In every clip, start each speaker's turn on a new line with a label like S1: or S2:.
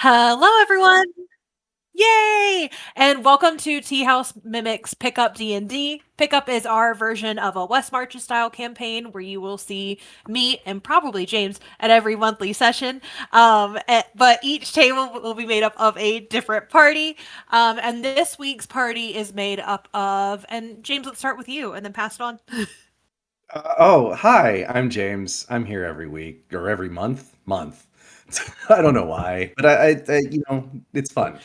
S1: Hello, everyone! Yay! And welcome to Tea House Mimics Pickup D&D. Pickup is our version of a West Marches style campaign where you will see me and probably James at every monthly session. But each table will be made up of a different party. And this week's party is made up of, and James, let's start with you and then pass it on.
S2: Hi, I'm James. I'm here every week or every month. I don't know why, but it's fun.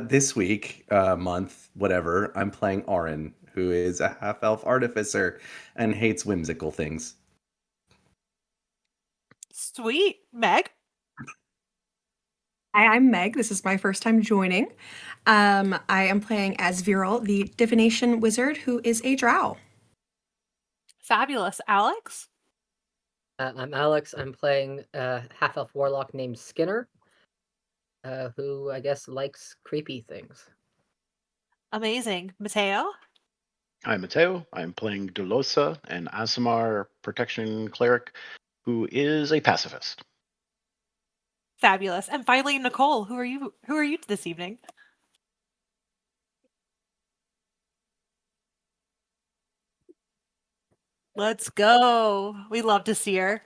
S2: This week, month, whatever, I'm playing Orran, who is a half-elf artificer and hates whimsical things.
S1: Sweet. Meg?
S3: Hi, I'm Meg. This is my first time joining. I am playing as Vy'ral, the divination wizard who is a drow.
S1: Fabulous. Alex?
S4: I'm Alex. I'm playing a half-elf warlock named Skinner, who I guess likes creepy things.
S1: Amazing. Mateo?
S5: I'm Mateo. I'm playing Dilosa, an Aasimar protection cleric who is a pacifist.
S1: Fabulous. And finally, Nicole, who are you this evening? Let's go. We love to see her.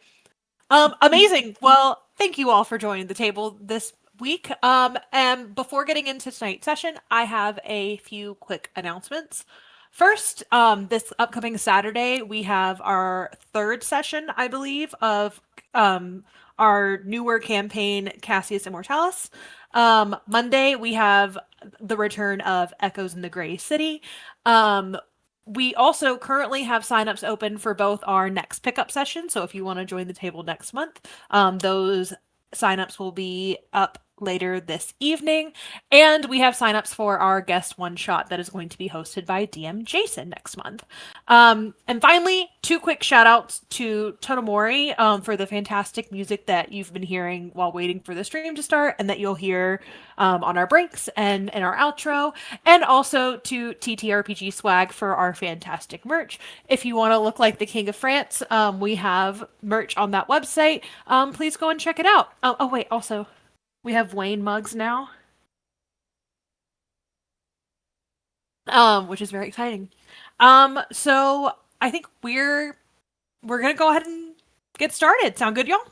S1: Amazing. Well, thank you all for joining the table this week. And before getting into tonight's session, I have a few quick announcements. First, this upcoming Saturday, we have our third session, I believe, of our newer campaign, Cassius Immortalis. Monday, we have the return of Echoes in the Grey City. We also currently have signups open for both our next pickup session. So if you want to join the table next month, those signups will be up later this evening. And we have signups for our guest one shot that is going to be hosted by DM Jason next month. And finally, two quick shout outs to Totomori for the fantastic music that you've been hearing while waiting for the stream to start and that you'll hear on our breaks and in our outro. And also to TTRPG Swag for our fantastic merch. If you want to look like the King of France, we have merch on that website. Please go and check it out. Oh wait, also, we have Wayne mugs now. Which is very exciting. So I think we're gonna go ahead and get started. Sound good, y'all?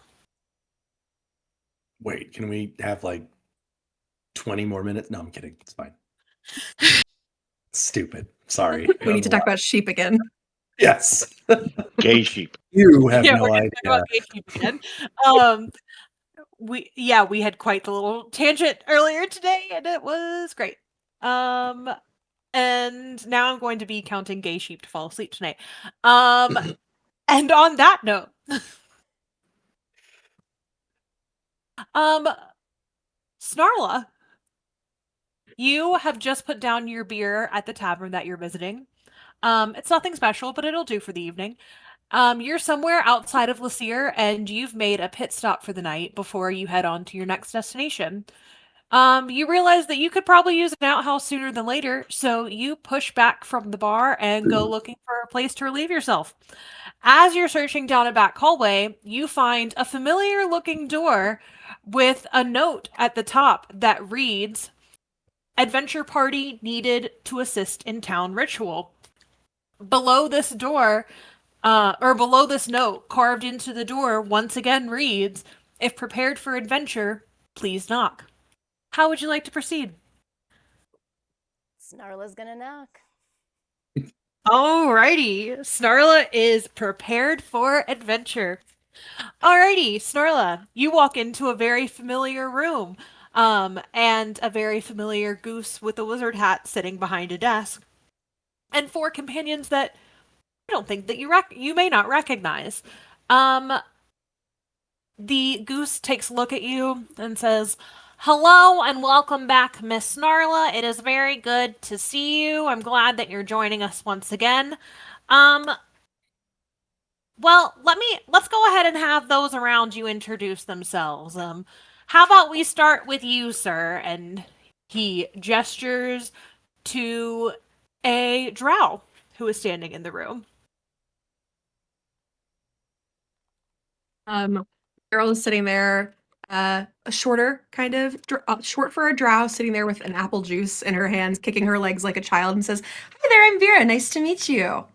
S2: Wait, can we have like 20 more minutes? No, I'm kidding. It's fine. Stupid. Sorry.
S3: We need to talk about sheep again.
S2: Yes.
S5: Gay sheep.
S2: You have
S1: Yeah,
S2: no
S1: we're gonna
S2: idea.
S1: talk about gay sheep again. We had quite the little tangent earlier today, and it was great. And now I'm going to be counting gay sheep to fall asleep tonight. And on that note, Snarla, you have just put down your beer at the tavern that you're visiting. It's nothing special, but it'll do for the evening. You're somewhere outside of Lycere, and you've made a pit stop for the night before you head on to your next destination. You realize that you could probably use an outhouse sooner than later, so you push back from the bar and go looking for a place to relieve yourself. As you're searching down a back hallway, you find a familiar looking door with a note at the top that reads, "Adventure party needed to assist in town ritual." Below this door, below this note, carved into the door, once again reads, "If prepared for adventure, please knock." How would you like to proceed?
S6: Snarla's gonna knock.
S1: Alrighty, Snarla is prepared for adventure. Alrighty, Snarla, you walk into a very familiar room, and a very familiar goose with a wizard hat sitting behind a desk, and four companions that I don't think that you may not recognize. The goose takes a look at you and says, "Hello and welcome back, Miss Snarla. It is very good to see you. I'm glad that you're joining us once again. Well, let's go ahead and have those around you introduce themselves. How about we start with you, sir?" And he gestures to a drow who is standing in the room.
S3: Vy'ral is sitting there, a shorter kind of short for a drow, sitting there with an apple juice in her hands, kicking her legs like a child, and says, "Hi there, I'm Vera. Nice to meet you."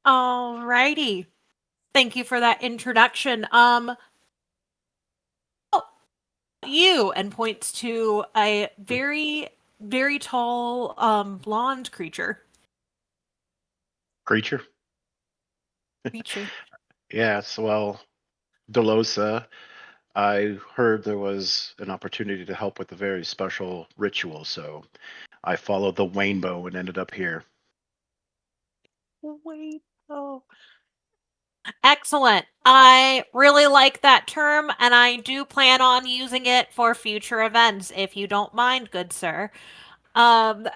S1: Alrighty. Thank you for that introduction. You, and points to a very, very tall, blonde creature.
S5: Creature.
S1: Creature.
S5: Yes, well, Dilosa, I heard there was an opportunity to help with a very special ritual, so I followed the Wainbow and ended up here.
S1: Wait, oh. Excellent. I really like that term, and I do plan on using it for future events, if you don't mind, good sir. And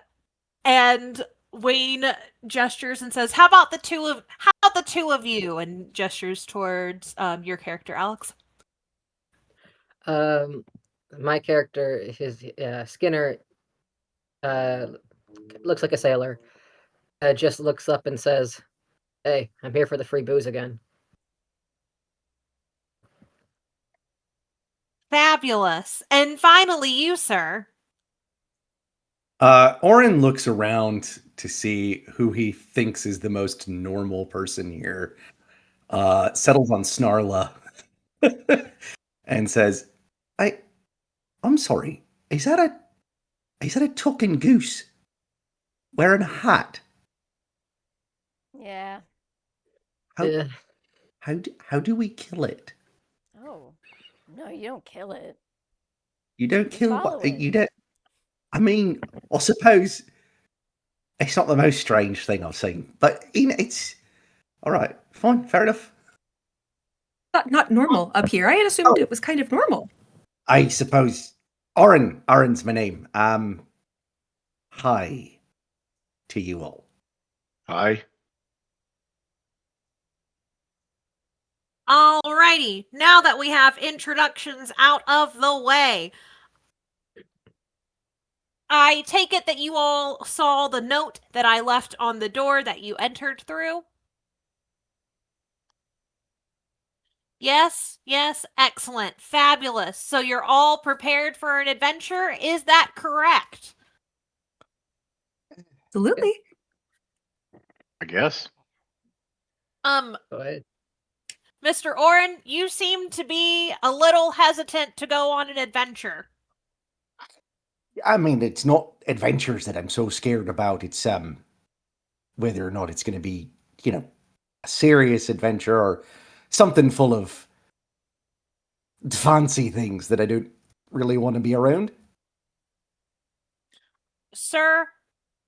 S1: Wayne gestures and says, "How about the two of you?" And gestures towards your character, Alex.
S4: My character, his Skinner, looks like a sailor. Just looks up and says, "Hey, I'm here for the free booze again."
S1: Fabulous. And finally, you, sir.
S2: Orran looks around to see who he thinks is the most normal person here. Settles on Snarla and says, I'm sorry. Is that a talking goose wearing a hat?
S6: Yeah.
S2: How
S4: Uh,
S2: how do we kill it?
S6: Oh. No, you don't kill it.
S2: You don't
S6: You
S2: kill
S6: follow
S2: what
S6: it.
S2: you don't. I mean, I suppose it's not the most strange thing I've seen, but it's all right. Fine, fair enough.
S3: Not normal up here. I had assumed it was kind of normal.
S2: I suppose Orran's my name. Hi to you all.
S5: Hi.
S1: Alrighty. Now that we have introductions out of the way, I take it that you all saw the note that I left on the door that you entered through? Yes, excellent, fabulous. So you're all prepared for an adventure? Is that correct?
S3: Absolutely.
S5: I guess.
S1: Um,
S4: Go ahead.
S1: Mr. Orran, you seem to be a little hesitant to go on an adventure.
S2: I mean, it's not adventures that I'm so scared about. It's whether or not it's going to be, a serious adventure or something full of fancy things that I don't really want to be around.
S1: Sir,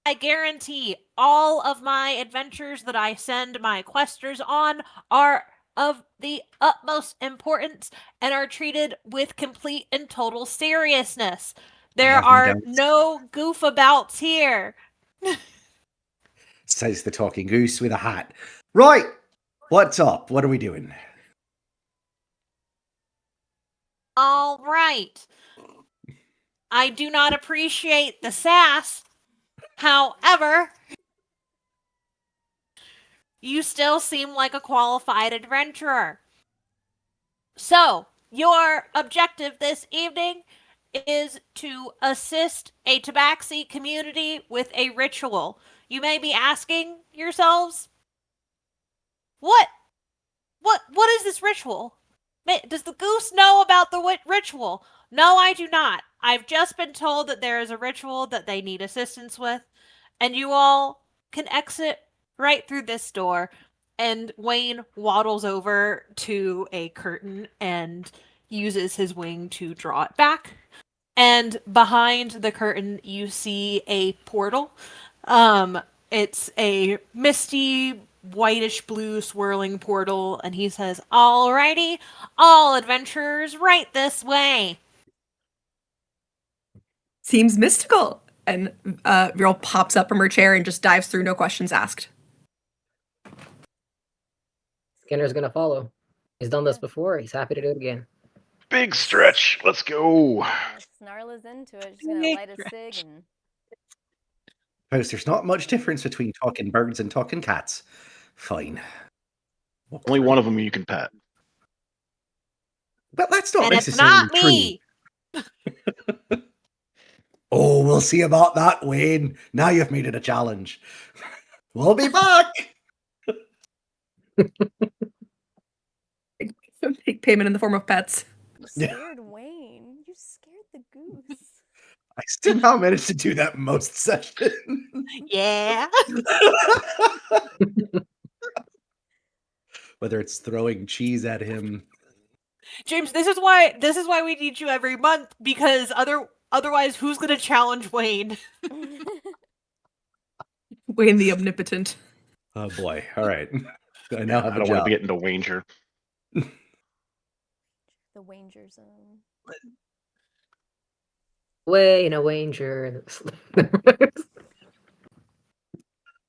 S1: I guarantee all of my adventures that I send my questers on are of the utmost importance and are treated with complete and total seriousness. There
S2: have my
S1: are
S2: doubts.
S1: no goof abouts here.
S2: Says the talking goose with a hat. Right. What's up? What are we doing?
S1: All right. I do not appreciate the sass. However, you still seem like a qualified adventurer. So, your objective this evening is to assist a Tabaxi community with a ritual. You may be asking yourselves, what is this ritual? Does the goose know about the ritual? No, I do not. I've just been told that there is a ritual that they need assistance with, and you all can exit right through this door. And Wayne waddles over to a curtain and uses his wing to draw it back. And behind the curtain, you see a portal. It's a misty, whitish blue swirling portal, and he says, "Alrighty, all adventurers, right this way."
S3: Seems mystical. And Vy'ral pops up from her chair and just dives through, no questions asked.
S4: Skinner's gonna follow. He's done this before. He's happy to do it again.
S5: Big stretch. Let's go.
S6: Snarla's into it. She's gonna light a cig and
S2: Suppose there's not much difference between talking birds and talking cats. Fine.
S5: Only one of them you can pet.
S2: But that's not
S1: And it's
S2: necessarily
S1: not
S2: true.
S1: me.
S2: Oh, we'll see about that, Wayne. Now you've made it a challenge. We'll be back.
S3: Take payment in the form of pets.
S6: You
S2: Yeah.
S6: scared Wayne. You scared the goose.
S2: I somehow managed to do that most sessions.
S1: Yeah.
S2: Whether it's throwing cheese at him.
S1: James, this is why we need you every month, because otherwise who's gonna challenge Wayne?
S3: Wayne the Omnipotent.
S2: Oh boy. All right. I now have
S5: I
S2: a
S5: don't want to
S2: job.
S5: be getting to Wanger.
S6: The Wanger zone.
S4: Way in a wanger.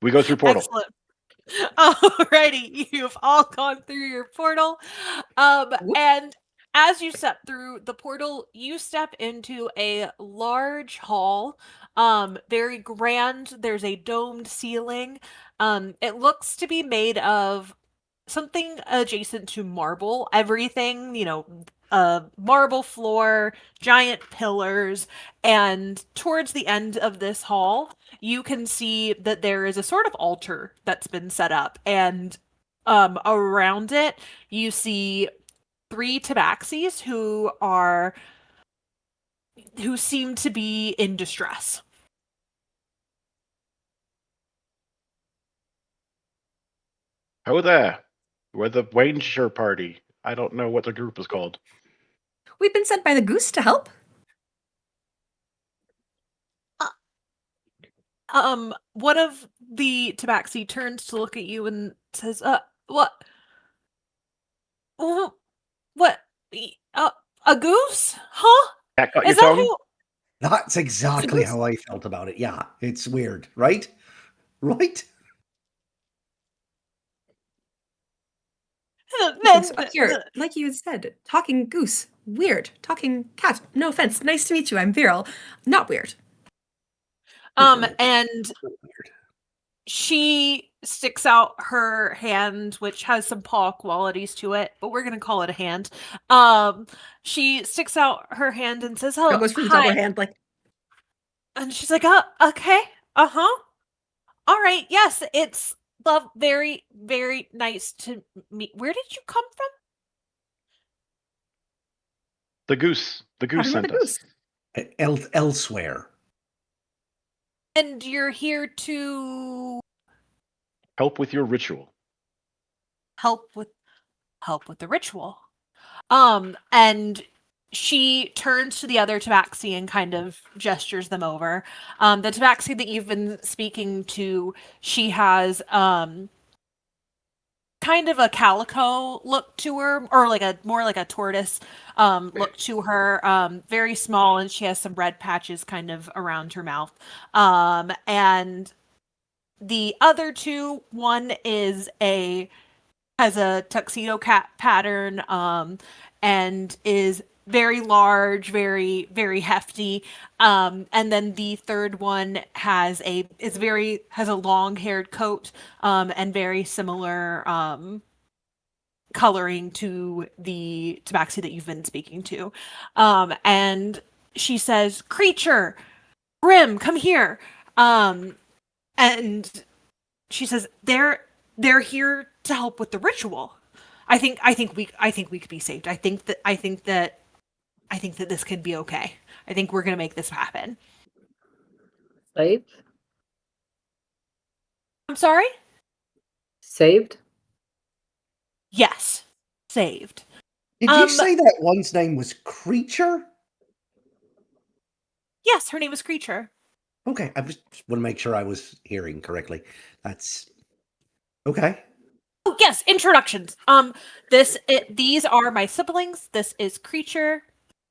S5: We go through portal.
S1: Excellent. Alrighty, you've all gone through your portal.
S3: Whoop.
S1: And as you step through the portal, you step into a large hall. Very grand. There's a domed ceiling. It looks to be made of something adjacent to marble. Everything, marble floor, giant pillars, and towards the end of this hall, you can see that there is a sort of altar that's been set up, and around it, you see three tabaxis who seem to be in distress.
S5: Oh there. We're the Wanger party. I don't know what the group is called.
S3: We've been sent by the goose to help.
S1: One of the tabaxi turns to look at you and says, what? What? A goose? Huh?
S5: Cat got
S1: Is
S5: your
S1: that
S5: tongue?
S1: who?
S2: That's exactly
S3: goose.
S2: how I felt about it. Yeah, it's weird, right? Right?
S3: Okay, so here, like you said, talking goose, weird. Talking cat, no offense. Nice to meet you. I'm Vy'ral. Not weird.
S1: And
S2: Weird.
S1: she sticks out her hand, which has some paw qualities to it, but we're gonna call it a hand. She sticks out her hand and says,
S3: That
S1: "Hello,
S3: goes for the
S1: hi."
S3: double hand, like,
S1: And she's like, okay, uh-huh. All right, yes, it's very, very nice to meet. Where did you come from?
S5: The goose. The goose
S3: talking about
S5: sent
S3: the
S5: us.
S3: goose.
S2: Elsewhere.
S1: And you're here to
S5: Help with your ritual.
S1: help with the ritual. And she turns to the other tabaxi and kind of gestures them over. The tabaxi that you've been speaking to, she has kind of a calico look to her, or like a more like a tortoise look to her. Very small, and she has some red patches kind of around her mouth. And the other two, one has a tuxedo cat pattern, and is very large, very, very hefty. And then the third one has a long haired coat, and very similar coloring to the tabaxi that you've been speaking to. And she says, "Creature, Grim, come here." And she says, they're here to help with the ritual. I think we could be saved. I think that this could be okay. I think we're gonna make this happen.
S4: Saved?
S1: I'm sorry?
S4: Saved?
S1: Yes. Saved.
S2: Did you say that one's name was Creature?
S1: Yes, her name is Creature.
S2: Okay, I just want to make sure I was hearing correctly. That's okay.
S1: Oh yes, introductions. These are my siblings. This is Creature,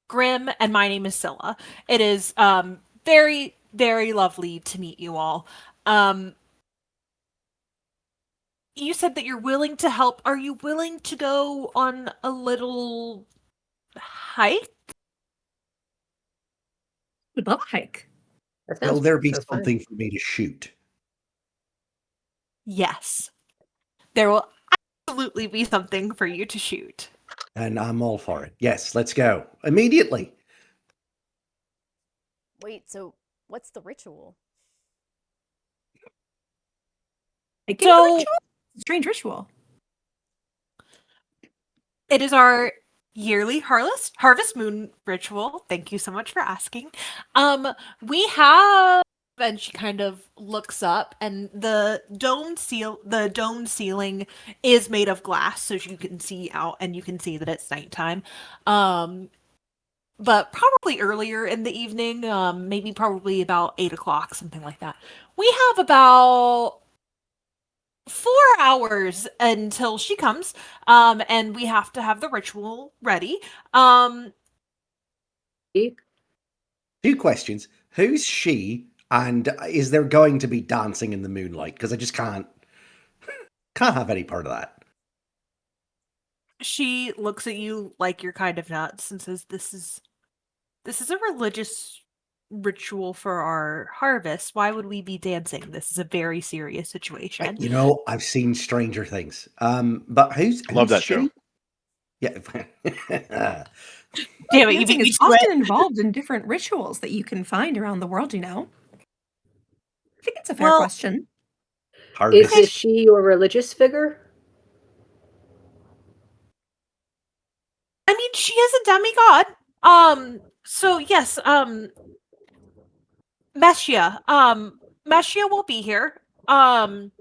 S1: Grim, and my name is Scylla. It is very, very lovely to meet you all. You said that you're willing to help. Are you willing to go on a little hike?
S3: We'd love a hike.
S4: That
S2: Will
S4: sounds,
S2: there be
S4: sounds fine.
S2: something for me to shoot?
S1: Yes. There will absolutely be something for you to shoot.
S2: And I'm all for it. Yes, let's go. Immediately.
S6: Wait, so what's the ritual?
S3: Making the
S1: So
S3: ritual? Strange ritual.
S1: it is our yearly harvest moon ritual. Thank you so much for asking. We have, and she kind of looks up, and the dome ceiling is made of glass, so you can see out, and you can see that it's nighttime. But probably earlier in the evening, maybe probably about 8 o'clock, something like that. We have about 4 hours until she comes, and we have to have the ritual ready. Um,
S4: E?
S2: 2 questions. Who's she? And is there going to be dancing in the moonlight? Because I just can't have any part of that.
S1: she looks at you like you're kind of nuts and says, "This is a religious ritual for our harvest. Why would we be dancing? This is a very serious situation."
S2: I've seen Stranger Things. But who's
S5: Love that
S2: she?
S5: show.
S2: Yeah.
S1: Damn it, you
S3: Dancing
S1: beat me
S3: is
S1: to it.
S3: often involved in different rituals that you can find around the world, I think it's a fair
S1: Well,
S3: question.
S4: Is
S2: Harvest.
S4: she your religious figure?
S1: I mean, she is a demigod. So yes, Meshia will be here. Um,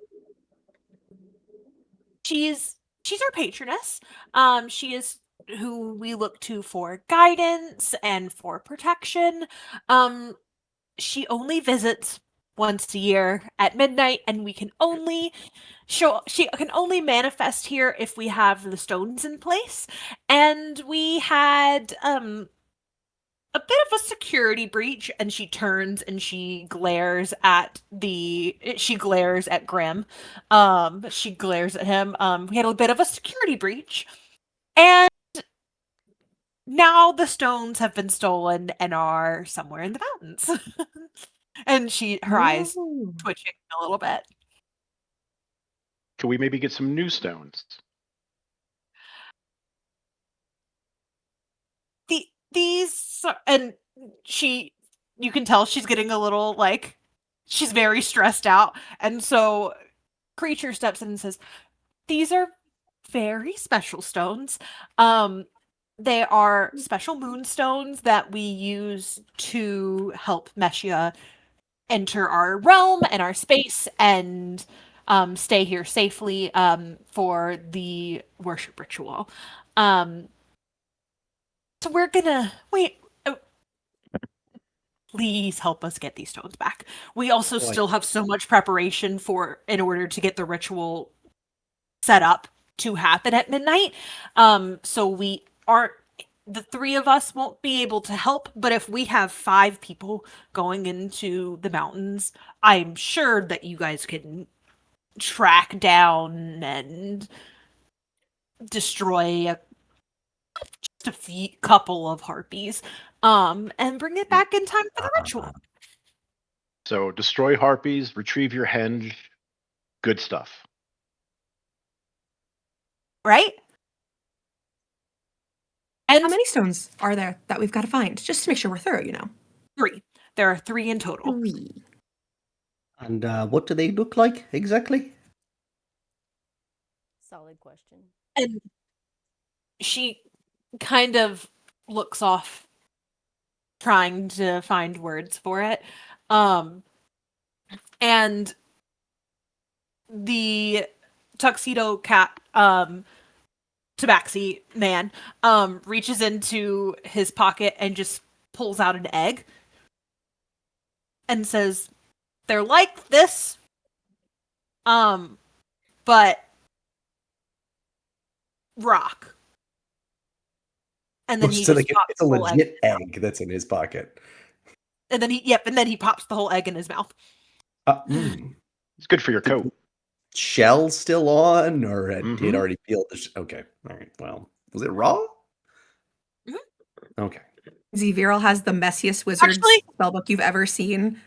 S1: she's our patroness. She is who we look to for guidance and for protection. Um, she only visits once a year at midnight, and we can only she can only manifest here if we have the stones in place. And we had a bit of a security breach, and she turns and she glares at Grim. She glares at him. We had a bit of a security breach, and now the stones have been stolen and are somewhere in the mountains. And her eyes
S3: Oh.
S1: twitching a little bit.
S5: Can we maybe get some new stones?
S1: And you can tell she's getting a little like she's very stressed out, and so Creature steps in and says, "These are very special stones. They are special moonstones that we use to help Meshia enter our realm and our space and stay here safely for the worship ritual. Um, so we're gonna wait. Please help us get these stones back. We also
S2: Right.
S1: still have so much preparation in order to get the ritual set up to happen at midnight. So we aren't the three of us won't be able to help, but if we have 5 people going into the mountains, I'm sure that you guys can track down and destroy just a couple of harpies, and bring it back in time for the ritual.
S5: So destroy harpies, retrieve your henge, good stuff.
S1: Right? And
S3: How many stones are there that we've got to find? Just to make sure we're thorough,
S1: 3. There are 3 in total.
S3: 3.
S2: And what do they look like exactly?
S6: Solid question.
S1: And she kind of looks off, trying to find words for it. And the tuxedo cat, tabaxi man, reaches into his pocket and just pulls out an egg and says, "They're like this, but rock." And then he
S2: So
S1: just pops
S2: it's a
S1: the whole
S2: legit
S1: egg.
S2: egg that's in his pocket.
S1: And then he pops the whole egg in his mouth.
S5: It's good for your coat.
S2: Shell still on, or had
S5: Mhm.
S2: it already peeled? Okay, all right. Well, was it raw?
S1: Mhm.
S2: Okay.
S3: Vy'ral has the messiest wizard's
S1: Actually-
S3: spellbook you've ever seen.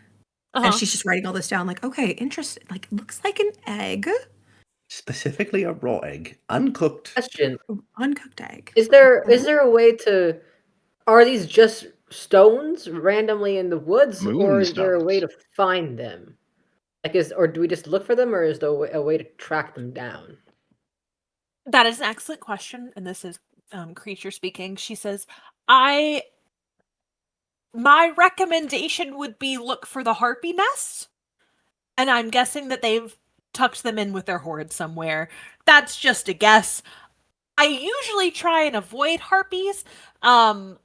S1: Uh-huh.
S3: And she's just writing all this down, like, okay, interesting. Like, looks like an egg.
S2: Specifically a raw egg, uncooked.
S4: Question:
S3: Ooh, uncooked egg.
S4: Is there a way to? Are these just stones randomly in the woods, or is there a way to
S5: Moonstones.
S4: find them? Or do we just look for them, or is there a way to track them down?
S1: That is an excellent question, and this is Creature speaking. She says, "My recommendation would be look for the harpy nests, and I'm guessing that they've tucked them in with their hoard somewhere. That's just a guess. I usually try and avoid harpies, but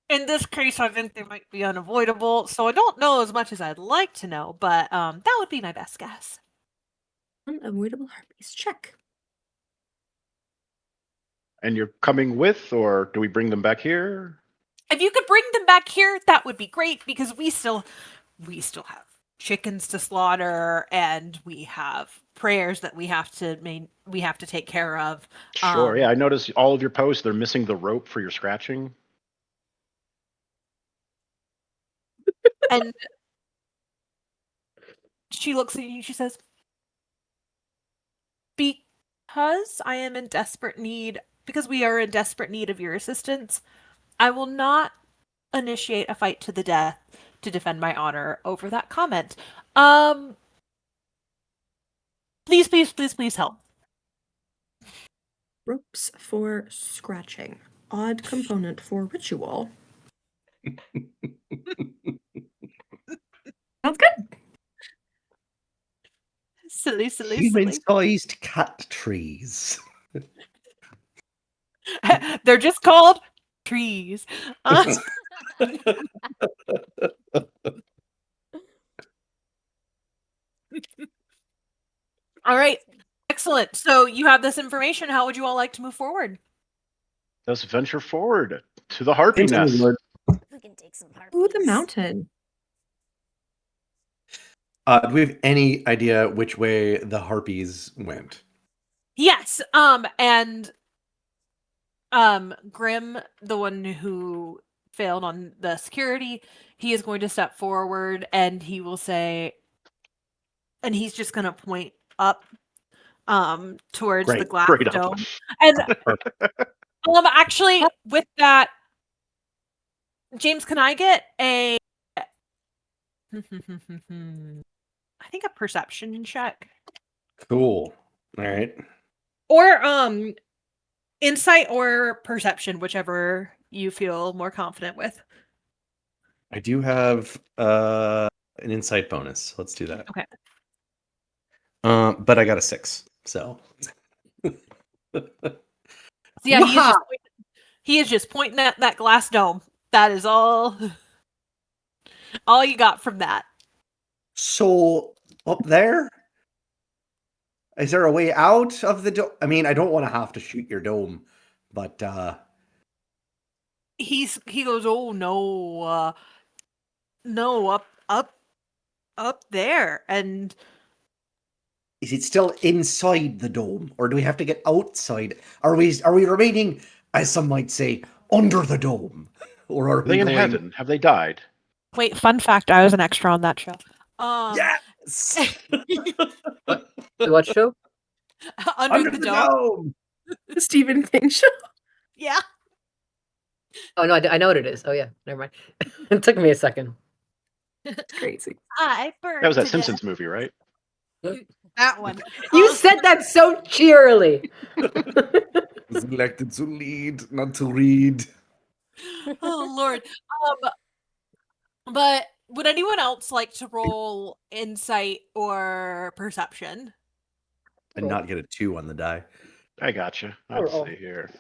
S1: in this case, I think they might be unavoidable. So I don't know as much as I'd like to know, but that would be my best guess."
S3: Unavoidable harpies. Check.
S5: And you're coming with, or do we bring them back here?
S1: If you could bring them back here, that would be great because we still have chickens to slaughter and we have prayers that we have to take care of.
S5: Sure. Yeah, I noticed all of your posts. They're missing the rope for your scratching.
S1: And she looks at you and she says, because I am in desperate need, because we are in desperate need of your assistance, I will not initiate a fight to the death to defend my honor over that comment. Please, please, please, please help.
S3: Ropes for scratching. Odd component for ritual. Sounds good.
S1: Silly, silly, silly.
S2: Human-sized cat trees.
S1: They're just called trees. All right. Excellent. So you have this information. How would you all like to move forward?
S5: Let's venture forward to the harpy
S2: Into the
S5: nest.
S2: wood.
S6: We can take some harpies.
S3: Ooh, the mountain.
S2: Do we have any idea which way the harpies went?
S1: Yes. And Grim, the one who failed on the security, he is going to step forward and he will say, and he's just going to point up towards the
S2: Great.
S1: glass
S5: Straight up.
S1: dome. And actually with that, James, can I get a I think a perception check?
S2: Cool. All right.
S1: Or insight or perception, whichever you feel more confident with.
S2: I do have an insight bonus. Let's do that.
S1: Okay.
S2: But I got a 6, so.
S1: So yeah, he is just pointing at that glass dome. That is all you got from that.
S2: So up there, is there a way out of the dome? I mean, I don't want to have to shoot your dome, but
S1: He goes, "Oh no, no, up there." And
S2: is it still inside the dome, or do we have to get outside? Are we remaining, as some might say, under the dome, or are
S5: Are they
S2: we
S5: in
S2: going?
S5: heaven? Have they died?
S1: wait, fun fact, I was an extra on that show.
S2: Yes.
S4: What show?
S1: Under the dome.
S3: The Stephen King show.
S1: Yeah.
S4: Oh no, I know what it is. Oh yeah, never mind. It took me a second.
S3: It's crazy.
S1: I burned
S5: That was that
S1: to
S5: Simpsons movie, right?
S1: death. That one.
S4: You said that so cheerily.
S2: Was elected to lead, not to read.
S1: Oh Lord. But would anyone else like to roll insight or perception?
S2: And not get a 2 on the die.
S5: I gotcha. Let's see here.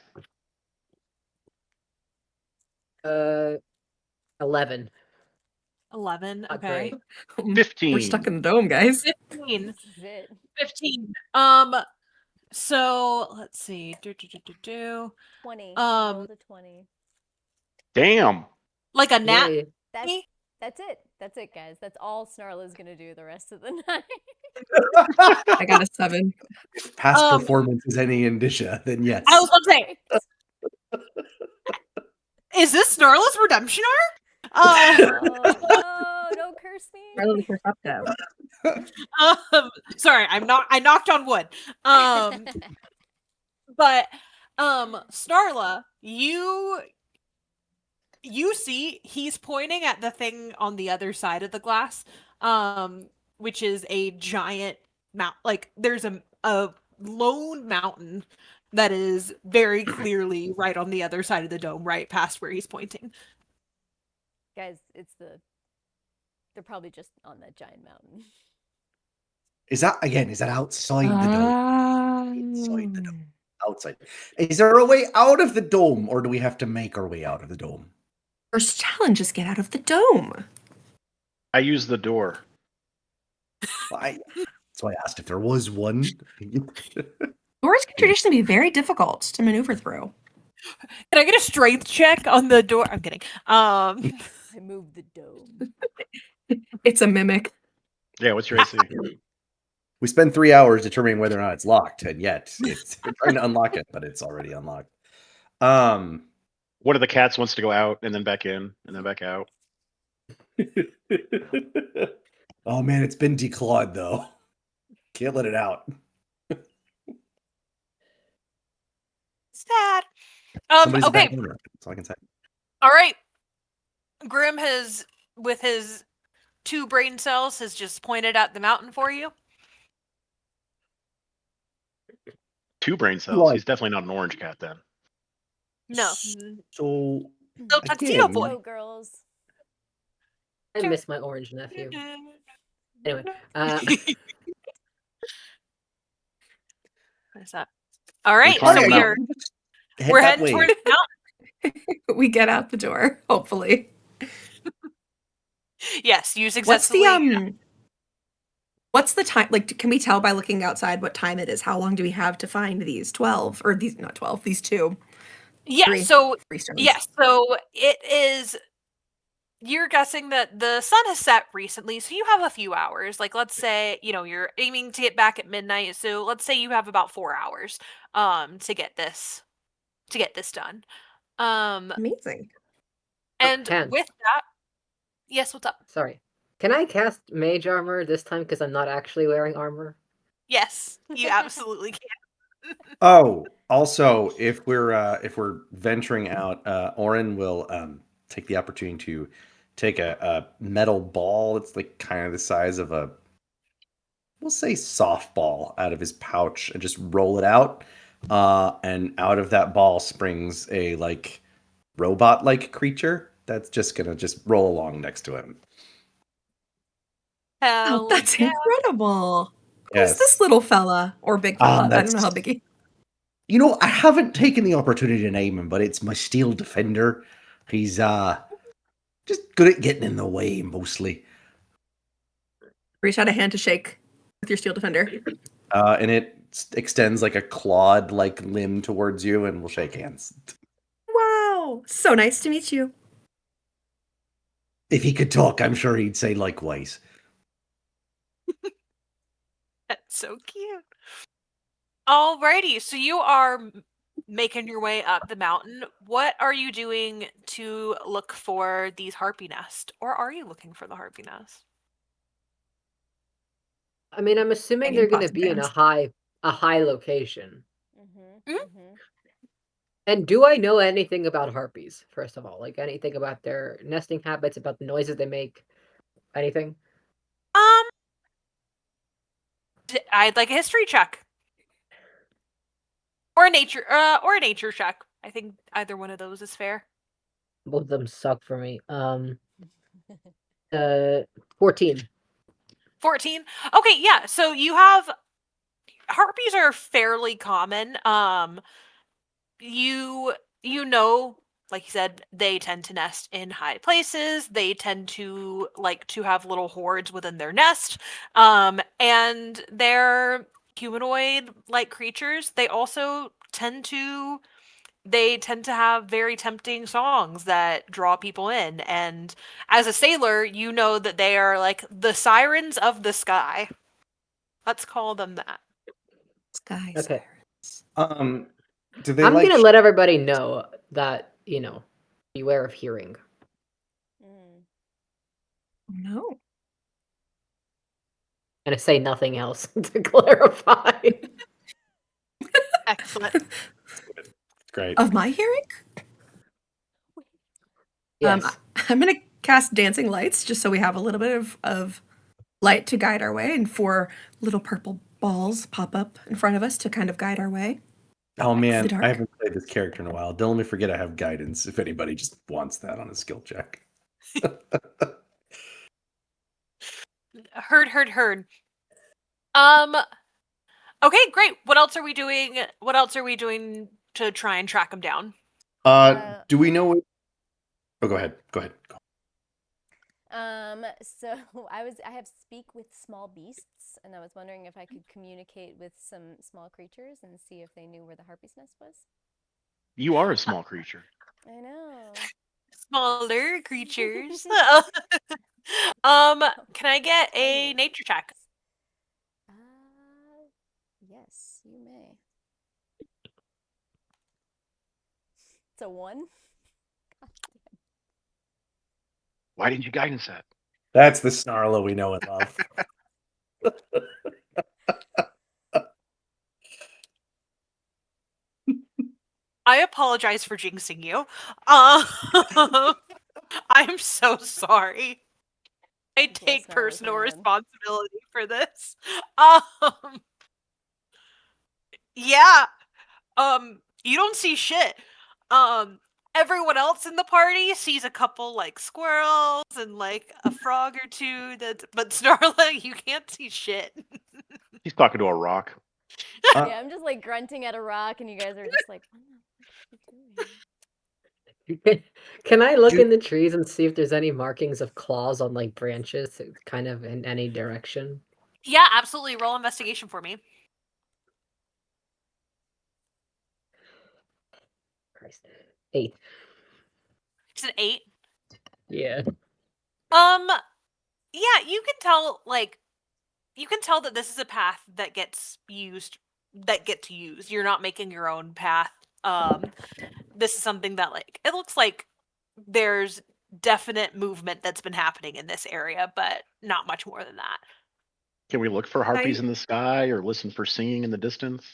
S4: 11.
S1: 11.
S4: Not
S1: Okay.
S4: great.
S5: 15.
S3: We're stuck in the dome, guys.
S1: 15.
S6: This is it.
S1: 15. So let's see.
S6: 20.
S1: Um,
S6: Rolled a 20.
S5: Damn.
S1: like a nat.
S4: Yay.
S6: That's it. That's it, guys. That's all Snarla's gonna do the rest of the night.
S3: I got a 7.
S2: If past performance is any indicia, then yes.
S1: I was going to say, is this Snarla's redemption arc?
S6: Oh, no, don't curse me.
S3: Really perceptive.
S1: Sorry, I knocked on wood. But Snarla, you see he's pointing at the thing on the other side of the glass, which is a giant mount. Like there's a lone mountain that is very clearly right on the other side of the dome, right past where he's pointing.
S6: Guys, they're probably just on that giant mountain.
S2: Is that outside the dome? Inside the dome.
S3: Um,
S2: Outside. Is there a way out of the dome, or do we have to make our way out of the dome?
S3: First challenge is get out of the dome.
S5: I use the door.
S2: That's why I asked if there was one.
S3: Doors can traditionally be very difficult to maneuver through.
S1: Can I get a strength check on the door? I'm kidding.
S6: I moved the dome.
S3: It's a mimic.
S5: Yeah, what's your AC?
S2: We spend 3 hours determining whether or not it's locked, and yet we're trying to unlock it, but it's already unlocked.
S5: One of the cats wants to go out and then back in and then back out.
S2: Oh man, it's been declawed though. Can't let it out.
S1: Sad.
S2: Somebody's a
S1: Okay.
S2: bad owner. That's all I can say.
S1: All right. Grim has, with his 2 brain cells, has just pointed at the mountain for you.
S5: 2 brain cells.
S2: Right.
S5: He's definitely not an orange cat then.
S1: No.
S2: So
S1: So tuxedo
S2: again,
S1: boy.
S6: Go girls.
S4: I
S1: Sure.
S4: miss my orange nephew. Anyway,
S1: What is that? All right,
S5: climb
S1: so
S5: the
S1: we're
S2: head that
S1: heading
S2: way.
S1: toward the mountain.
S3: We get out the door, hopefully.
S1: Yes, you
S3: What's
S1: successfully.
S3: what's the time? Like, can we tell by looking outside what time it is? How long do we have to find these 12 or these not 12? These 2.
S1: Yeah.
S3: Three.
S1: So
S3: 3 stones.
S1: yes. So it is. You're guessing that the sun has set recently, so you have a few hours. Like, let's say you're aiming to get back at midnight. So let's say you have about 4 hours to get this done.
S3: Amazing.
S1: And
S4: Ken.
S1: with that, yes. What's up?
S4: sorry. Can I cast mage armor this time because I'm not actually wearing armor?
S1: Yes, you absolutely can.
S2: Oh, also, if we're venturing out, Orran will take the opportunity to take a metal ball. It's like kind of the size of we'll say softball out of his pouch and just roll it out. And out of that ball springs a like robot-like creature that's just gonna just roll along next to him.
S1: Hell
S3: Oh, that's
S1: yeah.
S3: incredible.
S2: Yes.
S3: Who's this little fella or big fella? I don't know how big he.
S2: You know, I haven't taken the opportunity to name him, but it's my steel defender. He's just good at getting in the way mostly.
S3: Reach out a hand to shake with your steel defender.
S2: And it extends like a clawed like limb towards you, and we'll shake hands.
S3: Wow, so nice to meet you.
S2: If he could talk, I'm sure he'd say likewise.
S1: That's so cute. Alrighty, so you are making your way up the mountain. What are you doing to look for these harpy nest, or are you looking for the harpy nest?
S4: I mean, I'm assuming
S3: Hanging
S4: they're going to
S3: pots
S4: be in
S3: and
S4: a high location.
S6: Mm-hmm.
S1: Mhm.
S6: Mm-hmm.
S4: And do I know anything about harpies? First of all, like anything about their nesting habits, about the noises they make, anything?
S1: I'd like a history check. Or a nature check. I think either one of those is fair.
S4: Both of them suck for me. 14.
S1: 14. Okay, yeah. So you have harpies are fairly common. You know, like you said, they tend to nest in high places. They tend to like to have little hordes within their nest. And they're humanoid like creatures. They tend to have very tempting songs that draw people in. And as a sailor, you know that they are like the sirens of the sky. Let's call them that.
S3: Sky.
S4: Okay.
S2: Do they
S4: I'm
S2: like?
S4: going to let everybody know that, beware of hearing.
S6: Mm.
S3: No.
S4: And I say nothing else to clarify.
S1: Excellent.
S2: Great.
S3: Of my hearing?
S4: Yes.
S3: I'm going to cast Dancing Lights just so we have a little bit of light to guide our way, and 4 little purple balls pop up in front of us to kind of guide our way.
S2: Oh
S3: The
S2: man,
S3: dark.
S2: I haven't played this character in a while. Don't let me forget I have guidance if anybody just wants that on a skill check.
S1: Heard. Okay, great. What else are we doing? What else are we doing to try and track him down?
S2: Do we know what... Oh, go ahead. Go ahead.
S6: So I have speak with small beasts, and I was wondering if I could communicate with some small creatures and see if they knew where the harpy's nest was.
S5: You are a small creature.
S6: I know.
S1: Smaller creatures. Can I get a
S6: Tiny.
S1: nature check?
S6: Yes, you may. It's a 1.
S5: Why didn't you guidance that?
S2: That's the Snarla we know and love.
S1: I apologize for jinxing you. I'm so sorry. I take
S6: Snarla's
S1: personal
S6: mad.
S1: responsibility for this. Yeah. You don't see shit. Everyone else in the party sees a couple like squirrels and like a frog or two. But Snarla, you can't see shit.
S5: He's talking to a rock.
S6: Yeah, I'm just like grunting at a rock, and you guys are just like, what the fuck are you doing?
S4: Can I look
S2: Do-
S4: in the trees and see if there's any markings of claws on like branches, kind of in any direction?
S1: Yeah, absolutely. Roll investigation for me.
S4: Christ. 8.
S1: It's an 8.
S4: Yeah.
S1: Yeah, you can tell that this is a path that gets used You're not making your own path. This is something that like it looks like there's definite movement that's been happening in this area, but not much more than that.
S5: Can we look for harpies in the sky or listen for singing in the distance?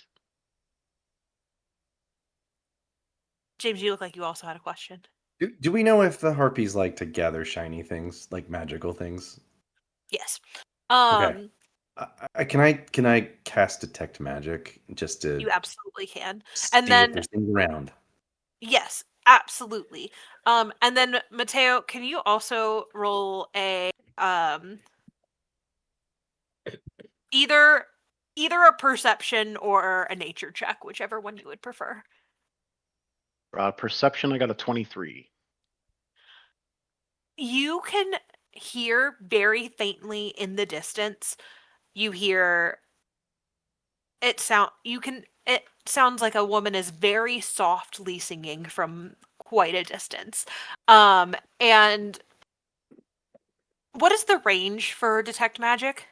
S1: James, you look like you also had a question.
S2: Do we know if the harpies like to gather shiny things, like magical things?
S1: Yes.
S2: Okay. Can I cast detect magic just to
S1: You absolutely can.
S2: see
S1: And then
S2: if there's things around?
S1: yes, absolutely. And then Mateo, can you also roll a either a perception or a nature check, whichever one you would prefer.
S5: Perception, I got a 23.
S1: You can hear very faintly in the distance. You hear it sounds like a woman is very softly singing from quite a distance. And what is the range for detect magic?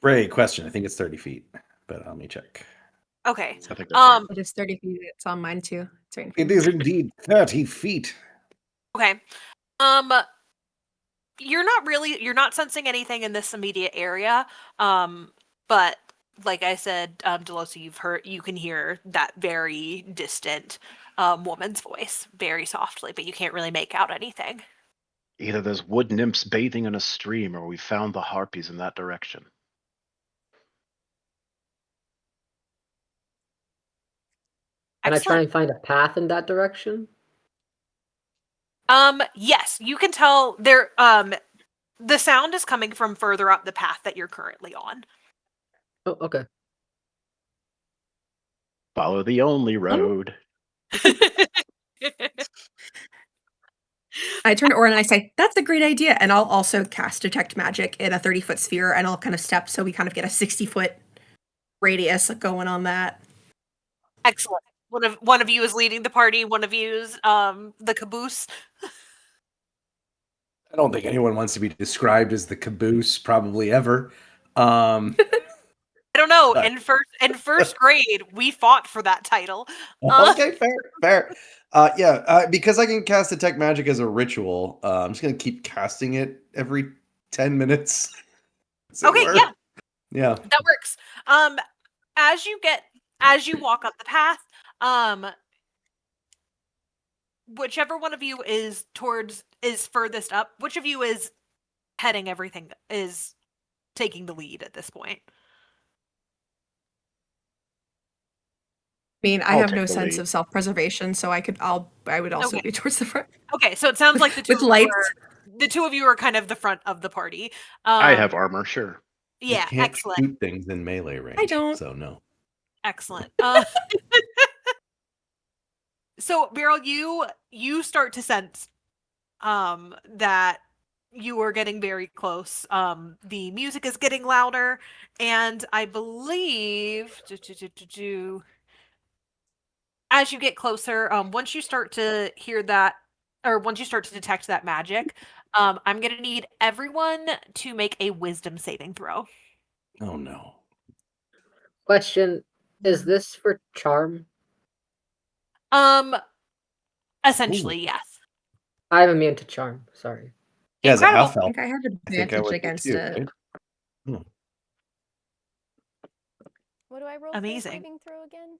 S2: Great question. I think it's 30 feet, but let me check.
S1: Okay.
S5: I think that's
S3: It is 30 feet. It's on mine too. It's right in front
S2: It
S3: of me.
S2: is indeed 30 feet.
S1: Okay. You're not sensing anything in this immediate area. But like I said, Dilosa, you can hear that very distant woman's voice very softly, but you can't really make out anything.
S5: either there's wood nymphs bathing in a stream or we found the harpies in that direction.
S4: Can I try
S1: Excellent.
S4: and find a path in that direction?
S1: Yes, you can tell the sound is coming from further up the path that you're currently on.
S4: Oh, okay.
S5: Follow the only road.
S3: I turn to Orran and I say, that's a great idea. And I'll also cast Detect Magic in a 30-foot sphere, and I'll kind of step so we kind of get a 60-foot radius going on that.
S1: Excellent. One of you is leading the party, one of you is the caboose.
S2: I don't think anyone wants to be described as the caboose, probably ever.
S1: I don't know.
S2: But-
S1: In first grade, we fought for that title.
S2: Okay, fair. Because I can cast Detect Magic as a ritual, I'm just going to keep casting it every 10 minutes as it
S1: Okay,
S2: were.
S1: yeah.
S2: Yeah.
S1: That works. As you walk up the path, whichever one of you is furthest up, which of you is heading everything is taking the lead at this point?
S3: I mean, I
S5: I'll
S3: have
S5: take
S3: no
S5: the
S3: sense
S5: lead.
S3: of self-preservation, so I would also
S1: Okay.
S3: be towards the front.
S1: Okay, so it sounds like the two
S3: With
S1: of you
S3: lights.
S1: the two of you are kind of the front of the party.
S5: I have armor, sure.
S2: You
S1: Yeah,
S2: can't
S1: excellent.
S2: shoot things in melee range.
S3: don't.
S2: So no.
S1: Excellent. So Vy'ral, you start to sense that you are getting very close. The music is getting louder, and I believe as you get closer, once you start to hear that, or once you start to detect that magic, I'm gonna need everyone to make a wisdom saving throw.
S2: Oh no.
S4: Question: Is this for charm?
S1: Um,
S2: Ooh.
S1: essentially, yes.
S4: I'm immune to charm. Sorry.
S2: Yeah, as a
S1: Incredible.
S2: half
S3: I
S2: elf,
S3: think I have
S2: I think I
S3: advantage
S2: would
S3: against
S2: too,
S3: it.
S2: right? Hmm.
S6: What do I roll
S1: Amazing.
S6: for saving throw again?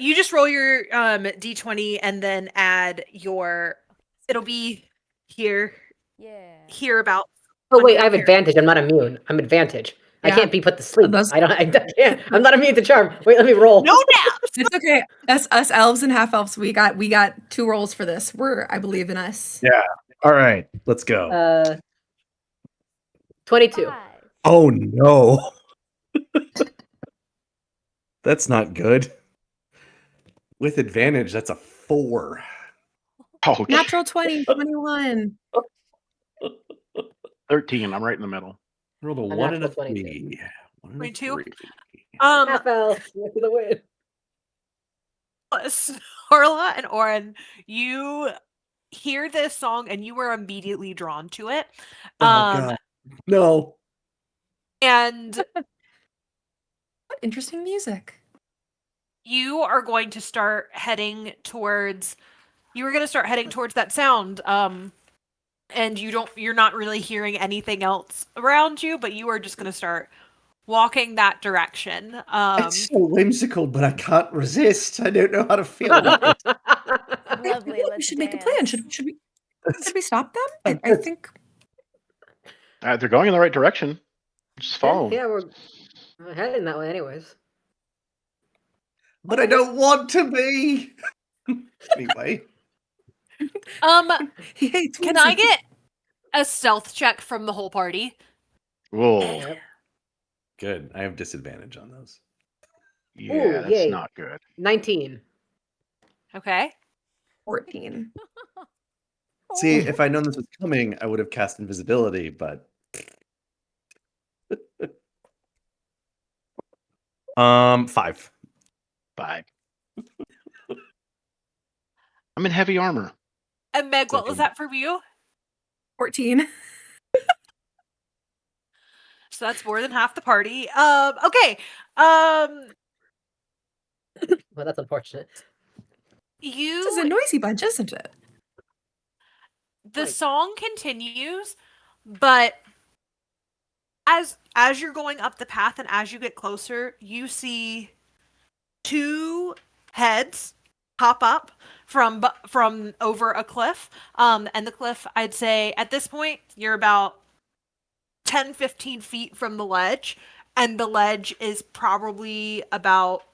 S1: You just roll your d20 and then add your. It'll be here
S6: Yeah.
S1: about.
S4: Oh
S1: on
S4: wait,
S1: your
S4: I have
S1: character.
S4: advantage. I'm not immune. I'm advantage. I
S3: Yeah.
S4: can't be put to sleep.
S3: Those-
S4: I can't. I'm not immune to charm. Wait, let me roll.
S1: No naps.
S3: It's okay. Us elves and half elves, we got 2 rolls for this. I believe in us.
S2: Yeah. All right, let's go.
S4: 22.
S6: 5.
S2: Oh no. That's not good. With advantage, that's a 4.
S5: Ouch.
S3: Natural 20, 21.
S5: 13. I'm right in the middle.
S2: Rolled a
S4: A
S2: 1 and a
S4: natural 22.
S2: 3. 1 and a
S1: 22?
S2: 3.
S4: Half elf with the win.
S1: Snarla and Orran, you hear this song and you are immediately drawn to it.
S2: Oh god. No.
S1: And
S3: What interesting music.
S1: you are going to start heading towards that sound. And you're not really hearing anything else around you, but you are just gonna start walking that direction.
S2: It's so whimsical, but I can't resist. I don't know how to feel about it.
S6: Lovely.
S3: We
S6: Let's
S3: should make a plan.
S6: dance.
S3: Should we stop them? I think
S5: They're going in the right direction. Just follow 'em.
S4: Yeah, we're heading that way anyways.
S2: But I don't want to be. Anyway.
S3: he hates
S1: Can I
S3: whimsy.
S1: get a stealth check from the whole party?
S5: Whoa.
S4: Yep.
S2: Good. I have disadvantage on those.
S5: Yeah,
S4: Ooh,
S5: that's
S4: yay.
S5: not good.
S4: 19.
S1: Okay.
S3: 14.
S2: See, if I'd known this was coming, I would have cast invisibility, but 5.
S5: 5. I'm in heavy armor.
S1: And Meg, what was
S2: Second.
S1: that for you?
S3: 14.
S1: So that's more than half the party. Okay.
S4: Well, that's unfortunate.
S3: This is a noisy bunch, isn't it?
S1: The
S4: Right.
S1: song continues, but as you're going up the path and as you get closer, you see 2 heads pop up from over a cliff. And the cliff, I'd say at this point, you're about 10-15 feet from the ledge, and the ledge is probably about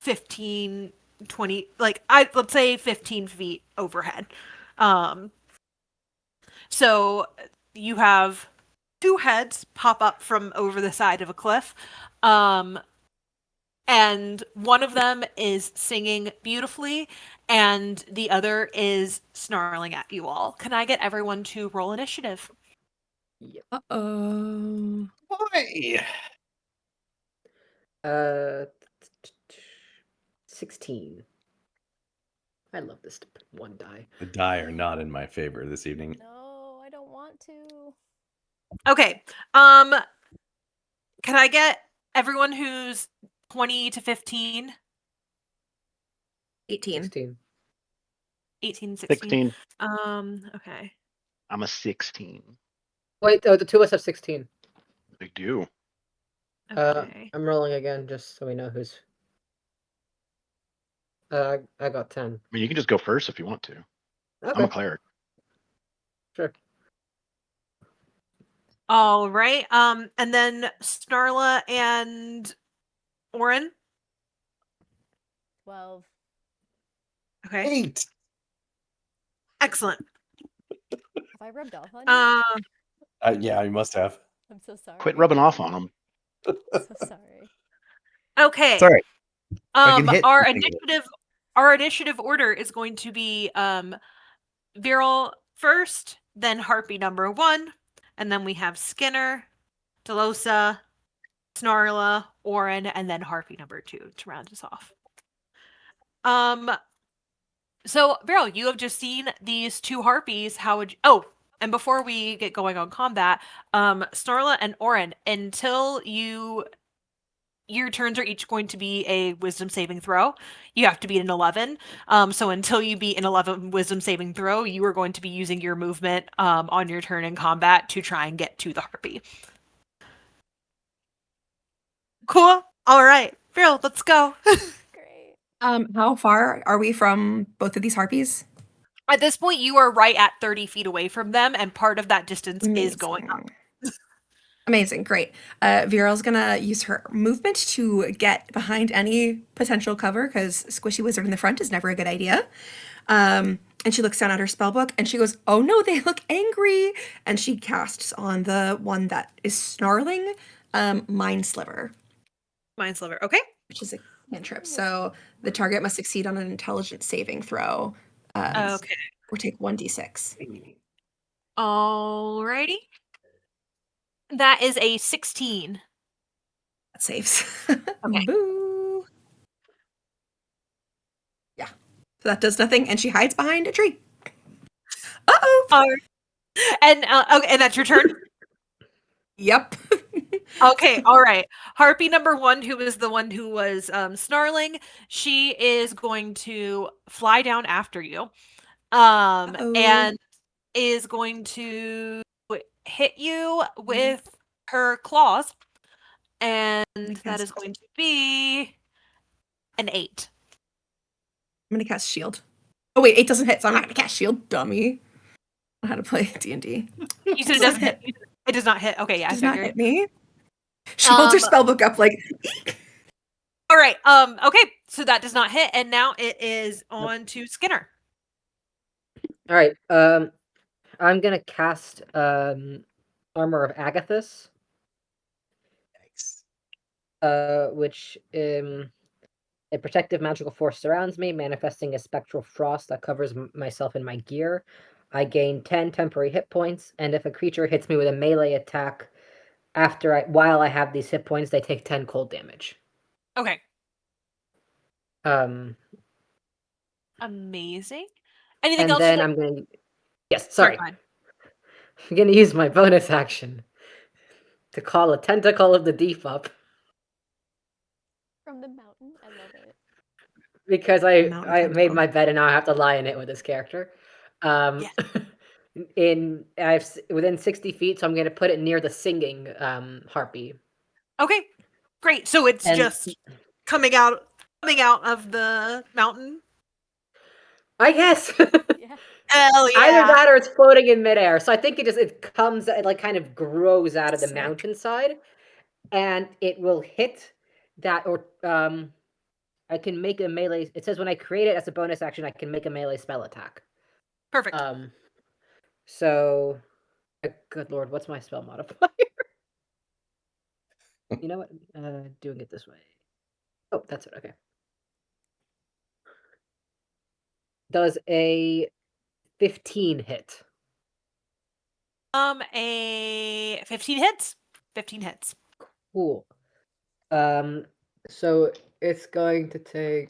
S1: 15-20, let's say 15 feet overhead. So you have 2 heads pop up from over the side of a cliff. And one of them is singing beautifully, and the other is snarling at you all. Can I get everyone to roll initiative?
S3: Uh-oh.
S2: Why?
S4: 16. I love this one die.
S2: The die are not in my favor this evening.
S6: No, I don't want to.
S1: Okay. Can I get everyone who's 20 to 15?
S3: 18.
S4: 16.
S1: 18, 16.
S5: 16.
S1: Okay.
S5: I'm a 16.
S4: Wait, the two of us have 16.
S5: They do.
S1: Okay.
S4: I'm rolling again just so we know who's. I got 10.
S5: I mean, you can just go first if you want to.
S4: Okay,
S5: I'm a cleric.
S4: sure.
S1: All right. And then Snarla and Orran.
S6: 12.
S1: Okay.
S2: 8.
S1: Excellent.
S6: Have I rubbed off on you?
S2: Yeah, you must have.
S6: I'm so sorry.
S5: Quit rubbing off on them.
S6: So sorry.
S1: Okay.
S2: It's all right. I can hit
S1: Our
S2: something.
S1: initiative order is going to be Vy'ral first, then Harpy number 1, and then we have Skinner, Dilosa, Snarla, Orran, and then Harpy number 2 to round us off. So Vy'ral, you have just seen these 2 harpies. How would you... Oh, and before we get going on combat, Snarla and Orran, until your turns are each going to be a wisdom saving throw. You have to beat an 11. So until you beat an 11 wisdom saving throw, you are going to be using your movement on your turn in combat to try and get to the harpy. Cool. All right. Vy'ral, let's go.
S6: Great.
S3: How far are we from both of these harpies?
S1: At this point, you are right at 30 feet away from them, and part of that distance is going up.
S3: Amazing, great. Vyral's gonna use her movement to get behind any potential cover because Squishy Wizard in the front is never a good idea. And she looks down at her spellbook and she goes, "Oh no, they look angry!" And she casts on the one that is snarling, Mind Sliver,
S1: Mind Sliver. Okay.
S3: which is a cantrip. So the target must succeed on an intelligence saving throw.
S1: Okay.
S3: Or take 1d6.
S1: Alrighty. That is a 16.
S3: That saves.
S1: Okay.
S3: Boo. Yeah. So that does nothing, and she hides behind a tree. Uh-oh.
S1: And okay, and that's your turn?
S3: Yep.
S1: Okay, all right. Harpy number 1, who is the one who was snarling, she is going to fly down after you. And is going to hit you with her claws. And that is going to be an 8.
S3: I'm gonna cast shield. Oh wait, 8 doesn't hit, so I'm not gonna cast shield, dummy. I know how to play D&D.
S1: You said it doesn't hit. It does not hit. Okay, yeah,
S3: Does
S1: I
S3: not
S1: figured.
S3: hit me. She holds her spellbook up like.
S1: All right. Okay, so that does not hit, and now it is on to Skinner.
S4: All right. I'm gonna cast Armor of Agathis. Which a protective magical force surrounds me, manifesting a spectral frost that covers myself and my gear. I gain 10 temporary hit points, and if a creature hits me with a melee attack while I have these hit points, they take 10 cold damage.
S1: Okay.
S4: Amazing.
S1: Anything else?
S4: And then I'm gonna. Yes, sorry.
S1: Fine.
S4: I'm gonna use my bonus action to call a tentacle of the deep up.
S6: From the mountain. I love it.
S4: Because I made my bed and now I have to lie in it with this character.
S1: Yeah.
S4: Within 60 feet, so I'm gonna put it near the singing harpy.
S1: Okay, great. So it's just coming out of the mountain.
S4: I guess.
S6: Yeah.
S1: Hell yeah.
S4: Either that or it's floating in midair. So I think it like kind of grows out of the mountainside, and it will hit that or I can make a melee. It says when I create it as a bonus action, I can make a melee spell attack.
S1: Perfect.
S4: So, good lord, what's my spell modifier? You know what? Doing it this way. Oh, that's it. Okay. Does a 15 hit?
S1: A 15 hits. 15 hits.
S4: Cool. So it's going to take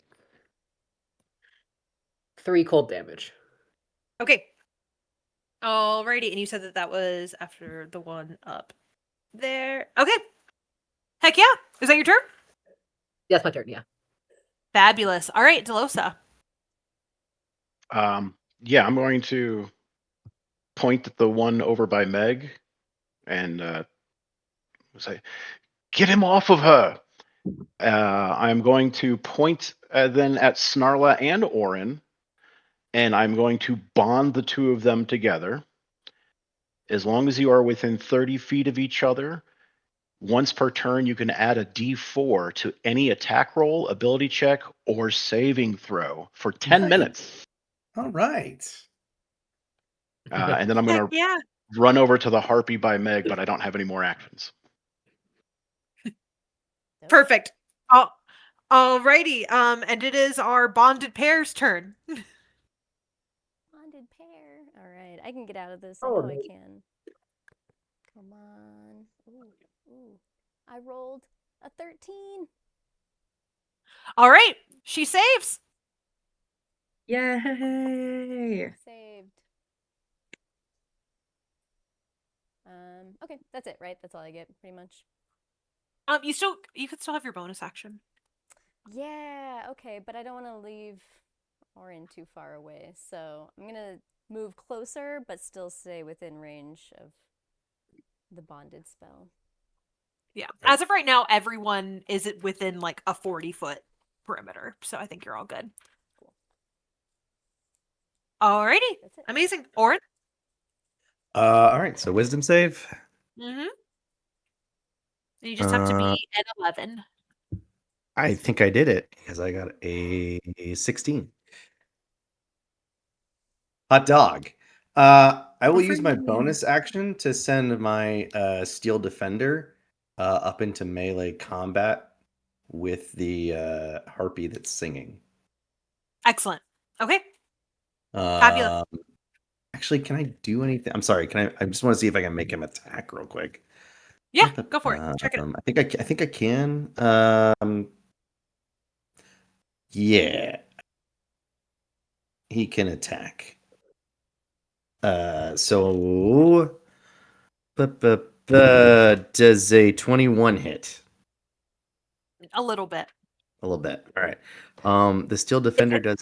S4: 3 cold damage.
S1: Okay. Alrighty, and you said that was after the one up there. Okay. Heck yeah. Is that your turn?
S4: Yeah, it's my turn, yeah.
S1: Fabulous. All right, Dilosa.
S5: Yeah, I'm going to point at the one over by Meg and say, "Get him off of her!" I'm going to point then at Snarla and Orran, and I'm going to bond the two of them together. As long as you are within 30 feet of each other, once per turn, you can add a d4 to any attack roll, ability check, or saving throw for 10
S2: Nice.
S5: minutes.
S2: All right.
S5: And then I'm
S1: Heck
S5: going to
S1: yeah.
S5: run over to the Harpy by Meg, but I don't have any more actions.
S6: Nope.
S1: Perfect. Oh, alrighty. And it is our bonded pair's turn.
S6: Bonded pair. All right, I can get out of this. I
S4: Oh,
S6: know I
S4: neat.
S6: can. Come on. Ooh. I rolled a 13.
S1: All right. She saves.
S3: Yay!
S6: Saved. Okay, that's it, right? That's all I get, pretty much.
S1: You could still have your bonus action.
S6: Yeah, okay, but I don't want to leave Orran too far away, so I'm gonna move closer, but still stay within range of the bonded spell.
S1: Yeah. As of right now, everyone is within like a 40-foot perimeter, so I think you're all good.
S6: Cool.
S1: Alrighty.
S6: That's it.
S1: Amazing. Orran?
S2: All right. So wisdom save.
S1: Mm-hmm. You just have to be at 11.
S2: I think I did it because I got a 16. Hot dog. I will
S3: Good for
S2: use my
S3: you.
S2: bonus action to send my Steel Defender up into melee combat with the harpy that's singing.
S1: Excellent. Okay. Fabulous.
S2: Actually, can I do anything? I'm sorry. Can I just want to see if I can make him attack real quick.
S1: Yeah, go for it. Check it out.
S2: I think I can. Yeah, he can attack. So, does a 21 hit?
S1: A little bit.
S2: A little bit. All right. The Steel Defender does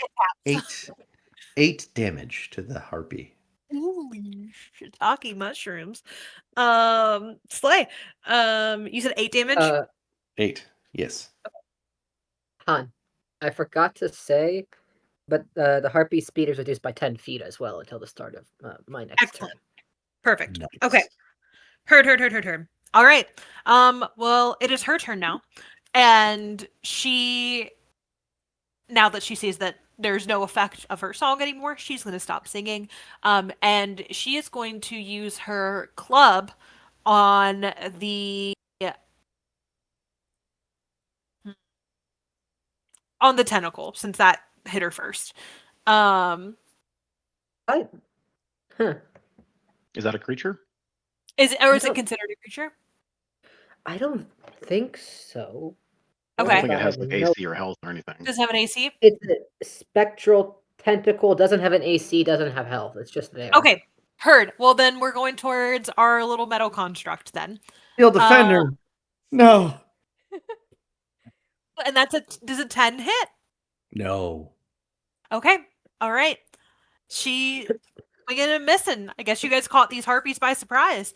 S2: eight damage to the harpy.
S1: Holy shiitake mushrooms. Slay. You said 8 damage?
S2: 8. Yes.
S4: Han, I forgot to say, but the harpy speed is reduced by 10 feet as well until the start of my next
S1: Excellent.
S4: turn.
S1: Perfect.
S2: Nice.
S1: Okay. Heard. All right. Well, it is her turn now. And now that she sees that there's no effect of her song anymore, she's going to stop singing. And she is going to use her club on the tentacle, since that hit her first.
S4: Huh.
S5: Is that a creature?
S1: Is it considered a creature?
S4: I don't think so.
S5: I
S1: Okay.
S5: don't think it
S4: I
S5: has
S4: have
S5: like
S4: no-
S5: AC or health or anything.
S1: Does it have an AC?
S4: It's a spectral tentacle. Doesn't have an AC. Doesn't have health. It's just there.
S1: Okay. Heard. Well, then we're going towards our little metal construct then.
S2: Steel Defender. No.
S1: And does a 10 hit?
S2: No.
S1: Okay. All right. We get a missing. I guess you guys caught these harpies by surprise.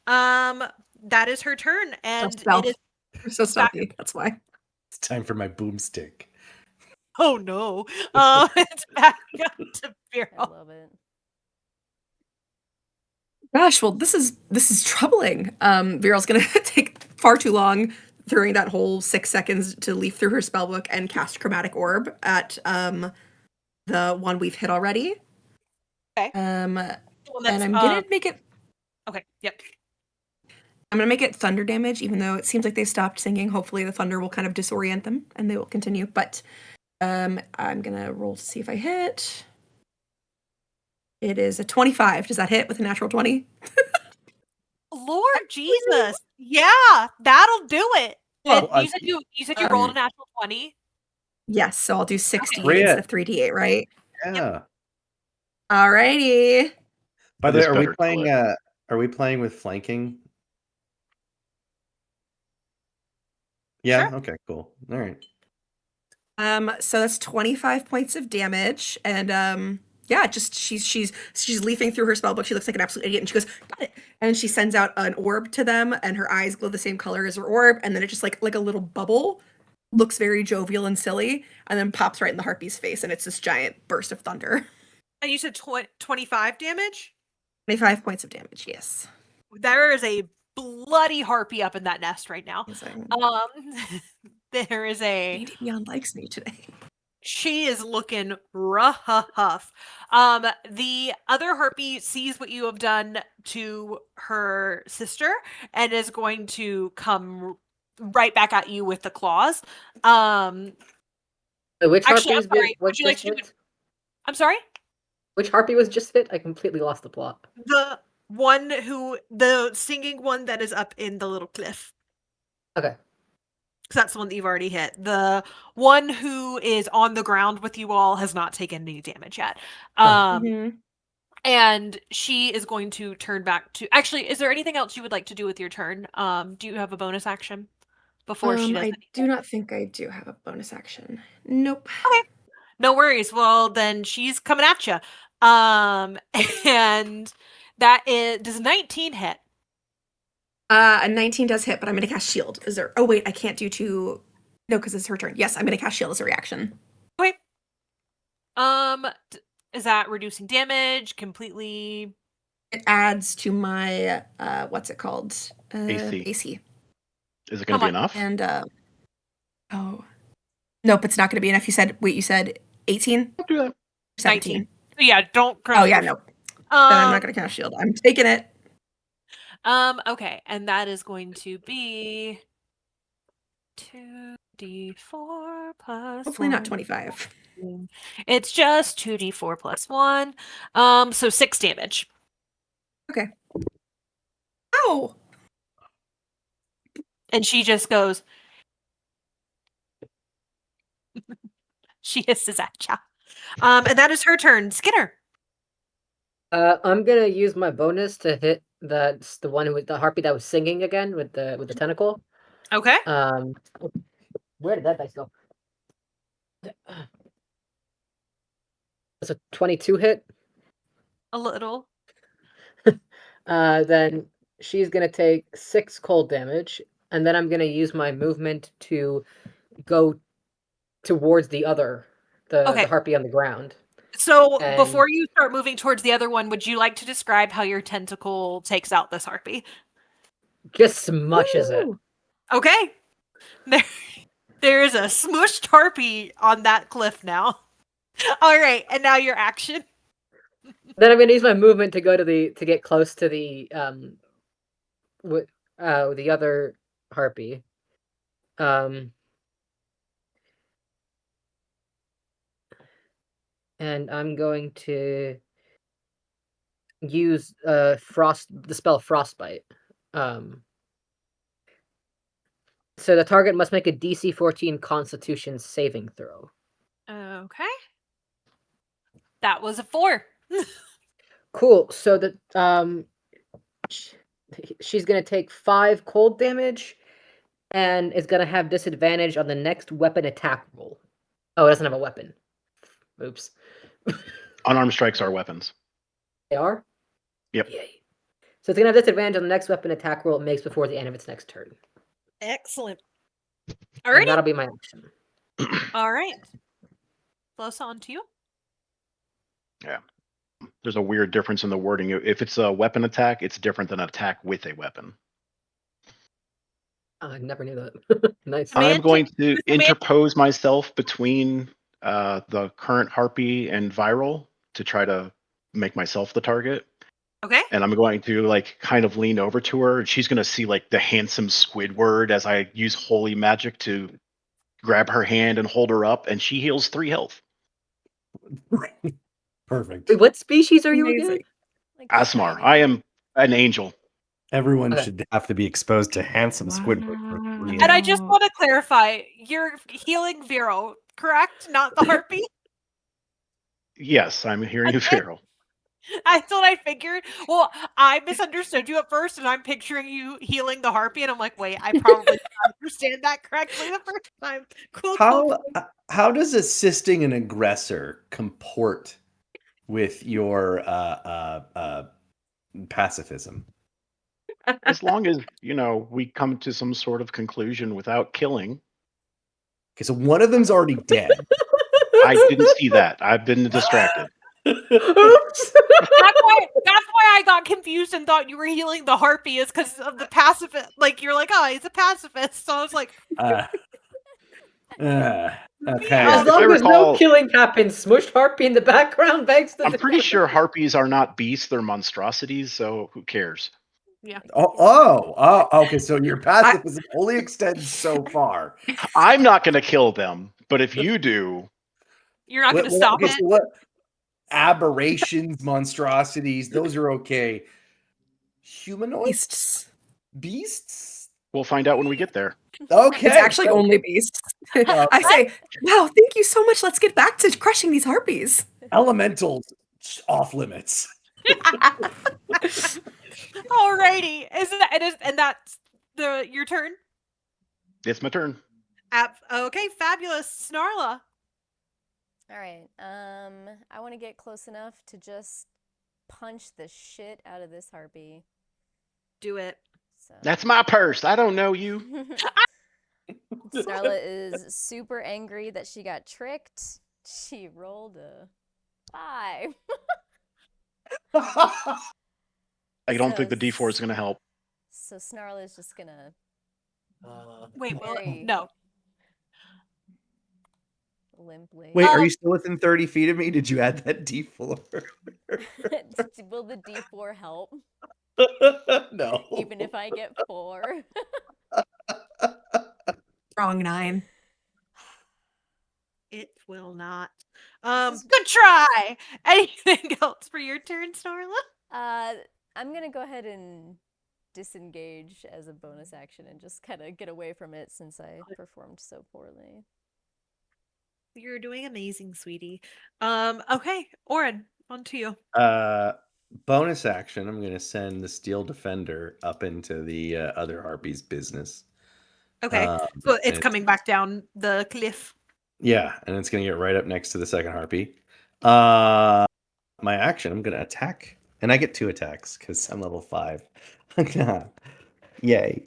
S1: That is her turn, and
S3: stealth.
S1: it is.
S3: We're so stealthy. That's why.
S2: It's time for my boomstick.
S1: Oh no! It's back up to
S6: I
S1: Vy'ral.
S6: love it.
S3: Gosh, well, this is troubling. Viral's gonna take far too long during that whole 6 seconds to leaf through her spellbook and cast Chromatic Orb at the one we've hit already.
S1: Okay.
S3: And
S1: That's,
S3: I'm gonna make it.
S1: Okay. Yep.
S3: I'm gonna make it thunder damage, even though it seems like they stopped singing. Hopefully, the thunder will kind of disorient them, and they will continue. But I'm gonna roll to see if I hit. It is a 25. Does that hit with a natural 20?
S1: Lord Jesus! Yeah, that'll do it.
S2: Well,
S1: And you said you rolled a natural 20.
S3: Yes, so I'll do 60
S2: Crit.
S3: instead of 3d8, right?
S2: Yeah.
S3: Alrighty.
S2: By the way,
S5: This better kill it.
S2: are we playing with flanking? Yeah,
S1: Sure.
S2: okay, cool. All right.
S3: So that's 25 points of damage, and yeah, just she's leafing through her spell book. She looks like an absolute idiot, and she goes, "Got it!" And she sends out an orb to them, and her eyes glow the same color as her orb, and then it just like a little bubble, looks very jovial and silly, and then pops right in the harpy's face, and it's this giant burst of thunder.
S1: And you said 25 damage?
S3: 25 points of damage. Yes.
S1: There is a bloody harpy up in that nest right now.
S3: Amazing.
S1: There is a.
S3: Andy Beyond likes me today.
S1: She is looking rough. The other harpy sees what you have done to her sister and is going to come right back at you with the claws.
S4: Which
S1: Actually,
S4: harpy
S1: I'm sorry.
S4: was
S1: Would you like
S4: just
S1: to?
S4: hit?
S1: I'm sorry.
S4: Which harpy was just hit? I completely lost the plot.
S1: The singing one that is up in the little cliff.
S4: Okay.
S1: Because that's the one that you've already hit. The one who is on the ground with you all has not taken any damage yet. And she is going to turn back to. Actually, is there anything else you would like to do with your turn? Do you have a bonus action before she does
S3: I
S1: anything?
S3: do not think I do have a bonus action. Nope.
S1: Okay. No worries. Well, then she's coming at you. And that does 19 hit.
S3: A 19 does hit, but I'm going to cast shield. Is there? Oh wait, I can't do two. No, because it's her turn. Yes, I'm going to cast shield as a reaction.
S1: Okay. Is that reducing damage completely?
S3: It adds to my what's it called?
S5: AC.
S3: AC.
S5: Is it going to be enough?
S3: And oh, nope, it's not going to be enough. You said 18.
S5: I'll do that.
S3: 17.
S1: 19. Yeah, don't.
S3: Oh yeah, no. Then I'm not going to cast shield. I'm taking it.
S1: Okay, and that is going to be 2d4 plus.
S3: Hopefully not 25.
S1: It's just 2d4 plus 1. So 6 damage.
S3: Okay. Ow!
S1: And she just goes. She hisses at ya. And that is her turn. Skinner.
S4: I'm gonna use my bonus to hit the one with the harpy that was singing again with the tentacle.
S1: Okay.
S4: Where did that dice go? It's a 22 hit.
S1: A little.
S4: Then she's gonna take 6 cold damage, and then I'm gonna use my movement to go towards the harpy on the ground.
S1: So before you start moving towards the other one, would you like to describe how your tentacle takes out this harpy?
S4: Just smushes it.
S1: Okay. There is a smushed harpy on that cliff now. All right, and now your action.
S4: Then I'm gonna use my movement to go to get close to the other harpy. And I'm going to use the spell Frostbite. So the target must make a DC 14 Constitution saving throw.
S1: Okay. That was a 4.
S4: Cool. So she's gonna take 5 cold damage, and is gonna have disadvantage on the next weapon attack roll. Oh, it doesn't have a weapon. Oops.
S5: Unarmed strikes are weapons.
S4: They are?
S5: Yep.
S4: Yay. So it's gonna have disadvantage on the next weapon attack roll it makes before the end of its next turn.
S1: Excellent.
S4: And
S1: Alrighty.
S4: that'll be my action.
S1: All right. Close on to you.
S5: Yeah. There's a weird difference in the wording. If it's a weapon attack, it's different than an attack with a weapon.
S4: I never knew that. Nice.
S5: I'm going to interpose myself between the current harpy and Vy'ral to try to make myself the target.
S1: Okay.
S5: And I'm going to kind of lean over to her, and she's going to see the handsome Squidward as I use holy magic to grab her hand and hold her up, and she heals 3 health.
S2: Perfect.
S4: Wait, what species are you again?
S5: Asmar. I am an angel.
S2: Everyone should have to be exposed to handsome Squidward.
S1: And I just want to clarify, you're healing Vy'ral, correct? Not the harpy?
S5: Yes, I'm hearing Vy'ral.
S1: I thought I figured. Well, I misunderstood you at first, and I'm picturing you healing the harpy, and I'm like, wait, I probably didn't understand that correctly the first time. Cool.
S2: How does assisting an aggressor comport with your pacifism.
S5: As long as, we come to some sort of conclusion without killing.
S2: Okay, so one of them's already dead.
S5: I didn't see that. I've been distracted.
S3: Oops.
S1: That's why I got confused and thought you were healing the harpy is because of the pacifist. Like you're like, oh, he's a pacifist. So I was like,
S2: Okay.
S4: As
S5: If I
S4: long as no
S5: recall-
S4: killing happens, smushed harpy in the background begs the
S5: I'm pretty sure harpies are not beasts, they're monstrosities, so who cares?
S1: yeah.
S2: Okay. So your pacifism only extends so far.
S5: I'm not going to kill them, but if you do,
S1: You're not going to stop
S2: okay,
S1: it.
S2: so what? Aberrations, monstrosities, those are okay. Humanoids, beasts.
S5: we'll find out when we get there.
S2: Okay,
S3: It's actually only beasts. I say, wow, thank you so much. Let's get back to crushing these harpies.
S2: elementals off limits.
S1: Alrighty. And that's your turn?
S5: It's my turn.
S1: Okay, fabulous. Snarla.
S6: All right. I want to get close enough to just punch the shit out of this harpy.
S1: Do it.
S6: So
S5: That's my purse. I don't know you.
S6: Snarla is super angry that she got tricked. She rolled a 5.
S5: I don't think the D4 is going to help.
S6: So Snarla is just gonna
S1: Wait,
S6: Very-
S1: no.
S6: limply.
S2: Wait, are you still within 30 feet of me? Did you add that D4?
S6: Will the D4 help?
S2: No.
S6: Even if I get 4?
S3: Wrong 9.
S1: It will not.
S6: This is-
S1: Good try. Anything else for your turn, Snarla?
S6: I'm gonna go ahead and disengage as a bonus action and just kind of get away from it since I performed so poorly.
S1: You're doing amazing, sweetie. Okay, Orran, on to you.
S2: Bonus action, I'm going to send the Steel Defender up into the other Harpy's business.
S1: Okay, so it's coming back down the cliff.
S2: Yeah, and it's going to get right up next to the second Harpy. My action, I'm going to attack. And I get 2 attacks because I'm level 5. Yay.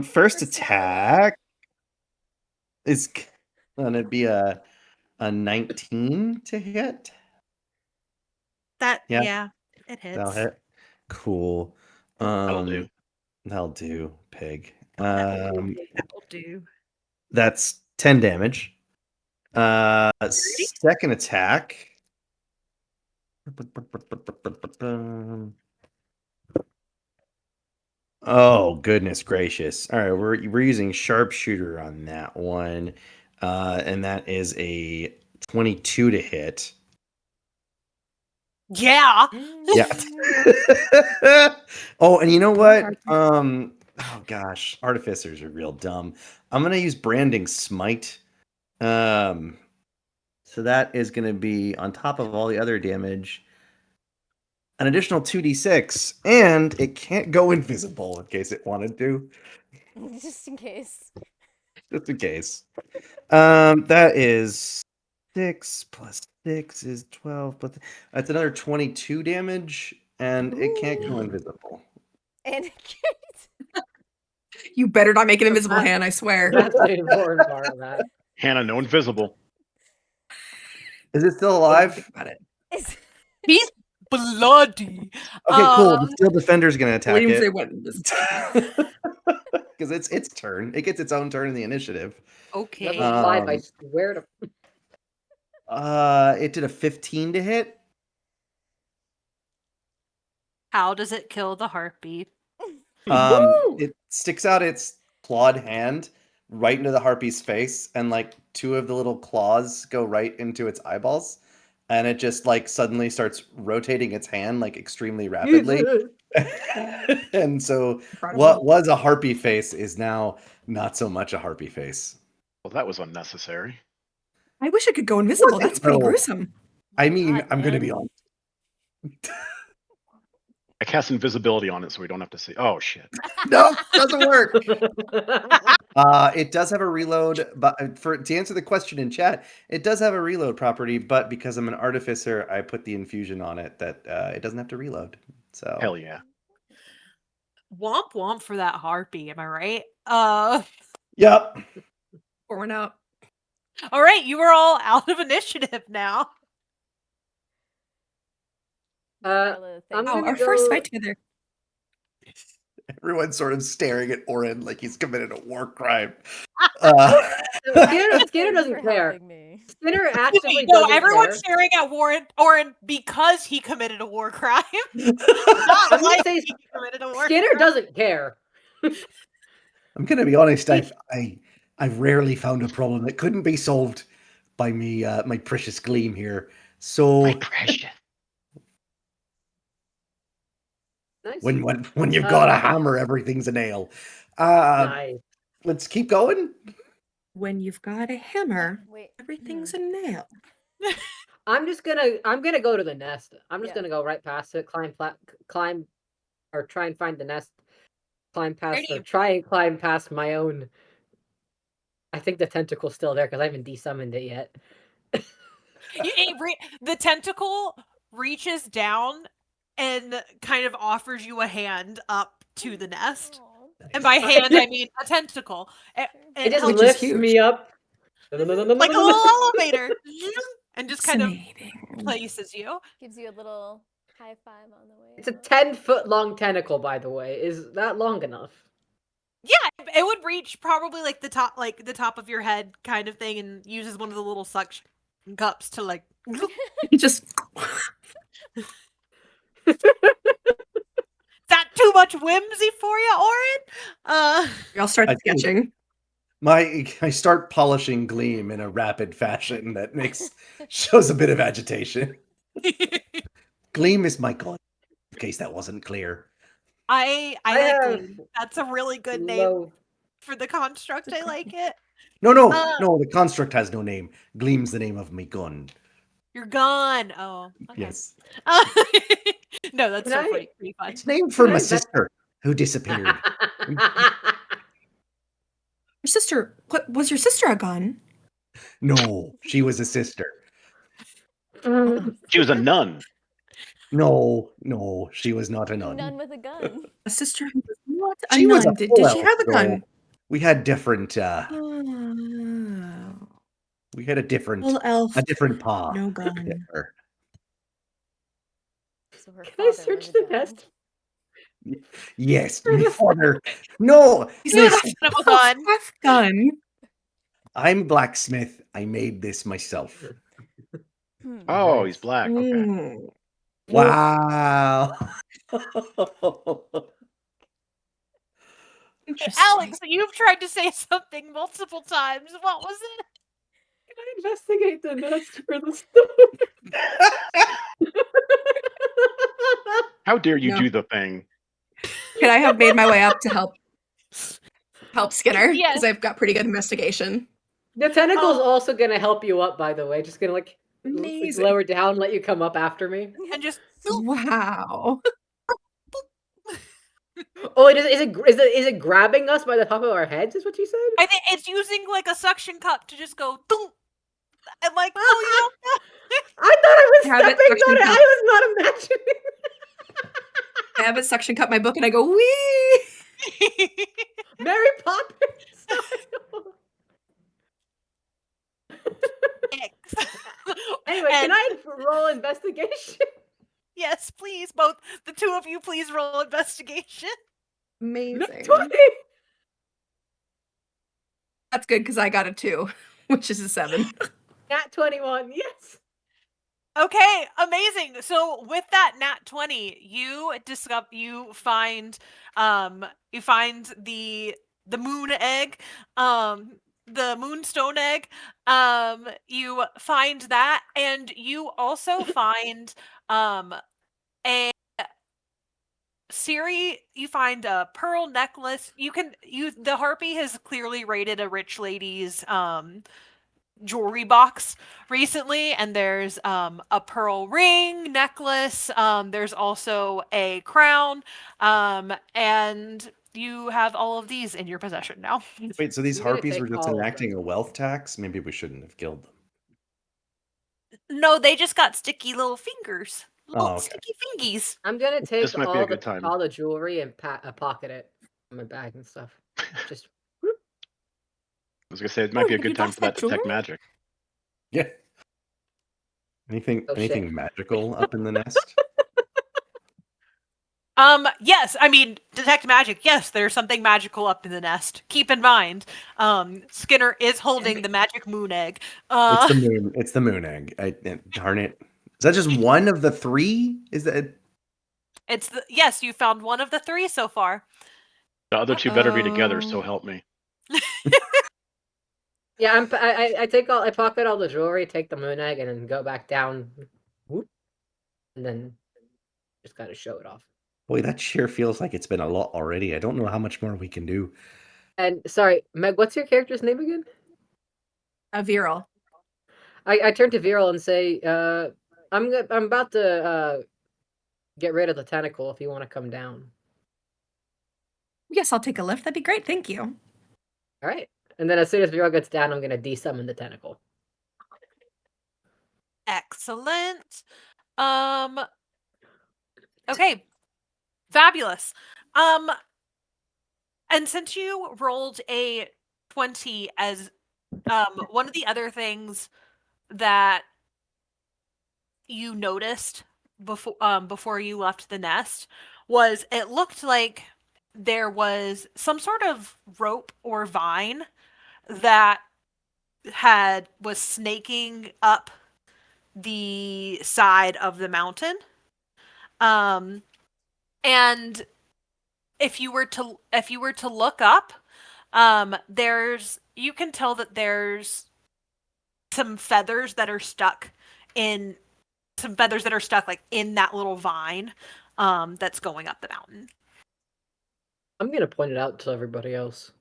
S2: First attack is going to be a 19 to hit.
S1: Yeah, it hits.
S2: That'll hit. Cool.
S5: That'll do.
S2: That'll do, pig.
S1: That'll do.
S2: That's 10 damage. Second attack. Oh, goodness gracious. All right, we're using sharpshooter on that one. And that is a 22 to hit.
S1: Yeah.
S2: Yeah. Oh, and you know what? Oh gosh, artificers are real dumb. I'm gonna use branding smite. So that is gonna be on top of all the other damage, an additional 2d6, and it can't go invisible in case it wanted to.
S6: Just in case.
S2: Just in case. That is 6 plus 6 is 12, but that's another 22 damage, and it can't go invisible.
S6: And it can't.
S3: You better not make an invisible hand, I swear.
S4: That's the important part of that.
S5: Hannah, no invisible.
S2: Is it still alive?
S3: Think about it.
S6: It's-
S1: He's bloody.
S2: Okay, cool. The Steel Defender's gonna attack
S3: Williams, they
S2: it
S3: went this.
S2: because it's its turn. It gets its own turn in the initiative.
S1: Okay.
S4: Level 5, I swear to.
S2: It did a 15 to hit.
S1: How does it kill the harpy?
S2: It sticks out its clawed hand right into the harpy's face, and like 2 of the little claws go right into its eyeballs, and it just like suddenly starts rotating its hand like extremely rapidly. And so what was a harpy face is now not so much a harpy face.
S5: Well, that was unnecessary.
S3: I wish I could go invisible. That's pretty
S2: No.
S3: gruesome.
S2: I mean,
S6: God,
S2: I'm going to
S6: man.
S2: be honest.
S5: I cast invisibility on it so we don't have to see. Oh, shit.
S2: No, doesn't work. It does have a reload, but to answer the question in chat, it does have a reload property, but because I'm an artificer, I put the infusion on it that it doesn't have to reload. So
S5: Hell yeah.
S1: Womp womp for that harpy, am I right?
S2: Yep.
S3: Pouring out.
S1: All right, you are all out of initiative now.
S6: Snarla
S4: I'm
S6: thinks
S3: Oh,
S4: gonna
S3: our first
S4: go-
S3: fight together.
S2: Everyone's sort of staring at Orran like he's committed a war crime.
S4: Skinner
S6: Thanks
S4: doesn't
S6: for
S4: care.
S6: helping me.
S4: Skinner actively
S1: No,
S4: doesn't
S1: everyone's
S4: care.
S1: staring at Orran because he committed a war crime.
S4: I'm
S1: Not
S4: gonna
S1: like
S4: say
S1: he committed a war
S4: Skinner
S1: crime.
S4: doesn't care.
S2: I'm gonna be honest. I've rarely found a problem that couldn't be solved by me, my precious Gleam here. So
S5: My precious.
S4: Nice.
S2: when you've got a hammer, everything's a nail.
S4: Nice.
S2: Let's keep going.
S3: When you've got a hammer,
S6: Wait.
S3: everything's a nail.
S4: I'm gonna go to the nest. I'm just
S6: Yeah.
S4: gonna go right past it, climb, or try and find the nest. Climb past, or
S1: Alrighty.
S4: try and climb past my own. I think the tentacle's still there because I haven't desummoned it yet.
S1: The tentacle reaches down and kind of offers you a hand up to the nest.
S6: Aw.
S1: And by hand, I mean a tentacle.
S4: It
S1: It
S4: just
S3: Which is
S4: lifts
S3: huge.
S4: me up.
S1: like a little elevator. And just kind of
S3: Fascinating.
S1: places you.
S6: Gives you a little high five on the way.
S4: It's a
S6: up.
S4: 10-foot long tentacle, by the way. Is that long enough?
S1: Yeah, it would reach probably like the top of your head kind of thing, and uses one of the little suction cups to like.
S3: You just
S1: Is that too much whimsy for you, Orran?
S3: I'll start
S2: I think-
S3: sketching.
S2: I start polishing Gleam in a rapid fashion that shows a bit of agitation. Gleam is my god, in case that wasn't clear.
S1: I
S4: I
S1: like
S4: have
S1: Gleam. That's a really good name
S4: low.
S1: for the construct. I like it.
S2: No,
S1: Uh,
S2: no, the construct has no name. Gleam's the name of me gun.
S1: You're gone. Oh, okay.
S2: Yes.
S1: No, that's
S4: Can
S1: so
S4: I-
S1: funny. Pretty fun.
S2: It's named for
S4: Can
S2: my
S4: I vet-
S2: sister who disappeared.
S3: Your sister, what was your sister a gun?
S2: No, she was a sister.
S5: She was a nun.
S2: No, she was not a
S6: A
S2: nun.
S6: nun with a gun.
S3: A sister who was not a
S2: She was
S3: nun.
S2: a
S3: Did
S2: full
S3: she
S2: elf,
S3: have a
S2: though.
S3: gun?
S2: We had different.
S3: Oh.
S2: We had a different
S3: Full elf,
S2: paw.
S3: no gun.
S2: There.
S6: So her
S4: Can I
S6: father
S4: search
S6: was a
S4: the
S6: gun.
S4: nest?
S2: Yes, my father. No,
S3: He's like,
S2: listen,
S1: Son of a
S3: "Oh,
S1: gun.
S3: half gun.
S2: I'm a blacksmith. I made this myself.
S6: Hmm.
S5: Oh,
S4: Nice.
S5: he's black. Okay.
S3: Mm.
S2: Wow.
S3: Interesting.
S1: Alex, you've tried to say something multiple times. What was it?
S4: Can I investigate the nest for the stone?
S5: How dare you
S3: No.
S5: do the thing?
S3: Could I have made my way up to help Skinner?
S1: Yes.
S3: Because I've got pretty good investigation.
S4: The tentacle's
S1: Oh.
S4: also gonna help you up, by the way. Just gonna
S3: Amazing.
S4: lower down, let you come up after me.
S1: And just
S3: Wow.
S4: Oh, is it grabbing us by the top of our heads? Is what you said?
S1: I think it's using like a suction cup to just go thunk, and like pull you up.
S4: I thought I was
S3: Have it
S4: stepping on it.
S3: suction cup.
S4: I was not imagining.
S3: I have a suction cup my book and I go, wee!
S4: Mary Poppins. Anyway, can
S1: And-
S4: I roll investigation?
S1: Yes, please. Both the two of you, please roll investigation.
S3: Amazing.
S4: No, 20.
S3: That's good because I got a 2, which is a 7.
S4: Nat 21. Yes.
S1: Okay, amazing. So with that nat 20, you find the moon egg, the moonstone egg. You find that, and you also find a Siri, you find a pearl necklace. The harpy has clearly raided a rich lady's jewelry box recently, and there's a pearl ring necklace. There's also a crown, and you have all of these in your possession now.
S2: Wait, so these
S4: I'm gonna
S2: harpies
S4: take
S2: were just
S4: all of
S2: enacting
S4: them.
S2: a wealth tax? Maybe we shouldn't have killed them.
S1: No, they just got sticky little fingers. Little
S2: Oh, okay.
S1: sticky fingies.
S4: I'm gonna take
S5: This might be a
S4: all
S5: good time.
S4: the jewelry and pocket it in my bag and stuff. Just
S5: I was gonna say it might be a
S3: have
S5: good
S3: you
S5: time
S3: lost
S5: for that
S3: that
S5: detect
S3: jewelry?
S5: magic.
S2: Yeah. Anything
S4: Oh, shit.
S2: anything magical up in the nest?
S1: Yes, I mean, detect magic. Yes, there's something magical up in the nest. Keep in mind, Skinner is holding the magic moon egg.
S2: It's the moon. It's the moon egg. Darn it. Is that just one of the three? Is that
S1: It's yes, you found one of the three so far.
S5: The other two better be together,
S3: Uh-oh.
S5: so help me.
S4: yeah, I pocket all the jewelry, take the moon egg, and then go back down, whoop, and then just gotta show it off.
S2: boy, that sure feels like it's been a lot already. I don't know how much more we can do.
S4: And sorry, Meg, what's your character's name again?
S3: Vy'ral.
S4: I turn to Vy'ral and say, I'm about to get rid of the tentacle if you want to come down.
S3: Yes, I'll take a lift. That'd be great. Thank you.
S4: All right. And then as soon as Vy'ral gets down, I'm gonna desummon the tentacle.
S1: Excellent. Okay. Fabulous. And since you rolled a 20 as one of the other things that you noticed before you left the nest was it looked like there was some sort of rope or vine that was snaking up the side of the mountain. And if you were to look up, you can tell that there's some feathers that are stuck like in that little vine that's going up the mountain.
S4: I'm gonna point it out to everybody else.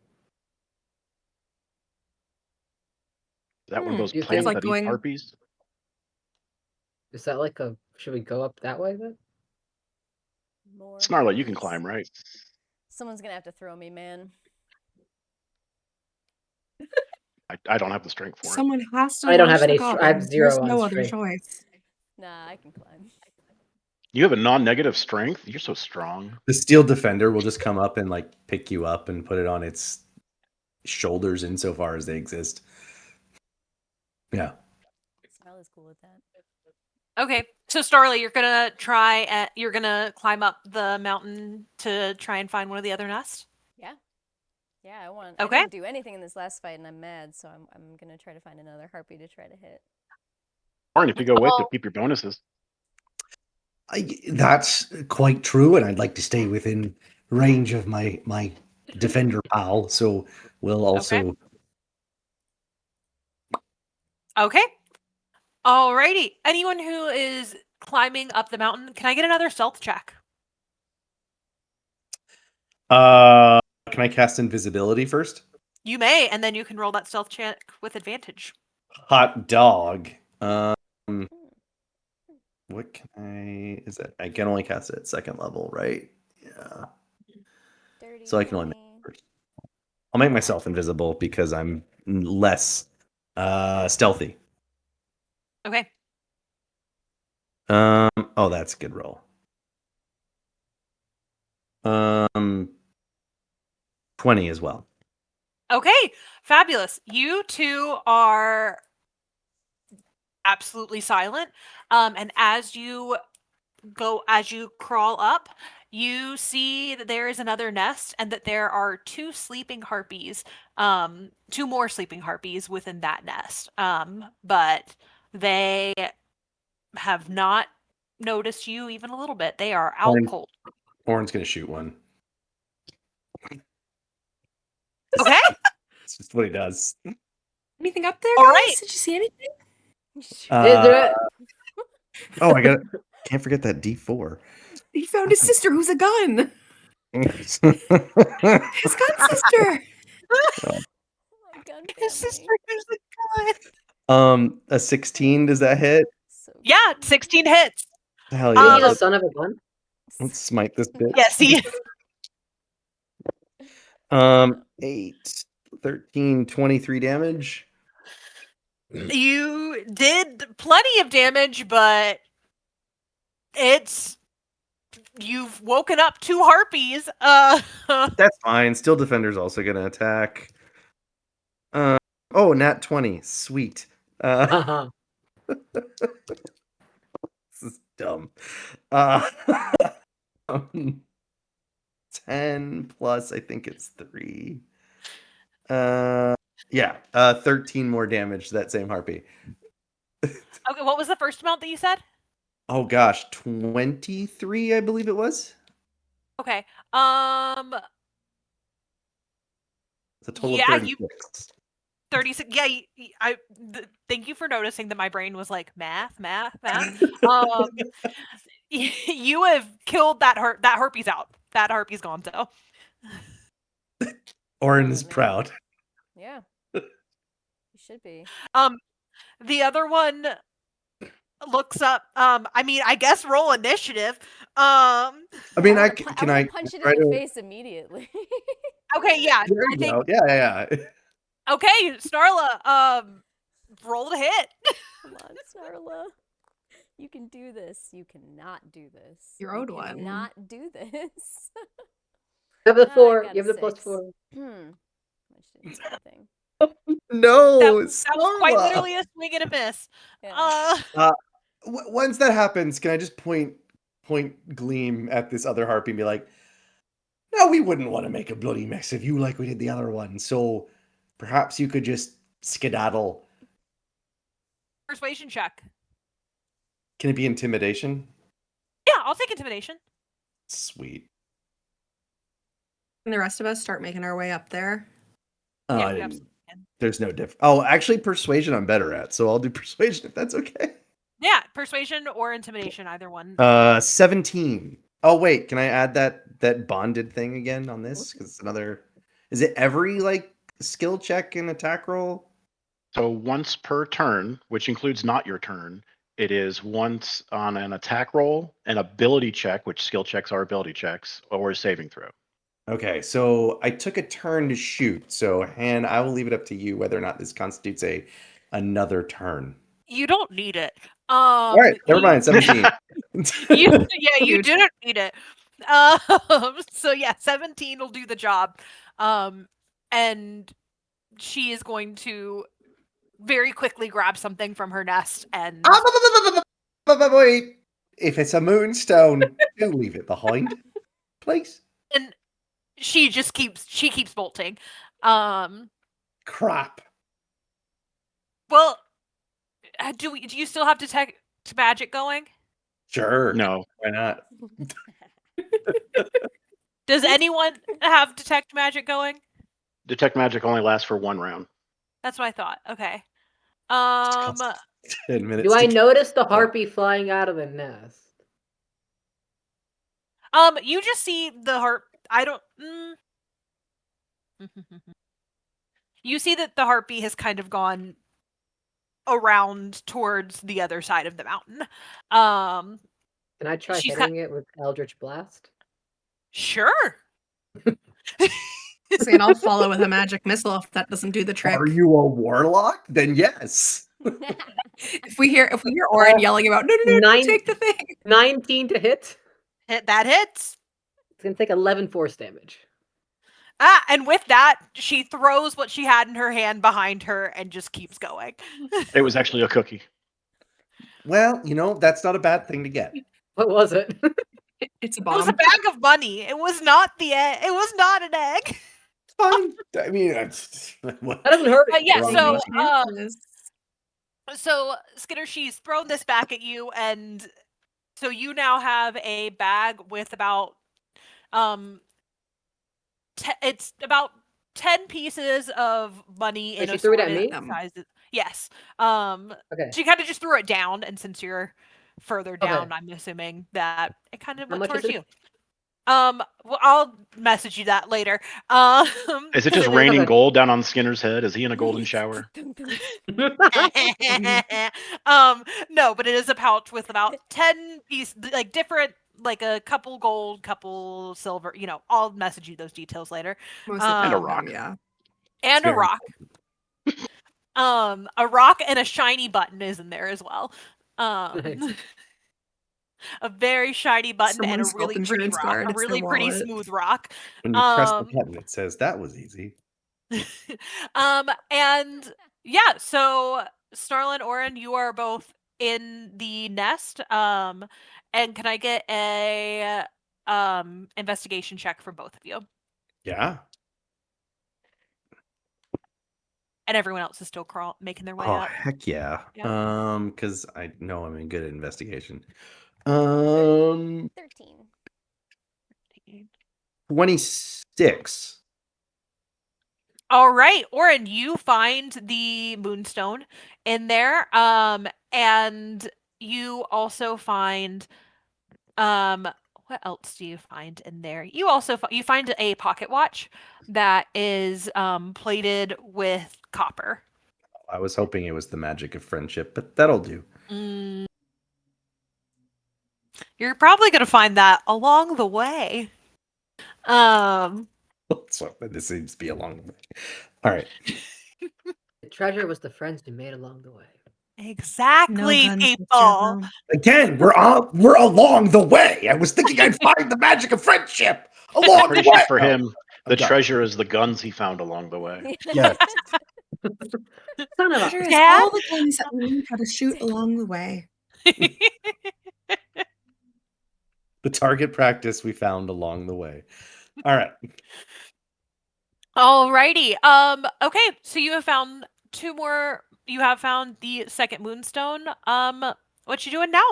S5: Is that one of those
S4: You
S5: plants
S4: think-
S3: like
S5: that eat
S3: going-
S5: harpies?
S4: Is that like a? Should we go up that way then?
S6: More
S5: Snarla, you can
S6: harpies.
S5: climb, right?
S6: Someone's gonna have to throw me, man.
S5: I don't have the strength for it.
S3: Someone has to
S4: I don't
S3: launch
S4: have
S3: the
S4: any I have
S3: goblin.
S4: 0
S3: There's
S4: on
S3: no other
S4: strength.
S3: choice.
S6: Nah, I can climb.
S5: You have a non-negative strength? You're so strong.
S2: The steel defender will just come up and like pick you up and put it on its shoulders insofar as they exist. Yeah.
S6: Snarla's cool with that.
S1: Okay, so Starly, you're gonna climb up the mountain to try and find one of the other nests.
S6: Yeah, I
S1: Okay.
S6: didn't do anything in this last fight, and I'm mad, so I'm gonna try to find another harpy to try to hit.
S5: Or if you go with
S1: Oh.
S5: it, keep your bonuses.
S2: That's quite true, and I'd like to stay within range of my defender pal. So we'll also.
S1: Okay. Alrighty. Anyone who is climbing up the mountain, can I get another stealth check?
S2: Can I cast invisibility first?
S1: You may, and then you can roll that stealth check with advantage.
S2: Hot dog. What can I? Is that I can only cast it at second level, right? Yeah.
S6: Dirty
S2: So I can only make
S6: 20.
S2: it first. I'll make myself invisible because I'm less stealthy.
S1: Okay.
S2: Oh, that's a good roll. 20 as well.
S1: Okay. Fabulous. You two are absolutely silent. And as you crawl up, you see that there is another nest and that there are two more sleeping harpies within that nest. But they have not noticed you even a little bit. They are out
S2: Orange.
S1: cold.
S2: Orran's gonna shoot one.
S1: Okay.
S2: It's just what he does.
S3: Anything up there,
S1: All
S3: guys?
S1: right.
S3: Did you see anything?
S2: Oh, can't forget that D4.
S3: He found his sister who's a gun. His gun sister.
S6: My gun
S1: His
S6: family.
S1: sister is a gun.
S2: A 16, does that hit?
S6: So
S1: Yeah, 16 hits.
S2: Hell
S4: Is he
S2: yeah.
S4: the son of a gun?
S2: Let's smite this bitch.
S1: Yes, he
S2: 8, 13, 23 damage.
S1: You did plenty of damage, but you've woken up 2 harpies.
S2: That's fine. Still Defender's also gonna attack. Oh, nat 20. Sweet.
S4: Uh-huh.
S2: This is dumb. 10 plus, I think it's 3. Yeah, 13 more damage to that same harpy.
S1: Okay, what was the first amount that you said?
S2: Oh gosh, 23, I believe it was.
S1: Okay.
S2: It's a total
S1: Yeah,
S2: of 36.
S1: 36. Yeah, thank you for noticing that my brain was like math. You have killed that harpy's out. That harpy's gone though.
S2: Orran
S6: Oh,
S2: is
S6: man.
S2: proud.
S6: Yeah. You should be.
S1: The other one looks up. I mean, I guess roll initiative.
S2: I mean, I
S6: I wanna punch it
S2: try
S6: in the
S2: to-
S6: face immediately.
S1: Okay, yeah.
S2: There
S1: I
S2: you
S1: think
S2: go. Yeah.
S1: okay, Snarla, roll to hit.
S6: Come on, Snarla. You can do this. You cannot do this.
S3: You're owed one.
S6: Not do this.
S4: You have the
S6: I
S4: 4.
S6: got
S4: You have
S6: a
S4: the plus
S6: 6.
S4: 4.
S6: Which didn't do anything.
S2: No,
S1: That was quite
S2: Snarla.
S1: literally a swing and a miss.
S6: Yeah.
S2: Once that happens, can I just point Gleam at this other harpy and be like, no, we wouldn't want to make a bloody mess of you like we did the other one. So perhaps you could just skedaddle.
S1: Persuasion check.
S2: Can it be intimidation?
S1: Yeah, I'll take intimidation.
S2: Sweet.
S3: And the rest of us start making our way up there.
S2: Oh,
S1: Yeah,
S2: I
S1: we
S2: didn't-
S1: absolutely can.
S2: There's no diff. Oh, actually, persuasion I'm better at, so I'll do persuasion if that's okay.
S1: Yeah, persuasion or intimidation, either one.
S2: 17. Oh wait, can I add that bonded thing again on this? Because it's another. Is it every like skill check and attack roll?
S5: So once per turn, which includes not your turn, it is once on an attack roll, an ability check, which skill checks are ability checks, or a saving throw.
S2: Okay, so I took a turn to shoot. So Han, I will leave it up to you whether or not this constitutes another turn.
S1: You don't need it.
S2: All right, never mind. 17.
S1: You
S3: Huge.
S1: didn't need it. So yeah, 17 will do the job. And she is going to very quickly grab something from her nest and
S2: Wait, if it's a moonstone, do leave it behind, please.
S1: and she keeps bolting.
S2: Crap.
S1: Well, do you still have detect magic going?
S2: Sure.
S5: No.
S2: Why not?
S1: Does anyone have detect magic going?
S5: Detect magic only lasts for 1 round.
S1: That's what I thought. Okay.
S2: 10 minutes.
S4: Do I
S2: to-
S4: notice the harpy flying out of the nest?
S1: You just see the harp. I don't. You see that the harpy has kind of gone around towards the other side of the mountain.
S4: Can I try
S1: She's
S4: hitting it with Eldritch Blast?
S1: Sure.
S3: And I'll follow with a magic missile if that doesn't do the trick.
S2: Are you a warlock? Then yes.
S3: If we hear Orran yelling about no,
S4: Nine-
S3: take the thing.
S4: 19 to hit.
S1: That hits.
S4: It's gonna take 11 force damage.
S1: And with that, she throws what she had in her hand behind her and just keeps going.
S5: It was actually a cookie.
S2: Well, that's not a bad thing to get.
S4: What was it?
S3: It's a
S1: It was
S3: bomb.
S1: a bag of money. It was not the egg. It was not an egg.
S2: Fine. I mean, what?
S4: That doesn't hurt.
S1: Yeah.
S2: Wrong
S1: So,
S3: Chances.
S1: Skinner, she's thrown this back at you, and so you now have a bag with about it's about 10 pieces of money in
S4: she threw it at
S1: assorted
S3: me?
S1: sizes. Yes.
S4: Okay.
S1: She kind of just threw it down, and since you're further down,
S4: Okay.
S1: I'm assuming that it kind of
S4: How
S1: went
S4: much is
S1: towards
S4: it?
S1: you. Well, I'll message you that later.
S5: Is it just
S1: was-
S5: raining gold down on Skinner's head? Is he in a golden shower?
S1: No, but it is a pouch with about 10 pieces, like different like a couple gold, couple silver. I'll message you those details later.
S3: Most of
S5: And a
S3: them,
S5: rock.
S3: yeah.
S1: And a
S2: very
S1: rock. A rock and a shiny button is in there as well.
S4: Nice.
S1: A very shiny button and a
S3: Someone's health
S1: really pretty
S3: insurance
S1: rock,
S3: card.
S1: a
S3: It's their
S1: really pretty
S3: wallet.
S1: smooth rock.
S2: When you press the button, it says that was easy.
S1: And yeah, so Snarla and Orran, you are both in the nest. And can I get a investigation check from both of you?
S2: Yeah.
S1: And everyone else is still making their way
S2: Oh
S1: up.
S2: heck yeah.
S1: Yeah.
S2: Because I know I'm good at investigation. 13. 26.
S1: All right, Orran, you find the moonstone in there, and you also find, what else do you find in there? You also you find a pocket watch that is plated with copper.
S2: I was hoping it was the magic of friendship, but that'll do.
S1: You're probably gonna find that along the way.
S2: So this seems to be along the way. All right.
S4: The treasure was the friends we made along the way.
S3: No
S1: Exactly,
S3: guns, Mr.
S1: people.
S3: Bell.
S2: Again, we're along the way. I was thinking I'd find the magic of friendship along the
S5: Pretty
S2: way.
S5: sure for him, the
S2: I'm done.
S5: treasure is the guns he found along the way.
S2: Yes.
S4: Son of a.
S3: Treasure is
S1: Dad?
S3: all the guns that we learned how to shoot along the way.
S2: The target practice we found along the way. All right.
S1: Alrighty. Okay, so you have found two more. You have found the second moonstone. What you doing now?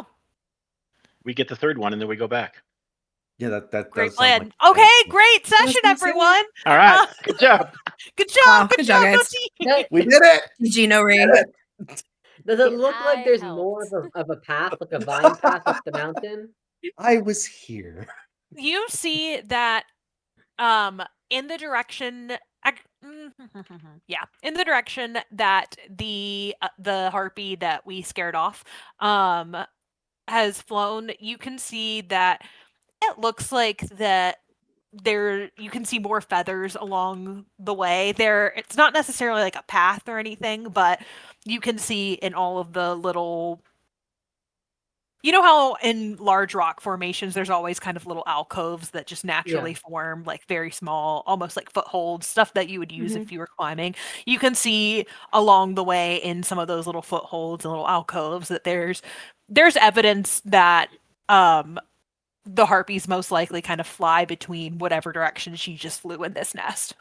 S5: We get the third one and then we go back.
S2: Yeah, that
S1: Great
S2: does sound
S1: plan.
S2: like a
S1: Okay,
S2: plan.
S1: great session,
S3: gonna say.
S1: everyone.
S5: All right.
S1: Uh,
S5: Good job.
S1: Good job.
S3: Wow,
S1: good
S3: good
S1: job,
S3: job,
S1: go
S3: guys.
S1: team.
S2: We did it.
S3: Gino Ring.
S4: Does it look like
S6: I
S4: there's
S6: helped.
S4: more of a path, like a vine path up the mountain?
S2: I was here.
S1: You see that in the direction yeah, in the direction that the harpy that we scared off has flown, you can see that it looks like that you can see more feathers along the way. It's not necessarily like a path or anything, but you can see in all of the little, you know how in large rock formations there's always kind of little alcoves that just naturally form, like very small, almost like footholds, stuff that you would use if you were climbing. You can see along the way in some of those little footholds and little alcoves that there's evidence that the harpies most likely kind of fly between whatever direction she just flew in this nest.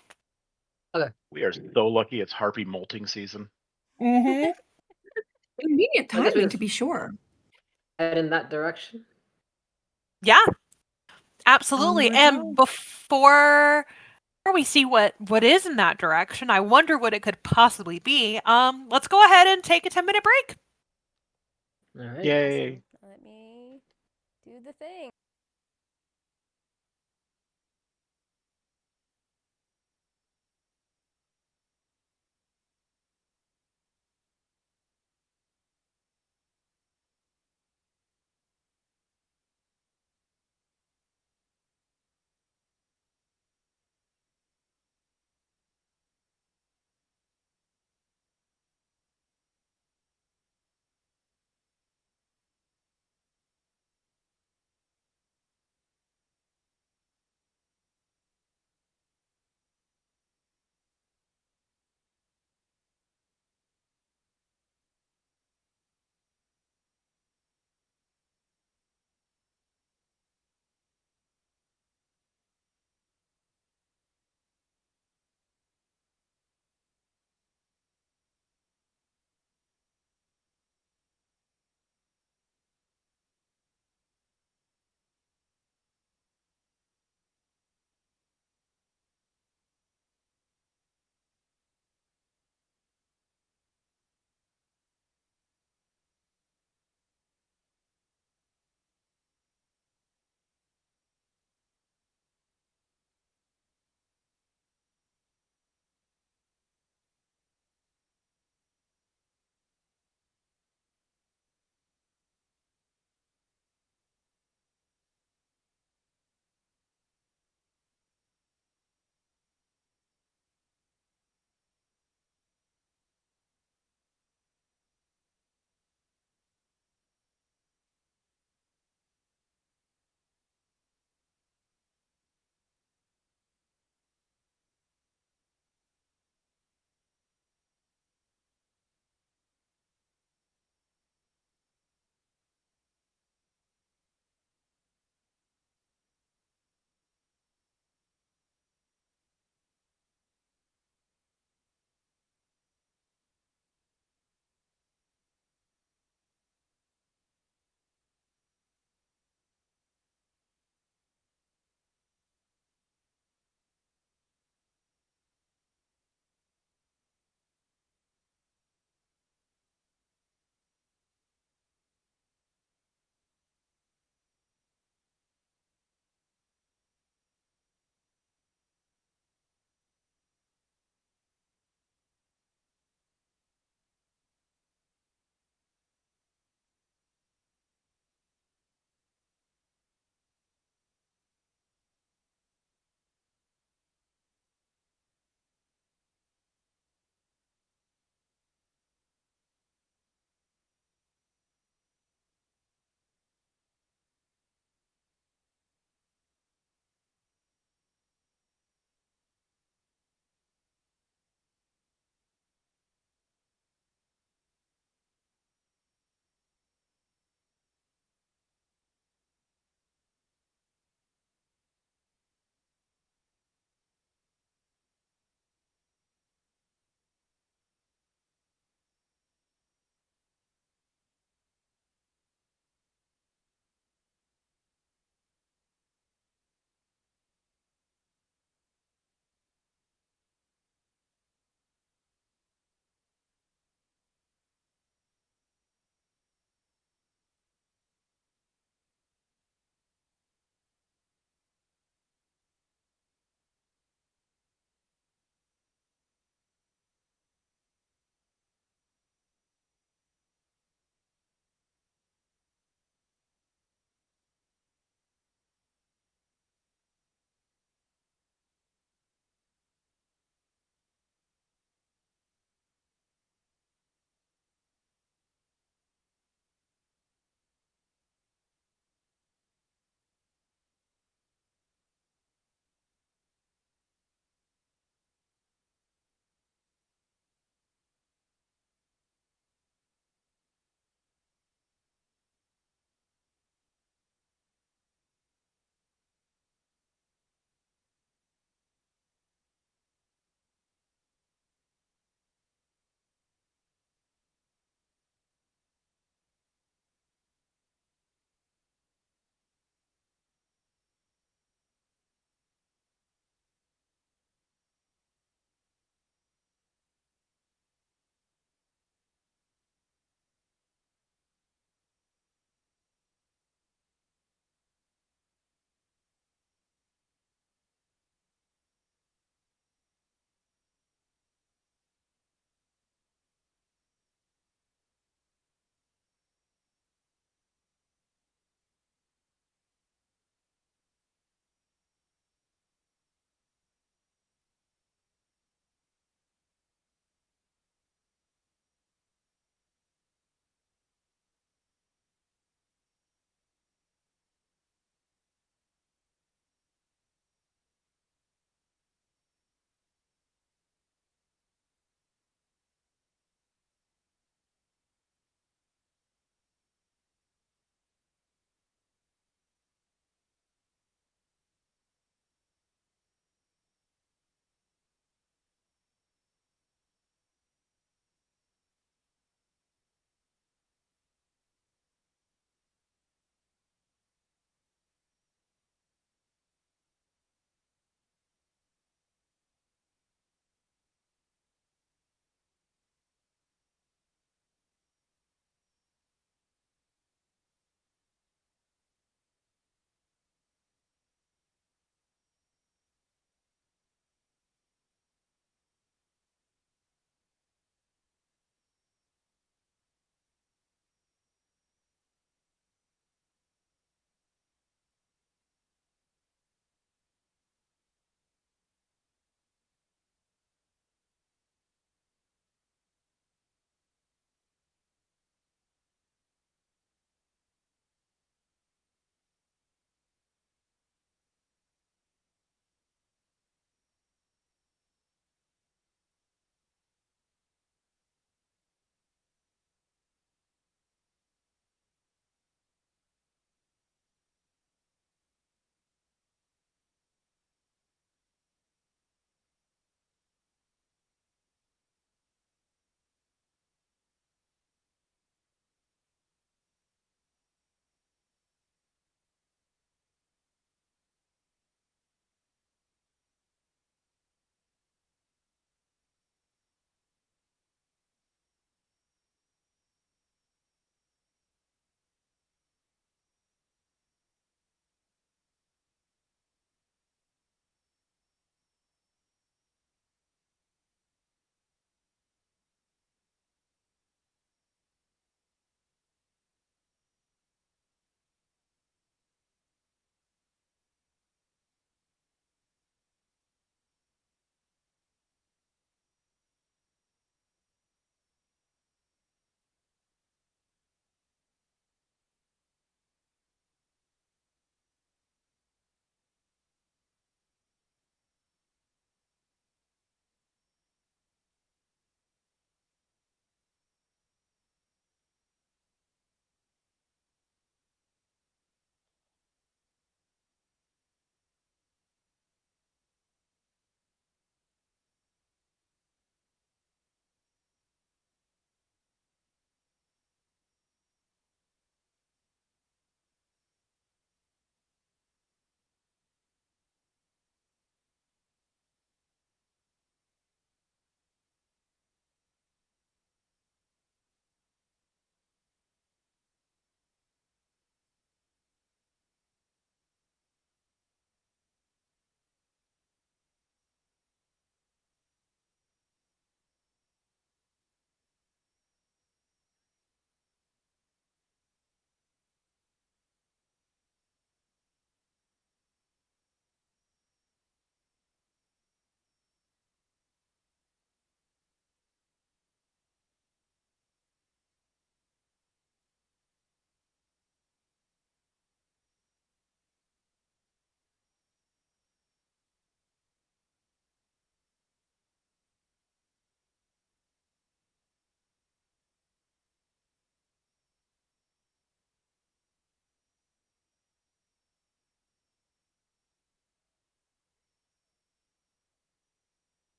S5: We are so lucky it's harpy molting season.
S3: Convenient
S4: I guess we
S3: timing,
S4: just-
S3: to be sure.
S4: Head in that direction.
S1: Yeah, absolutely.
S3: Onward
S1: And
S3: go.
S1: before we see what is in that direction, I wonder what it could possibly be. Let's go ahead and take a 10-minute break.
S4: All right.
S5: Yay.
S6: Awesome. Let me do the thing.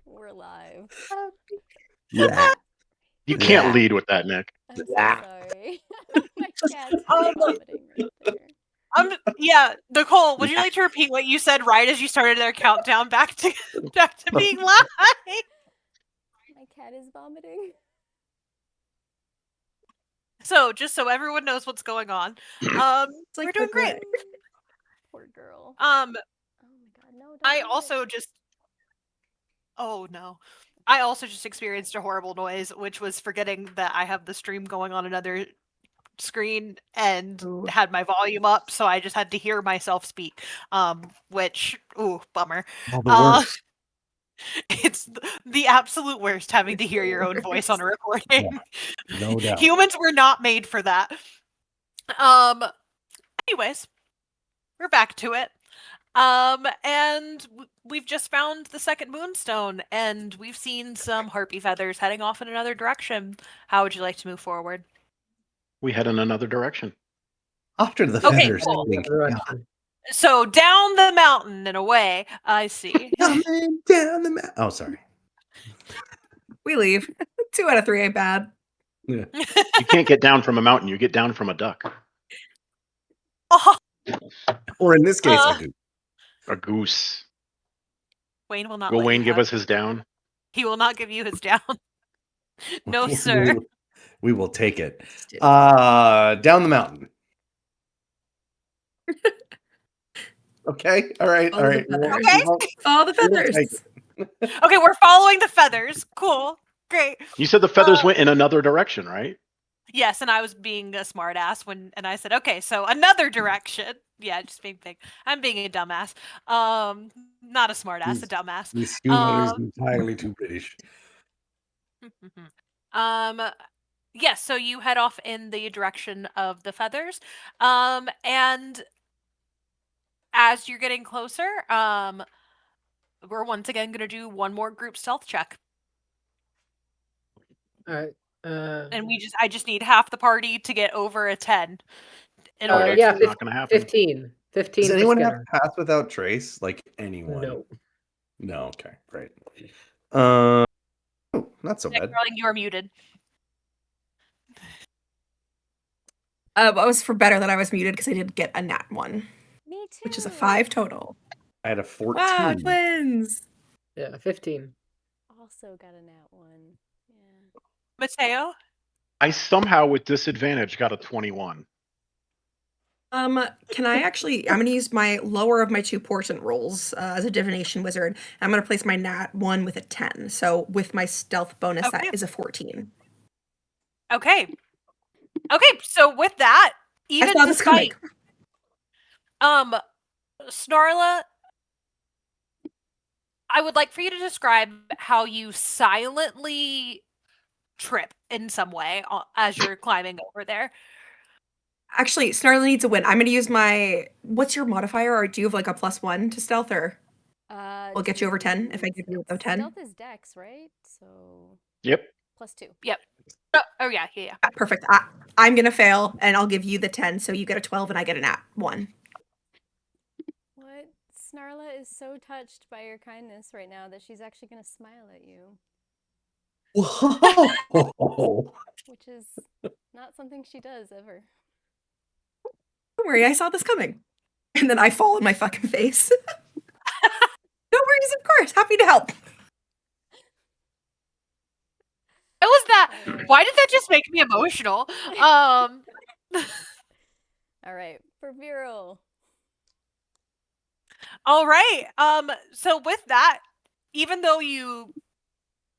S6: We're live.
S2: Yeah.
S5: You can't
S2: Yeah.
S5: lead with that, Nick.
S6: I'm so
S2: Ah.
S6: sorry. My cat's vomiting right there.
S1: Yeah, Nicole, would you like to repeat what you said right as you started their countdown back to being live?
S6: My cat is vomiting.
S1: So, just so everyone knows what's going on,
S3: like
S1: we're doing great.
S3: regret.
S6: Poor girl.
S1: Oh
S6: my god, no, don't
S1: I
S6: do
S1: also
S6: it.
S1: just oh no. I also just experienced a horrible noise, which was forgetting that I have the stream going on another screen and
S3: Ooh.
S1: had my volume up, so I just had to hear myself speak. Which bummer.
S2: Oh, the worst.
S1: It's the absolute worst having to hear your own voice on a recording.
S2: No doubt.
S1: Humans were not made for that. Anyways, we're back to it. And we've just found the second moonstone, and we've seen some harpy feathers heading off in another direction. How would you like to move forward?
S5: We head in another direction.
S2: After the
S1: Okay,
S2: feathers
S1: cool.
S2: stink.
S4: Direction.
S1: So down the mountain and away. I see.
S2: Coming down the mountain. Oh, sorry.
S3: We leave. 2 out of 3 ain't bad.
S2: Yeah.
S5: You can't get down from a mountain. You get down from a duck.
S1: Oh,
S2: Or in this case,
S1: Uh,
S2: a goose.
S5: A goose.
S1: Wayne will not.
S5: Will
S1: let
S5: Wayne
S1: you
S5: give
S1: have
S5: us his down?
S1: He will not give you his down. No, sir.
S2: We will take it.
S3: Just do.
S2: Down the mountain. Okay. All right.
S3: Follow
S2: All
S3: the
S2: right.
S3: feathers.
S1: Okay.
S3: Follow the
S2: We will take
S3: feathers.
S1: Okay, we're following the feathers. Cool. Great.
S5: You said the feathers went in another direction, right?
S1: Yes, and I was being a smartass and I said, okay, so another direction. Yeah, just being big. I'm being a dumbass. Not a smartass, a dumbass.
S2: This humor is entirely too British.
S1: Yes, so you head off in the direction of the feathers. And as you're getting closer, we're once again gonna do one more group stealth check.
S4: All right.
S1: And I just need half the party to get over a 10 in order
S4: yeah,
S1: to
S5: It's not going to happen.
S4: 15. 15
S2: Does
S4: for
S2: anyone have
S4: Skinner.
S2: pass without trace? Like anyone?
S4: No.
S2: No. Okay. Great. Oh, not so bad.
S1: Darling, you are muted.
S3: I was for better that I was muted because I did get a nat 1,
S6: Me too.
S3: which is a 5 total.
S2: I had a 14.
S3: Wow, twins!
S4: Yeah, 15.
S6: Also got a nat 1. Yeah.
S1: Mateo?
S5: I somehow, with disadvantage, got a 21.
S3: Can I actually? I'm gonna use my lower of my 2 portent rolls as a divination wizard. I'm gonna place my nat 1 with a 10. So with my stealth bonus,
S1: Okay.
S3: that is a 14.
S1: Okay. Okay, so with that,
S3: I
S1: even
S3: saw this coming.
S1: despite Snarla, I would like for you to describe how you silently trip in some way as you're climbing over there.
S3: Actually, Snarla needs a win. I'm gonna use my. What's your modifier? Or do you have like a +1 to stealth, or we'll get you over 10 if I give you the 10?
S6: Stealth is dex, right? So
S5: Yep.
S6: +2.
S1: Yep. Oh yeah.
S3: Yeah, perfect. I'm gonna fail, and I'll give you the 10, so you get a 12, and I get a nat 1.
S6: What? Snarla is so touched by your kindness right now that she's actually going to smile at you,
S2: Whoa.
S6: which is not something she does ever.
S3: Don't worry, I saw this coming. And then I fall on my fucking face. No worries, of course. Happy to help.
S1: What was that? Why did that just make me emotional?
S6: All right, for Vy'ral.
S1: All right. So with that, even though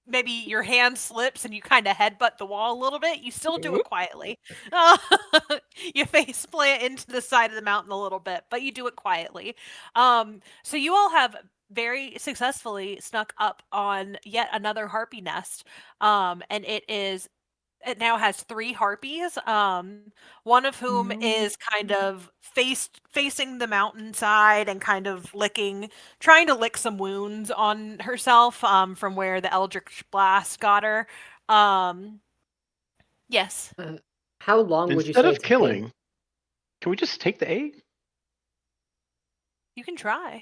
S1: maybe your hand slips and you kind of headbutt the wall a little bit, you still do it quietly. You face plant into the side of the mountain a little bit, but you do it quietly. So you all have very successfully snuck up on yet another harpy nest. And it now has 3 harpies, one of whom is kind of facing the mountainside and kind of trying to lick some wounds on herself from where the Eldritch Blast got her. Yes.
S4: How long would you
S5: Instead
S4: say
S5: of
S4: it's been?
S5: killing, can we just take the egg?
S1: You can try.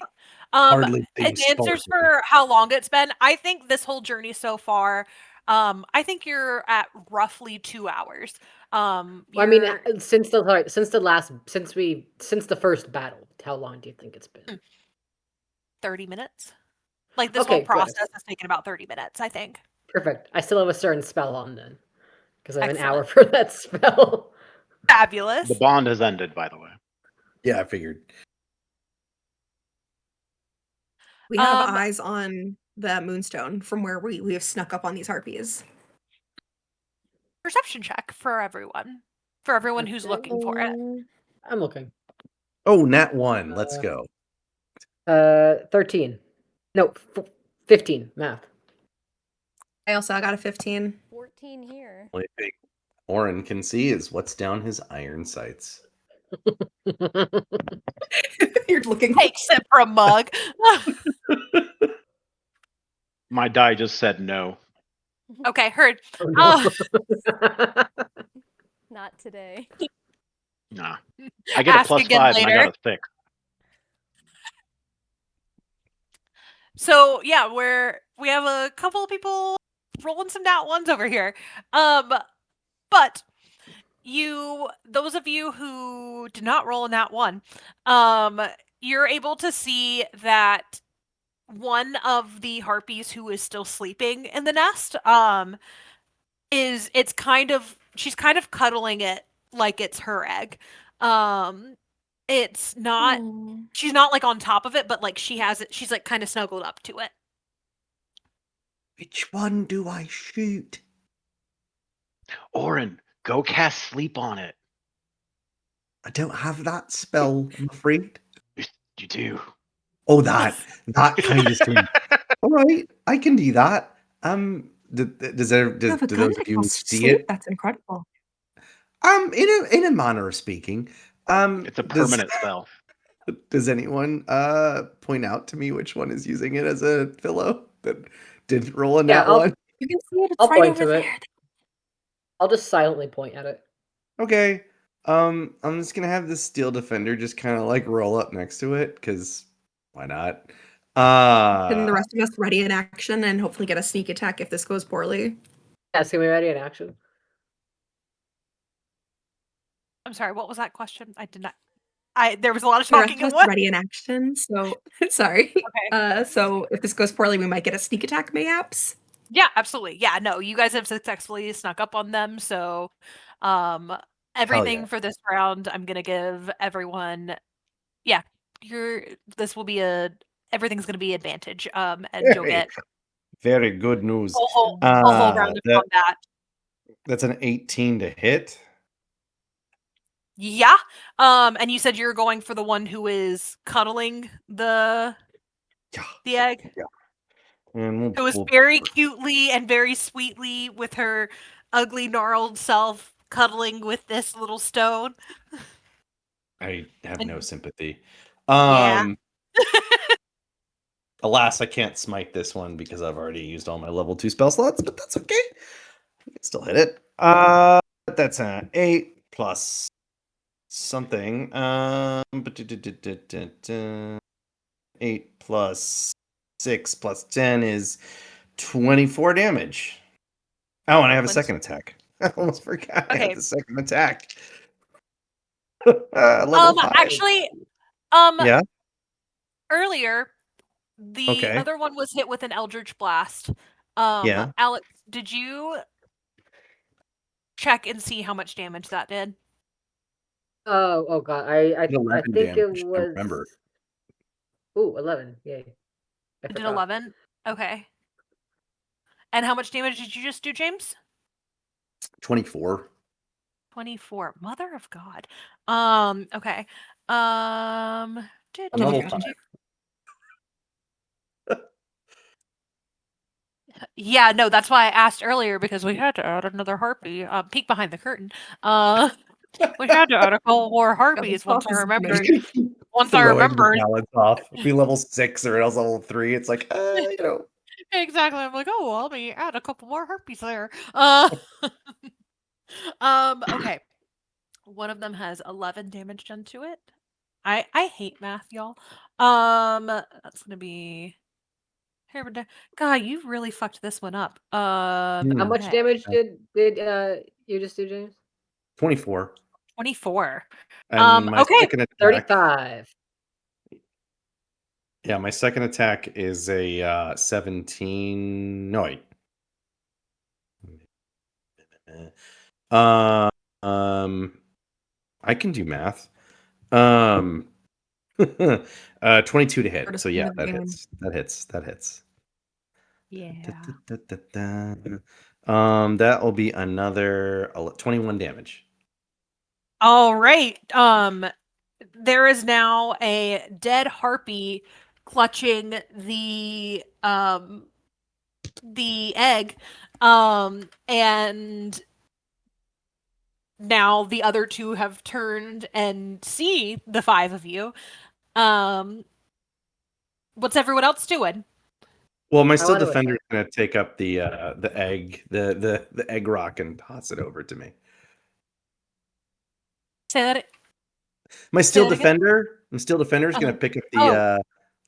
S2: Hardly being
S1: And answers
S2: sparkly.
S1: for how long it's been. I think this whole journey so far, I think you're at roughly 2 hours.
S4: I mean,
S1: You're
S4: since the first battle, how long do you think it's been?
S1: 30 minutes. Like this whole
S4: Okay, good.
S1: process has taken about 30 minutes, I think.
S4: Perfect. I still have a certain spell on then, because I have an hour
S1: Excellent.
S4: for that spell.
S5: The
S1: Fabulous.
S5: bond has ended, by the way.
S2: Yeah, I figured.
S3: We have
S1: Um,
S3: eyes on the moonstone from where we have snuck up on these harpies.
S1: Perception check for everyone. For everyone who's looking for it.
S4: I'm looking.
S2: Oh, nat 1. Let's go.
S4: 13. No, 15. Math.
S3: I got a 15.
S6: 14 here.
S2: Only thing Orran can see is what's down his iron sights.
S3: You're looking.
S1: Take sip from mug.
S5: My die just said no.
S1: Okay, heard.
S4: Oh, no.
S6: Not today.
S5: Nah. I get a
S1: Ask
S5: plus
S1: again
S5: 5 and I
S1: later.
S5: got a 6.
S1: So yeah, we have a couple of people rolling some nat ones over here. But those of you who did not roll a nat one, you're able to see that one of the harpies who is still sleeping in the nest, she's kind of cuddling it like it's her egg. It's not she's not like on top of it, but like she's like kind of snuggled up to it.
S2: Which one do I shoot?
S5: Orran, go cast sleep on it.
S2: I don't have that spell, I'm afraid.
S5: You do.
S2: Oh, that kind of thing. All right, I can do that. Do those of you see it?
S3: That's incredible.
S2: In a manner of speaking,
S5: It's a permanent spell.
S2: Does anyone point out to me which one is using it as a pillow that didn't roll a nat one?
S3: You can see it. It's
S4: I'll
S3: right
S4: point
S3: over
S4: to it.
S3: there.
S4: I'll just silently point at it.
S2: Okay. I'm just gonna have this steel defender just kind of like roll up next to it because why not?
S3: Can the rest of us ready in action and hopefully get a sneak attack if this goes poorly?
S4: Yes, can we ready in action?
S1: I'm sorry, what was that question? I did not. There was a lot of
S3: The rest
S1: talking
S3: of
S1: at
S3: us
S1: once.
S3: ready in action. So sorry.
S1: Okay.
S3: So if this goes poorly, we might get a sneak attack, mayhaps.
S1: Yeah, absolutely. Yeah, no, you guys have successfully snuck up on them, so everything for this round I'm gonna give everyone. Yeah, everything's gonna be advantage. And you'll get
S2: very good news.
S1: a whole round of combat.
S2: That's an 18 to hit.
S1: Yeah. And you said you're going for the one who is cuddling the egg?
S2: Yeah. And
S1: Who is very cutely and very sweetly with her ugly gnarled self cuddling with this little stone.
S2: I have no sympathy.
S1: Yeah.
S2: Alas, I can't smite this one because I've already used all my level 2 spell slots, but that's okay. I can still hit it. That's an 8 plus something. 8 plus 6 plus 10 is 24 damage. Oh, and I have a second attack. I almost forgot I had the second attack. Level 5.
S1: Actually,
S2: yeah.
S1: Earlier, the other one was hit with an Eldritch Blast.
S2: Yeah.
S1: Alex, did you check and see how much damage that did?
S4: Oh god, I think
S2: damage,
S4: it was.
S2: I remember.
S4: Ooh, 11. Yay!
S1: It did 11. Okay. And how much damage did you just do, James?
S2: 24.
S1: 24. Mother of God. Okay.
S2: Level 5.
S1: Yeah, no, that's why I asked earlier because we had to add another harpy. Peek behind the curtain. We had to add a couple more harpies once I remembered. Once I remembered.
S2: Off. Be level 6 or else level 3. It's like, you know.
S1: Exactly. I'm like, oh, well, let me add a couple more harpies there. Okay. One of them has 11 damage done to it. I hate math, y'all. That's gonna be. God, you really fucked this one up.
S4: How much
S1: Okay.
S4: damage did you just do, James?
S2: 24.
S1: 24.
S2: And my
S1: Okay.
S2: second attack.
S4: 35.
S2: Yeah, my second attack is a 17. No, wait. I can do math. 22 to hit.
S3: Hardest
S2: So
S3: thing
S2: yeah,
S3: in the
S2: that
S3: game.
S2: hits. That hits. That hits.
S1: Yeah.
S2: That will be another 21 damage.
S1: All right. There is now a dead harpy clutching the egg. And now the other two have turned and see the five of you. What's everyone else doing?
S2: Well, my
S4: I
S2: still
S4: want to
S2: defender is
S4: attack.
S2: going to take up the egg, the egg rock, and toss it over to me.
S1: Say that.
S2: My
S1: Say
S2: steel
S1: that again?
S2: defender is going to pick up
S1: Oh,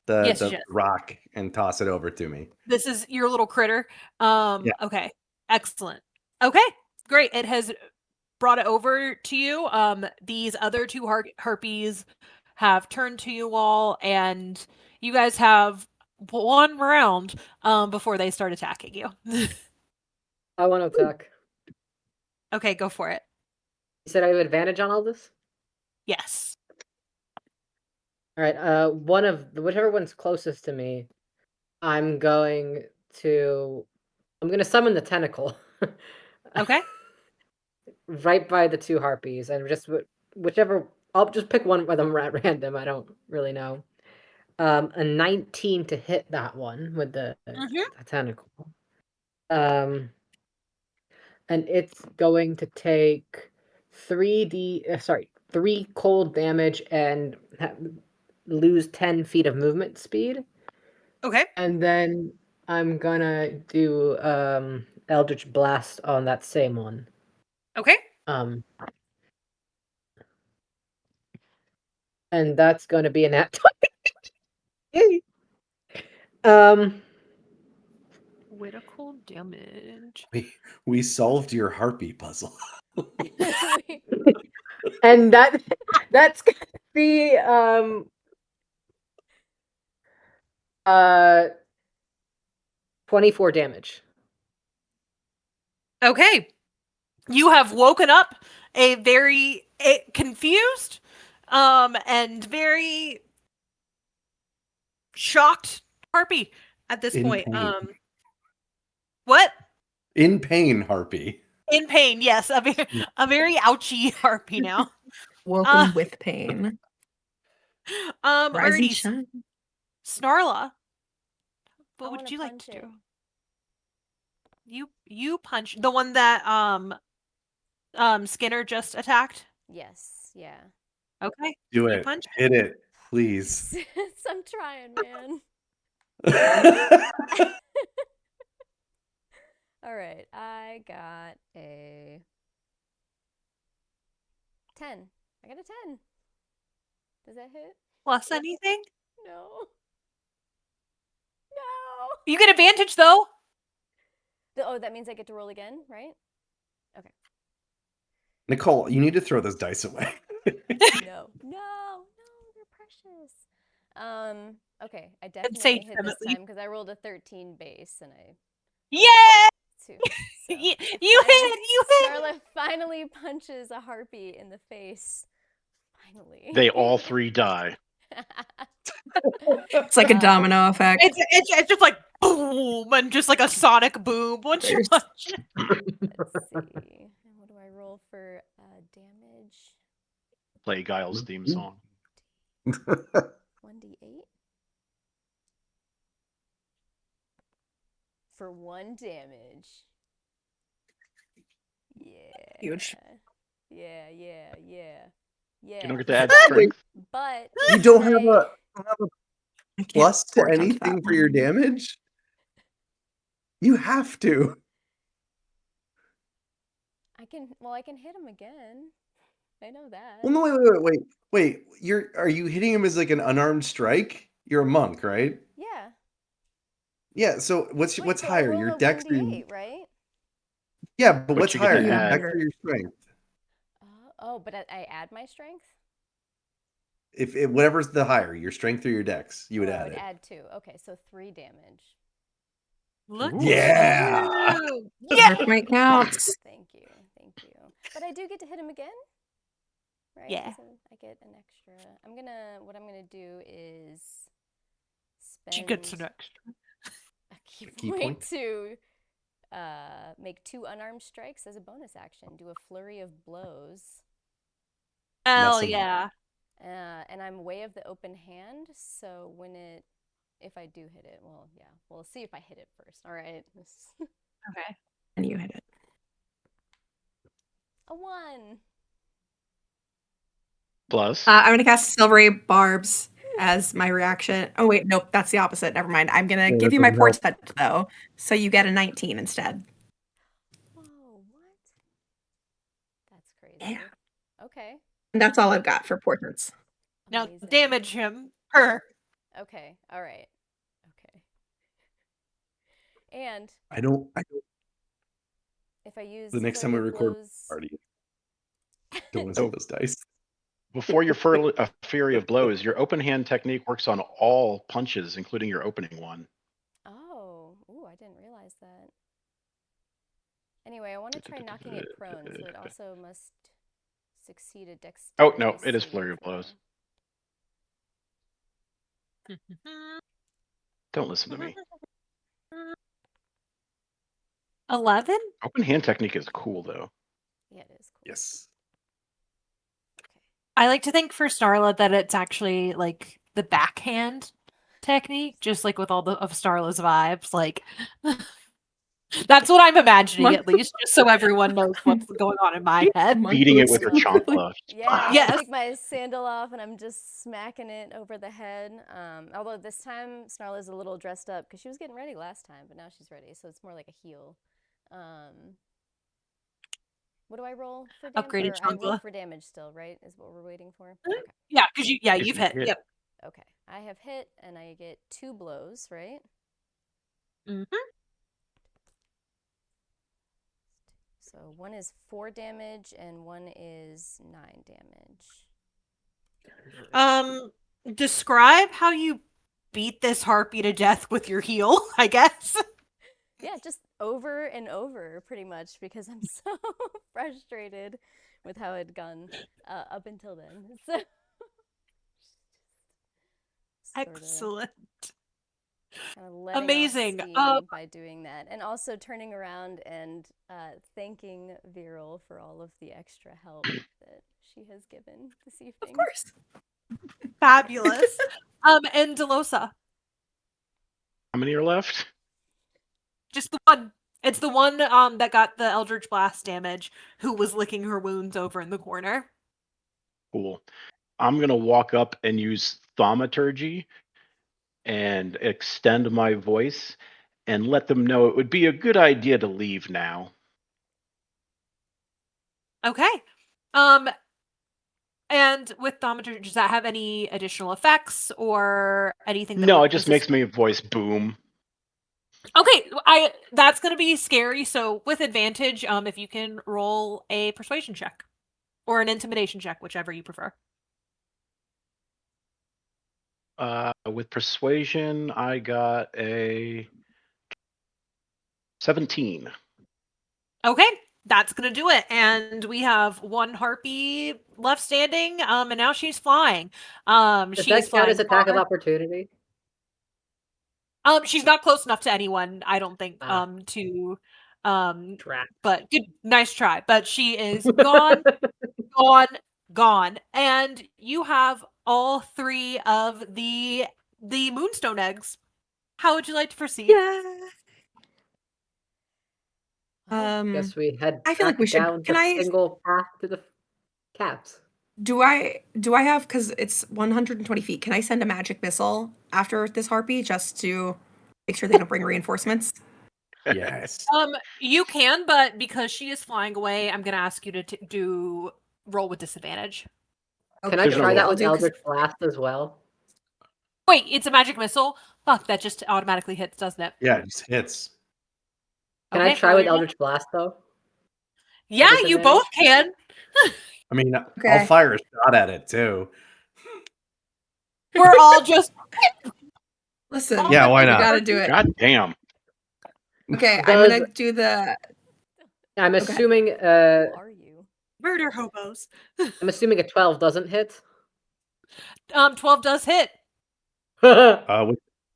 S2: the
S1: yes,
S2: the
S1: yes.
S2: rock and toss it over to me.
S1: This is your little critter.
S2: Yeah.
S1: Okay. Excellent. Okay. Great. It has brought it over to you. These other two harpies have turned to you all, and you guys have one round before they start attacking you.
S4: I want to attack.
S1: Okay, go for it.
S4: You said I have advantage on all this?
S1: Yes.
S4: All right. Whichever one's closest to me, I'm going to summon the tentacle.
S1: Okay.
S4: Right by the two harpies, and just whichever. I'll just pick one of them at random. I don't really know. A 19 to hit that one with the tentacle. And it's going to take 3 cold damage and lose 10 feet of movement speed.
S1: Okay.
S4: And then I'm gonna do Eldritch Blast on that same one.
S1: Okay.
S4: And that's gonna be an at 20.
S1: Critical damage.
S2: We solved your harpy puzzle.
S4: And that's gonna be 24 damage.
S1: Okay. You have woken up a very confused and very shocked harpy at this
S2: In
S1: point.
S2: pain.
S1: What?
S2: In pain, harpy.
S1: In pain, yes. A very ouchy harpy now.
S3: Woken with pain. Rise and
S1: alrighty.
S3: shine.
S1: Snarla. What
S6: I
S1: would
S6: wanna
S1: you like
S6: punch
S1: to
S6: it.
S1: do? You punch the one that Skinner just attacked?
S6: Yes, yeah.
S1: Okay.
S2: Do
S1: You
S2: it.
S1: punch
S2: Hit it, please.
S6: I'm trying, man. All right, I got a 10. I got a 10. Does that hit?
S1: plus anything?
S6: No. No.
S1: You get advantage though.
S6: Oh, that means I get to roll again, right? Okay.
S2: Nicole, you need to throw those dice away.
S6: No, they're precious. Okay, I definitely
S1: sage
S6: hit
S1: them
S6: this
S1: at least.
S6: time because I rolled a 13 base and I
S1: Yeah!
S6: 2.
S1: You hit! You hit!
S6: Snarla finally punches a harpy in the face. Finally.
S5: They all three die.
S3: It's like a domino effect.
S1: It's just like boom, and just like a sonic boom once you
S3: There's-
S1: punch.
S6: Let's see. And what do I roll for damage?
S5: Play Guile's theme song.
S6: 1d8? For 1 damage. Yeah.
S3: Huge.
S6: Yeah.
S5: You don't get to add strength.
S6: But
S2: You don't have
S6: I-
S2: a
S3: I can't
S2: plus to
S3: portent that
S2: anything for
S3: one.
S2: your damage? You have to.
S6: I can hit him again. I know that.
S2: Well, no, wait. Are you hitting him as like an unarmed strike? You're a monk, right?
S6: Yeah.
S2: Yeah. So what's
S6: Wait, so I
S2: higher,
S6: roll
S2: your
S6: a
S2: dex or your...
S6: 1d8, right?
S2: Yeah, but
S5: But
S2: what's
S5: you get
S2: higher,
S5: to
S2: your
S5: add.
S2: dex or your strength?
S6: But I add my strength?
S2: If whatever's the higher, your strength or your dex, you would
S6: Oh, I
S2: add
S6: would
S2: it.
S6: add 2. Okay, so 3 damage.
S1: Look
S5: Ooh.
S1: at
S2: Yeah.
S1: you.
S3: The
S1: Yeah.
S3: birth rate counts.
S6: Thank you. But I do get to hit him again, right?
S1: Yeah.
S6: So I get an extra. What I'm gonna do is
S1: She
S6: spend
S1: gets an extra.
S6: a key
S2: Key
S6: point
S2: point?
S6: to make 2 unarmed strikes as a bonus action. Do a flurry of blows.
S1: Hell
S2: Mess 'em up.
S1: yeah.
S6: And I'm way of the open hand, so if I do hit it, well, yeah, we'll see if I hit it first. All right.
S1: Okay.
S3: And you hit it.
S6: A 1.
S5: Plus.
S3: I'm going to cast Silvery Barbs as my reaction. Oh, wait, nope, that's the opposite. Never mind. I'm going to give you my portent, though, so you get a 19 instead.
S6: Whoa, what? That's crazy.
S3: Yeah.
S6: Okay.
S3: And that's all I've got for portents.
S1: Now
S6: Amazing.
S1: damage him. Her.
S6: Okay. All right. Okay. And
S2: I don't.
S6: if I use
S2: The next time we
S6: flurry of
S2: record
S6: blows,
S2: party, don't want to see those dice.
S5: Before your Fury of Blows, your open hand technique works on all punches, including your opening one.
S6: oh, ooh, I didn't realize that. Anyway, I want to try knocking it prone, so it also must succeed a dexterity.
S5: Oh, no, it is
S6: saving
S5: Flurry of
S6: throw.
S5: Blows. Don't listen to me.
S1: 11?
S5: Open hand technique is cool, though.
S6: Yeah, it is cool.
S2: Yes.
S6: Okay.
S1: I like to think for Snarla that it's actually like the backhand technique, just like with all of Snarla's vibes. Like that's what I'm imagining, at least, just so everyone knows what's going on in my head.
S3: Monk
S5: Beating it
S3: moves
S5: with your
S3: perfectly.
S5: chancla.
S6: Yeah, I
S1: Yes.
S6: take my sandal off and I'm just smacking it over the head. Although this time Snarla's a little dressed up because she was getting ready last time, but now she's ready, so it's more like a heal. What do I roll for damage?
S1: Upgraded
S6: I roll
S1: chancla.
S6: for damage still, right? Is what we're waiting for. Okay.
S1: Yeah, because
S5: If
S1: you've
S5: you
S1: hit.
S5: hit.
S1: Yep.
S6: Okay. I have hit and I get 2 blows, right?
S1: hmm
S6: So one is 4 damage and one is 9 damage.
S1: Describe how you beat this harpy to death with your heel, I guess.
S6: Yeah, just over and over, pretty much, because I'm so frustrated with how it had gone up until then. So,
S1: Excellent.
S6: kind of letting
S1: Amazing.
S6: off steam by doing that, and also turning around and thanking Vy'ral for all of the extra help that she has given this evening.
S3: Of course.
S1: Fabulous. And Dilosa.
S5: How many are left?
S1: Just the one. It's the one that got the Eldritch Blast damage, who was licking her wounds over in the corner.
S5: Cool. I'm going to walk up and use thaumaturgy and extend my voice and let them know it would be a good idea to leave now.
S1: Okay. And with thaumaturgy, does that have any additional effects or anything that
S5: No,
S1: would
S5: it just makes my voice boom.
S1: Okay, that's gonna be scary. So with advantage, if you can roll a persuasion check or an intimidation check, whichever you prefer.
S5: With persuasion, I got a 17.
S1: Okay, that's gonna do it. And we have one harpy left standing. And now she's flying.
S4: Does
S1: She's
S4: that count
S1: flying
S4: as attack of
S1: far.
S4: opportunity?
S1: She's not close enough to anyone, I don't think.
S4: Ah.
S1: To
S4: Trap.
S1: but good, nice try. But she is gone. Gone. And you have all 3 of the moonstone eggs. How would you like to proceed?
S3: Yeah.
S4: Guess we head
S3: I feel like
S4: back
S3: we should.
S4: down
S3: Can
S4: the
S3: I?
S4: single path to the caps.
S3: Do I have, because it's 120 feet? Can I send a magic missile after this harpy just to make sure they don't bring reinforcements?
S2: Yes.
S1: You can, but because she is flying away, I'm gonna ask you to do roll with disadvantage.
S4: Can I
S5: There's no
S4: try that
S5: roll.
S4: with Eldritch Blast as well?
S1: Wait, it's a magic missile? Fuck, that just automatically hits, doesn't it?
S2: Yeah, it just hits.
S4: Can I
S1: Okay,
S4: try
S1: roll
S4: with
S1: your-
S4: Eldritch Blast though?
S1: Yeah, you both can.
S2: I mean,
S3: Okay.
S2: I'll fire a shot at it too.
S1: We're all just
S3: Listen.
S2: Yeah, why
S3: We
S2: not?
S3: gotta do it.
S5: God damn.
S3: Okay, I'm
S4: Does-
S3: gonna do the.
S4: I'm
S3: Okay.
S4: assuming
S6: Who are you?
S1: murder hobos.
S4: I'm assuming a 12 doesn't hit.
S1: 12 does hit.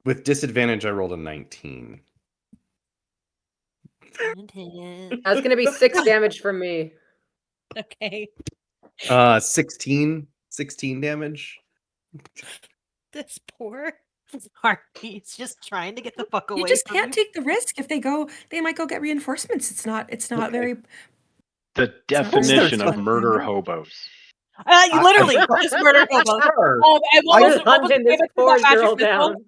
S2: With disadvantage, I rolled a 19.
S4: That's gonna be 6 damage from me.
S1: Okay.
S2: 16 damage.
S1: This poor Harpy's just trying to get the fuck away
S3: You just
S1: from
S3: can't
S1: you.
S3: take the risk. If they go, they might go get reinforcements. It's not
S2: Okay.
S3: very.
S5: The
S3: not
S5: definition of
S2: fun.
S5: murder hobos.
S1: Literally, just murder hobos.
S2: Sure.
S1: And what
S2: I
S1: was,
S2: just
S1: what was the
S4: hunted this
S1: damage for
S4: poor
S1: that
S4: girl
S1: magic missile?
S4: down.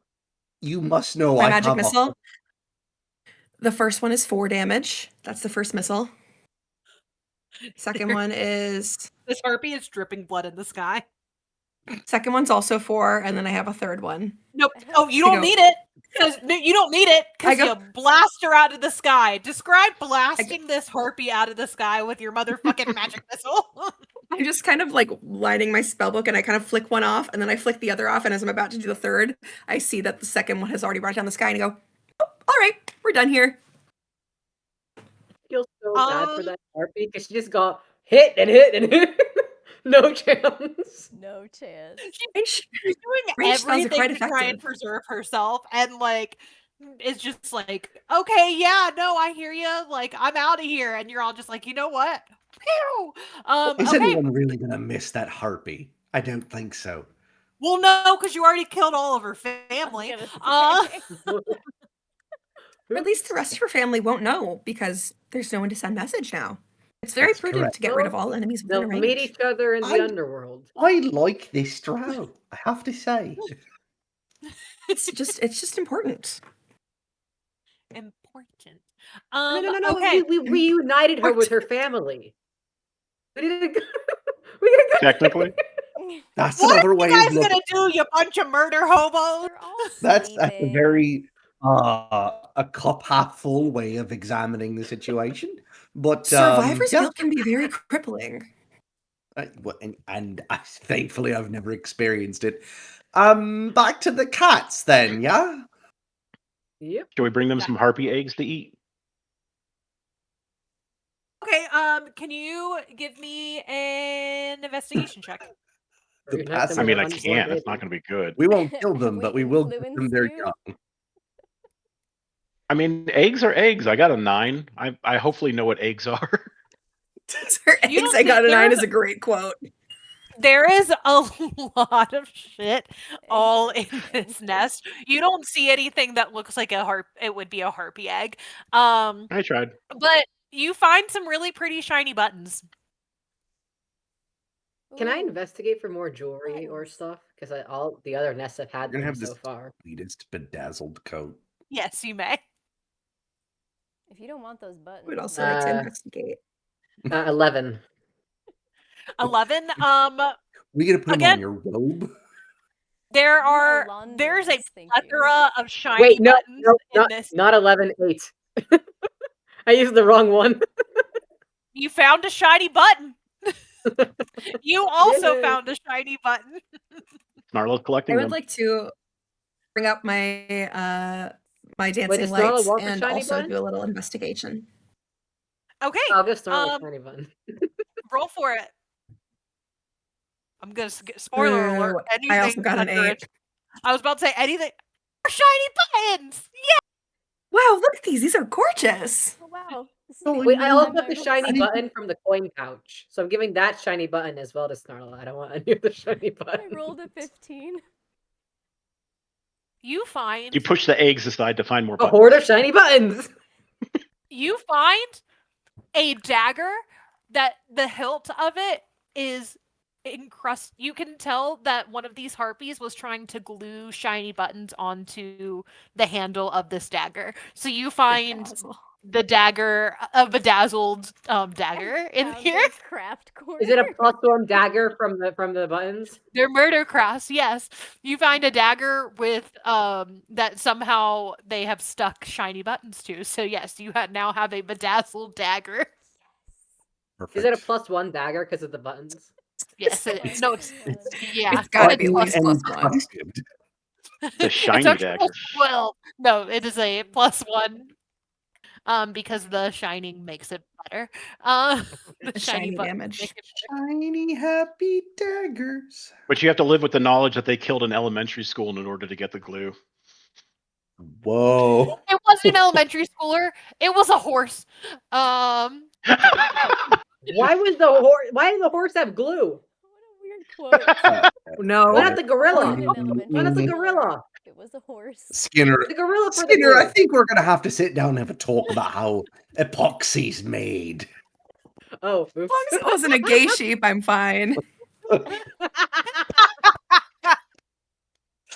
S2: You must know
S3: My
S2: I
S3: magic
S2: have
S3: missile. The first one is 4 damage. That's the first missile. Second one is.
S1: This Harpy is dripping blood in the sky.
S3: Second one's also 4, and then I have a third one.
S1: Nope. Oh, you
S3: To
S1: don't
S3: go-
S1: need it. You don't need it
S3: I
S1: because
S3: go-
S1: you blast her out of the sky. Describe blasting this Harpy out of the sky with your motherfucking magic missile.
S3: I'm just kind of like lighting my spell book, and I kind of flick one off, and then I flick the other off, and as I'm about to do the third, I see that the second one has already brought down the sky, and I go, oh, all right, we're done here.
S4: I feel so bad for that Harpy because she just got hit and hit and hit. No chance.
S6: No chance.
S1: She's doing
S3: Range spells are
S1: everything
S3: quite
S1: to try and
S3: effective.
S1: preserve herself, and like, it's just like, okay, yeah, no, I hear you. Like, I'm out of here, and you're all just like, you know what? Pew!
S2: Is
S1: Okay.
S2: anyone really gonna miss that Harpy? I don't think so.
S1: Well, no, because you already killed all of her family.
S6: gonna say.
S3: Or at least the rest of her family won't know because there's no one to send message now. It's very
S2: That's
S3: prudent
S2: correct.
S3: to get rid of all enemies
S4: They'll
S3: within a
S4: meet
S3: range.
S4: each other in the
S2: I-
S4: underworld.
S2: I like this drow, I have to say.
S3: It's just important.
S1: Important.
S4: No.
S1: Okay.
S4: We reunited her with her family. We didn't. We didn't go-
S5: Technically.
S2: That's
S1: What
S2: another
S1: are
S2: way
S1: you guys
S2: of looking.
S1: gonna do, you bunch of murder hobos?
S6: They're all
S2: That's a
S6: sleeping.
S2: very a cup half full way of examining the situation. But
S3: Survivor's
S2: yeah,
S3: guilt can be very crippling.
S2: and thankfully I've never experienced it. Back to the cats then, yeah.
S4: Yep.
S5: Should we bring them some harpy eggs to eat?
S1: Okay, can you give me an investigation check?
S2: The
S4: Reunite
S2: passive-
S4: them
S5: I
S4: with
S5: mean, I
S4: unborn
S5: can. It's
S4: baby.
S5: not going to be good.
S2: We won't kill them, but we will
S6: Fluent
S2: give them their
S6: stew?
S2: young.
S5: I mean, eggs are eggs. I got a 9. I hopefully know what eggs are.
S3: Her
S1: You
S3: eggs,
S1: don't
S3: I got a
S1: think
S3: 9
S1: there's-
S3: is a great quote.
S1: There is a lot of shit all
S6: Eggs
S1: in
S6: are
S1: this
S6: eggs.
S1: nest. You don't see anything that looks like it would be a harpy egg. But
S5: I tried.
S1: you find some really pretty shiny buttons.
S4: Can I
S6: Ooh,
S4: investigate for more jewelry or
S6: buttons.
S4: stuff? Because all the other nests have had
S2: You're gonna
S4: them
S2: have
S4: so
S2: this
S4: far.
S2: sweetest bedazzled coat.
S1: Yes, you may.
S6: If you don't want those buttons,
S3: I would also like to
S4: Uh,
S3: investigate.
S4: 11.
S1: 11.
S2: We gonna put them
S1: Again-
S2: on your robe?
S1: There's a
S6: Londons, thank you.
S1: plethora of shiny
S4: Wait, no,
S1: buttons in this.
S4: not 11, 8. I used the wrong one.
S1: You found a shiny button. You also
S4: Yay.
S1: found a shiny button.
S5: Snarla's
S3: I
S5: collecting
S3: would
S5: them.
S3: like to bring up my my dancing
S4: does Snarla
S3: lights
S4: want the
S3: and
S4: shiny
S3: also
S4: button?
S3: do a little investigation.
S1: Okay,
S4: I'll give Snarla
S1: Um,
S4: a shiny button.
S1: roll for it. I'm gonna spoiler alert.
S3: Ooh,
S1: Anything
S3: I also got an
S1: under
S3: 8.
S1: it. I was about to say anything. Shiny buttons.
S3: Wow, look at these. These are gorgeous.
S6: Oh wow. This is
S2: Oh,
S6: the
S4: Wait, I
S6: only
S4: also
S6: time
S4: have the
S6: I
S4: shiny
S6: was-
S4: button from the coin pouch. So I'm giving that shiny button as well to Snarla. I don't want any of the shiny
S6: I
S4: buttons.
S6: rolled a 15.
S1: You find
S5: You push the eggs aside to find more
S4: A
S5: buttons.
S4: hoard of shiny buttons!
S1: you find a dagger that the hilt of it is encrusted. You can tell that one of these harpies was trying to glue shiny buttons onto the handle of this dagger. So you find
S3: Dazzle.
S1: the dagger, a bedazzled dagger in
S6: Found
S1: here.
S6: their craft corner.
S4: Is it a +1 dagger from the buttons?
S1: They're murder crafts, yes. You find a dagger with that somehow they have stuck shiny buttons to. So yes, you now have a bedazzled dagger.
S2: Perfect.
S4: Is it a +1 dagger because of the buttons?
S1: Yes, no, it's yeah.
S3: It's gotta be at
S2: Button
S3: least
S2: and
S3: +1.
S2: crusted.
S5: It's a shiny
S1: actually
S5: dagger.
S1: well, no, it is a +1. Because the shining makes it better. The
S3: The
S1: shiny
S3: shiny
S1: buttons
S3: damage.
S1: make it better.
S2: Shiny happy daggers.
S5: But you have to live with the knowledge that they killed an elementary school in order to get the glue.
S2: Whoa.
S1: It wasn't an elementary schooler. It was a horse.
S4: Why was the horse? Why did the horse have glue?
S6: What a weird quote.
S3: No.
S4: Why not the gorilla?
S6: Wasn't an elementary
S4: Why not the
S6: schooler.
S4: gorilla?
S6: It was a horse.
S2: Skinner.
S4: The gorilla for the
S2: Skinner,
S4: glue.
S2: I think we're gonna have to sit down and have a talk about how epoxy's made.
S4: Oh,
S3: As long as it wasn't a gay sheep, I'm fine.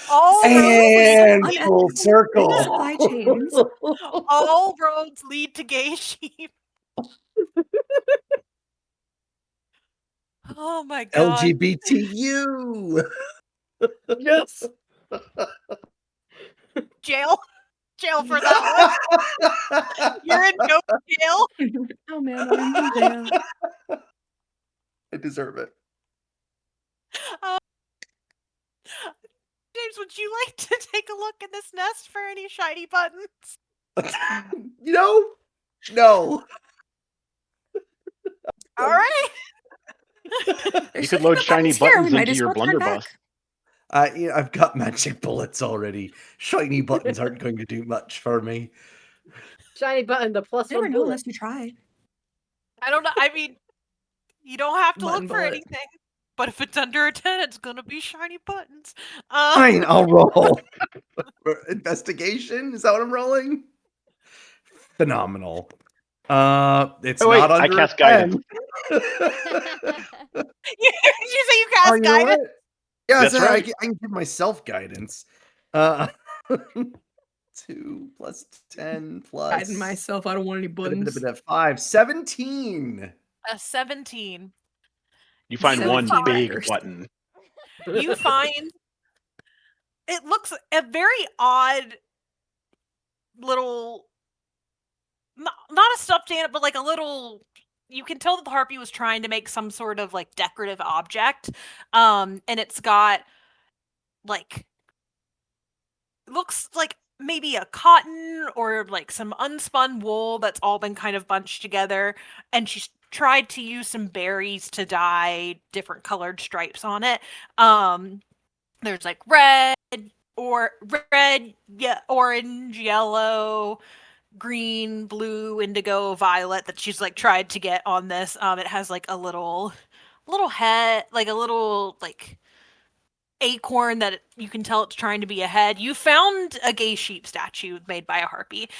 S1: all
S2: And
S1: roads,
S2: full circle.
S3: Supply chains.
S1: all roads lead to gay sheep. Oh my god.
S2: LGBTU. Yes.
S1: Jail. Jail for that one. You're in no jail.
S3: Oh man, I'm in jail.
S2: I deserve it.
S1: James, would you like to take a look in this nest for any shiny buttons?
S2: No.
S1: All right.
S5: You could load shiny buttons
S3: Might
S5: into
S3: as
S5: your
S3: well turn
S5: blunderbuss.
S3: back.
S2: Yeah, I've got magic bullets already. Shiny buttons aren't going to do much for me.
S4: shiny button, the +1
S3: You never know
S4: bullet.
S3: unless you try.
S1: I don't know. I mean, you don't have to
S3: Button
S1: look for
S3: bullet.
S1: anything. But if it's under a 10, it's gonna be shiny buttons.
S2: Fine, I'll roll. Investigation? Is that what I'm rolling? Phenomenal. It's
S5: Oh, wait,
S2: not
S5: I
S2: under
S5: cast
S2: a 10.
S1: Did you say you cast
S2: Oh, you know
S1: guidance?
S2: what? Yeah,
S5: That's
S2: so
S5: right.
S2: I can give myself guidance. 2 plus 10 plus
S3: Hiding myself. I don't want any buttons.
S2: 5. 17.
S1: A 17.
S5: You find one
S3: 17
S5: big
S3: daggers.
S5: button.
S1: You find it looks a very odd little, not a stuffed animal, but like a little. You can tell that the harpy was trying to make some sort of like decorative object, and it's got like looks like maybe a cotton or like some unspun wool that's all been kind of bunched together, and she's tried to use some berries to dye different colored stripes on it. There's like red, yeah, orange, yellow, green, blue, indigo, violet that she's like tried to get on this. It has like a little head, like a little like acorn that you can tell it's trying to be a head. You found a gay sheep statue made by a harpy.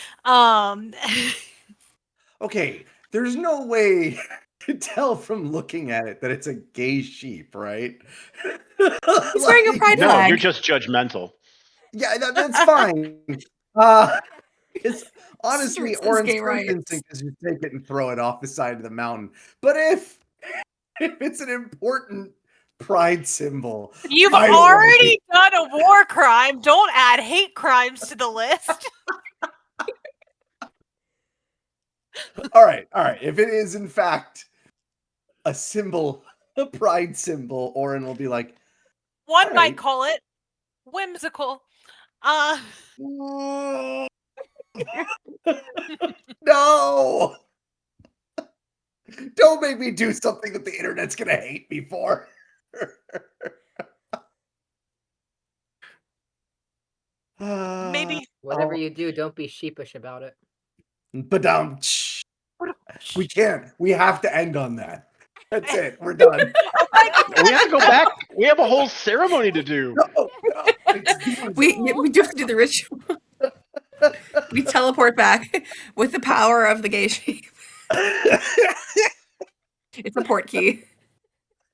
S2: Okay, there's no way to tell from looking at it that it's a gay sheep, right?
S3: He's wearing a pride
S5: No,
S3: flag.
S5: you're just judgmental.
S2: Yeah, that's fine. Because honestly,
S3: Stuart says
S2: Orran's
S3: gay
S2: first
S3: rights.
S2: instinct is you take it and throw it off the side of the mountain. But if it's an important pride symbol,
S1: You've
S2: I don't wanna
S1: already done a war crime. Don't add hate crimes to the list.
S2: all right. If it is in fact a symbol, a pride symbol, Orran will be like,
S1: One
S2: All
S1: might
S2: right.
S1: call it whimsical.
S2: no, don't make me do something that the internet's gonna hate me for.
S1: Maybe.
S4: Whatever you do, don't be sheepish about it.
S2: But we can't. We have to end on that. That's it. We're done.
S5: We have to go back. We have a whole ceremony to do.
S2: No.
S3: We do have to do the ritual. We teleport back with the power of the gay sheep. It's a port key.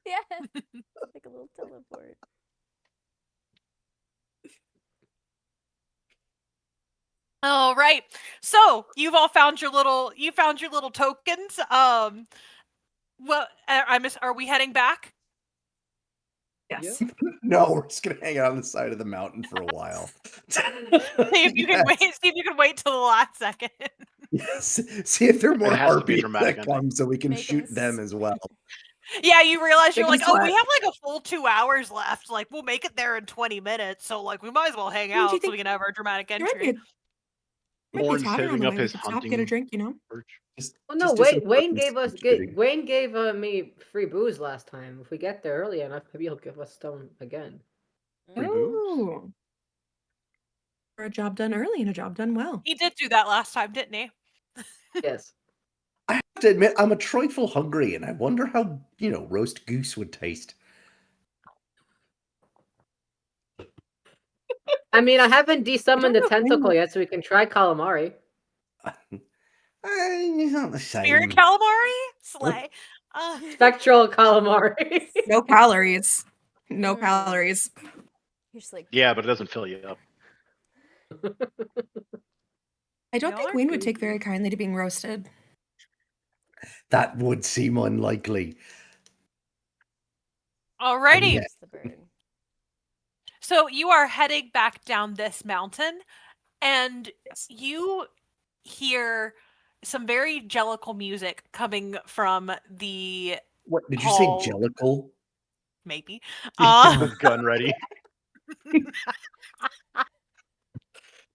S6: Yeah. Like a little teleport.
S1: All right. So you've all found your little tokens. Well, are we heading back?
S3: Yes.
S2: No, we're just gonna hang out on the side of the mountain for a while.
S1: See if you can wait. See if you can wait till the last second.
S2: Yes. See if there are more
S5: has to be a
S2: harpies
S5: dramatic
S2: that
S5: ending.
S2: come, so we can
S6: Make
S2: shoot
S6: 'em
S2: them as well.
S1: Yeah, you realize you're
S3: Make 'em
S1: like, oh, we
S3: sweat.
S1: have like a full 2 hours left. Like, we'll make it there in 20 minutes. So like, we might as well hang
S3: What do you
S1: out so
S3: think?
S1: we can have our dramatic
S3: There might be
S1: entry.
S3: a
S5: Horn's
S3: tavern on
S5: hitting
S3: the
S5: up
S3: way. We
S5: his
S3: could stop, get a
S5: hunting
S3: drink, you know?
S5: perch.
S4: Well, no,
S2: just do some
S4: Wayne
S2: harpies shooting.
S4: Wayne gave me free booze last time. If we get there early enough, maybe he'll give us some again.
S5: Free booze?
S3: Oh. For a job done early and a job done well.
S1: He did do that last time, didn't he?
S4: Yes.
S2: I have to admit, I'm a trifle hungry, and I wonder how, roast goose would taste.
S4: I mean, I haven't desummoned the
S3: know if Wayne
S4: tentacle
S3: would-
S4: yet, so we can try calamari.
S2: It's not the
S1: Spirit
S2: same.
S1: calamari? Slay.
S4: Spectral calamari.
S3: No calories. No
S6: Mm.
S3: calories.
S6: You're just like,
S5: Yeah, but it doesn't fill you up.
S3: I don't
S1: Y'all
S3: think
S1: are
S3: Wayne would take
S1: goofy.
S3: very kindly to being roasted.
S2: That would seem unlikely.
S1: Alrighty.
S2: Yeah.
S6: just the bird.
S1: So you are heading back down this mountain, and you hear some very jellicle music coming from the
S2: What did you
S1: Hall.
S2: say, jellicle?
S1: maybe.
S5: With gun ready.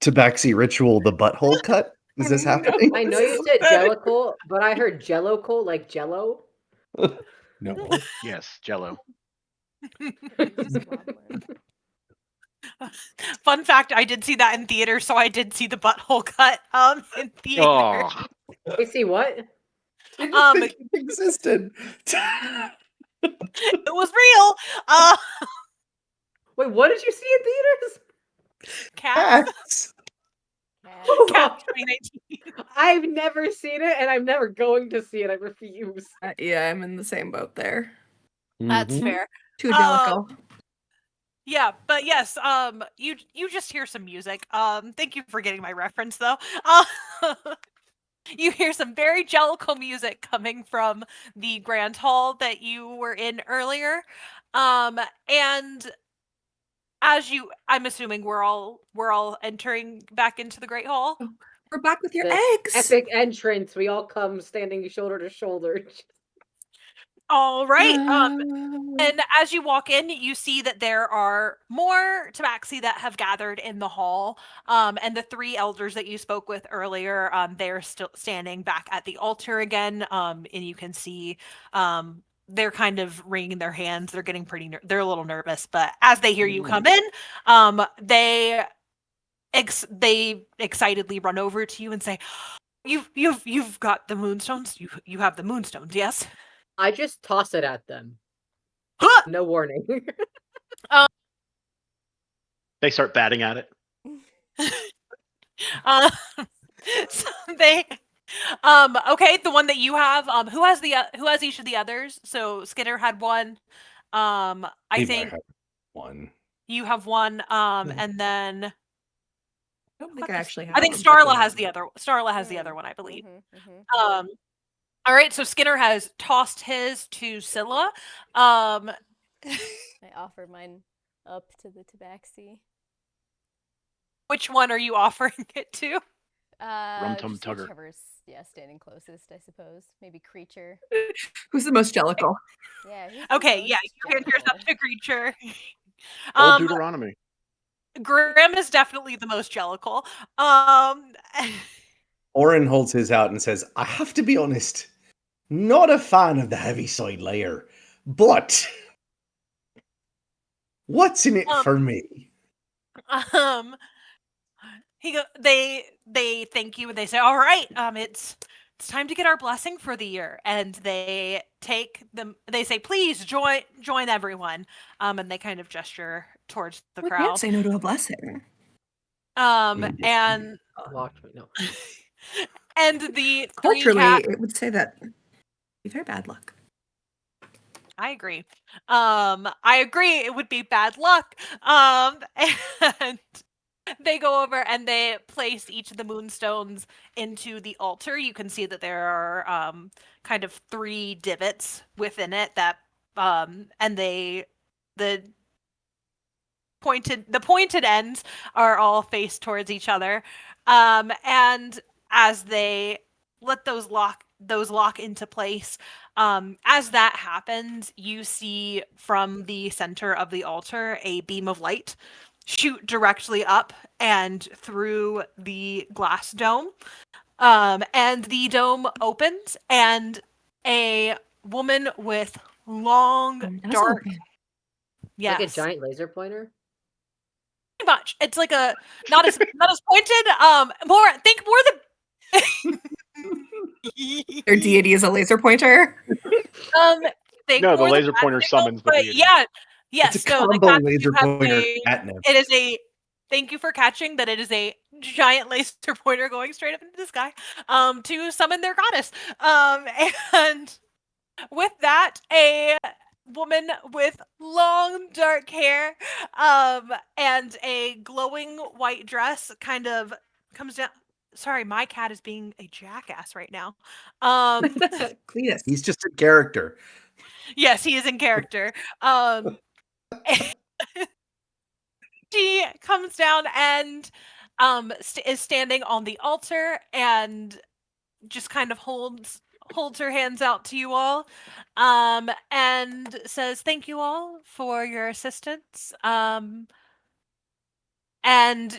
S2: Tabaxi ritual, the butthole cut? Is this
S3: No.
S2: happening?
S4: I know you said jellicle, but I heard jello-cole, like jello.
S2: No.
S5: Yes, Jello.
S6: Just wobbling.
S1: Fun fact: I did see that in theater, so I did see the butthole cut in theater.
S5: Oh,
S4: You see what?
S2: I didn't
S1: Um,
S2: think it existed.
S1: It was real.
S4: Wait, what did you see in theaters?
S1: Cats.
S2: Cats.
S6: Cats.
S1: Cats 2019.
S4: I've never seen it, and I'm never going to see it. I refuse.
S3: Yeah, I'm in the same boat there.
S1: That's
S2: Mhm.
S1: fair.
S3: Too jellicle.
S1: Yeah, but yes, you just hear some music. Thank you for getting my reference though. You hear some very jellicle music coming from the grand hall that you were in earlier. And I'm assuming we're all entering back into the Great Hall.
S3: We're back with your
S4: The
S3: eggs.
S4: epic entrance. We all come standing shoulder to shoulder.
S1: All right.
S3: Um,
S1: And as you walk in, you see that there are more tabaxi that have gathered in the hall. And the 3 elders that you spoke with earlier, they're still standing back at the altar again. And you can see they're kind of wringing their hands. They're getting they're a little nervous, but as they hear you come in, they excitedly run over to you and say, You've got the moonstones. You have the moonstones, yes?
S4: I just toss it at them.
S1: Huh!
S4: No warning.
S5: they start batting at it.
S1: So they okay, the one that you have, who has each of the others? So Skinner had one. I
S2: Maybe
S1: think
S2: have one.
S1: you have one, and then
S3: I don't think
S1: what
S3: I
S1: does-
S3: actually have
S1: I think
S3: one.
S1: Starla has the other. Starla has the other one, I believe.
S6: Mhm.
S1: All right, so Skinner has tossed his to Scylla.
S6: I offer mine up to the tabaxi.
S1: Which one are you offering it to?
S5: Rum-tum
S6: Just
S5: tugger.
S6: whichever's standing closest, I suppose. Maybe creature.
S3: Who's the most jellicle?
S6: Yeah. who's the
S1: Okay, yeah,
S6: most
S1: you hand yours up
S6: jellicle?
S1: to Creature.
S5: Old Deuteronomy.
S1: Graham is definitely the most jellicle.
S2: Orran holds his out and says, I have to be honest, not a fan of the heaviside layer, but what's in it for me?
S1: They thank you and they say, all right, it's time to get our blessing for the year. And they say, please join everyone. And they kind of gesture towards the
S3: We
S1: crowd.
S3: can't say no to a blessing.
S1: And
S4: Locked me. No.
S1: and the 3
S3: Culturally,
S1: cats.
S3: it would say that be very bad luck.
S1: I agree. I agree it would be bad luck. And They go over and they place each of the moonstones into the altar. You can see that there are kind of 3 divots within it that and the pointed ends are all faced towards each other. And as they let those lock into place, as that happens, you see from the center of the altar a beam of light shoot directly up and through the glass dome. And the dome opens, and a woman with long,
S3: Does
S1: dark,
S3: open.
S1: yes,
S4: Like a giant laser pointer.
S1: pretty much. It's like a not as pointed. Think more
S3: Their deity is a laser pointer.
S1: think
S5: No, the
S1: more the
S5: laser pointer
S1: practical,
S5: summons the
S1: but
S5: deity.
S1: yeah,
S2: It's
S1: yes.
S2: a
S1: No, the
S2: combo
S1: fact that
S2: laser
S1: you have
S2: pointer catnip.
S1: it is a. Thank you for catching that. It is a giant laser pointer going straight up into the sky, to summon their goddess. And with that, a woman with long dark hair, and a glowing white dress kind of comes down. Sorry, my cat is being a jackass right now.
S3: Cletus.
S2: He's just a character.
S1: Yes, he is in character. She comes down and is standing on the altar and just kind of holds her hands out to you all, and says thank you all for your assistance, and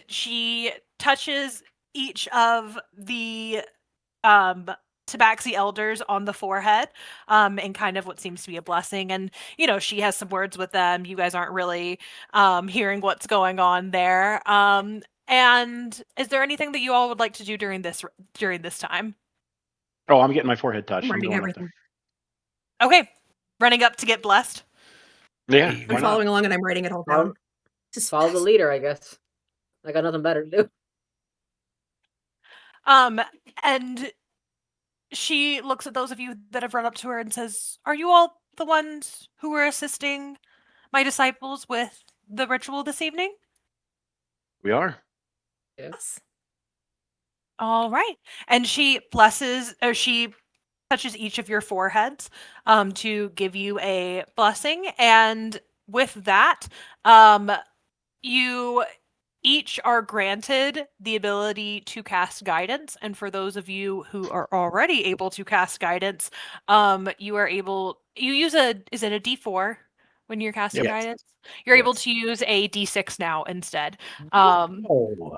S1: she touches each of the Tabaxi elders on the forehead, in kind of what seems to be a blessing. And she has some words with them. You guys aren't really hearing what's going on there. And is there anything that you all would like to do during this time?
S5: Oh, I'm getting my forehead touched.
S3: I'm
S5: I'm
S3: writing
S5: going up
S3: everything.
S1: Okay, running up to get blessed.
S5: there. Yeah,
S2: Hey,
S5: why
S3: I'm
S5: not?
S3: following along and I'm writing it all down. Just
S4: Follow the leader, I guess. I got nothing better to do.
S1: And she looks at those of you that have run up to her and says, "Are you all the ones who were assisting my disciples with the ritual this evening?"
S5: We are.
S3: Yes.
S1: All right. And she she touches each of your foreheads, to give you a blessing. And with that, you each are granted the ability to cast guidance. And for those of you who are already able to cast guidance, you use is it a D4 when you're casting
S2: Yes.
S1: guidance? You're able
S2: Yes.
S1: to use a D6 now instead,
S2: Oh,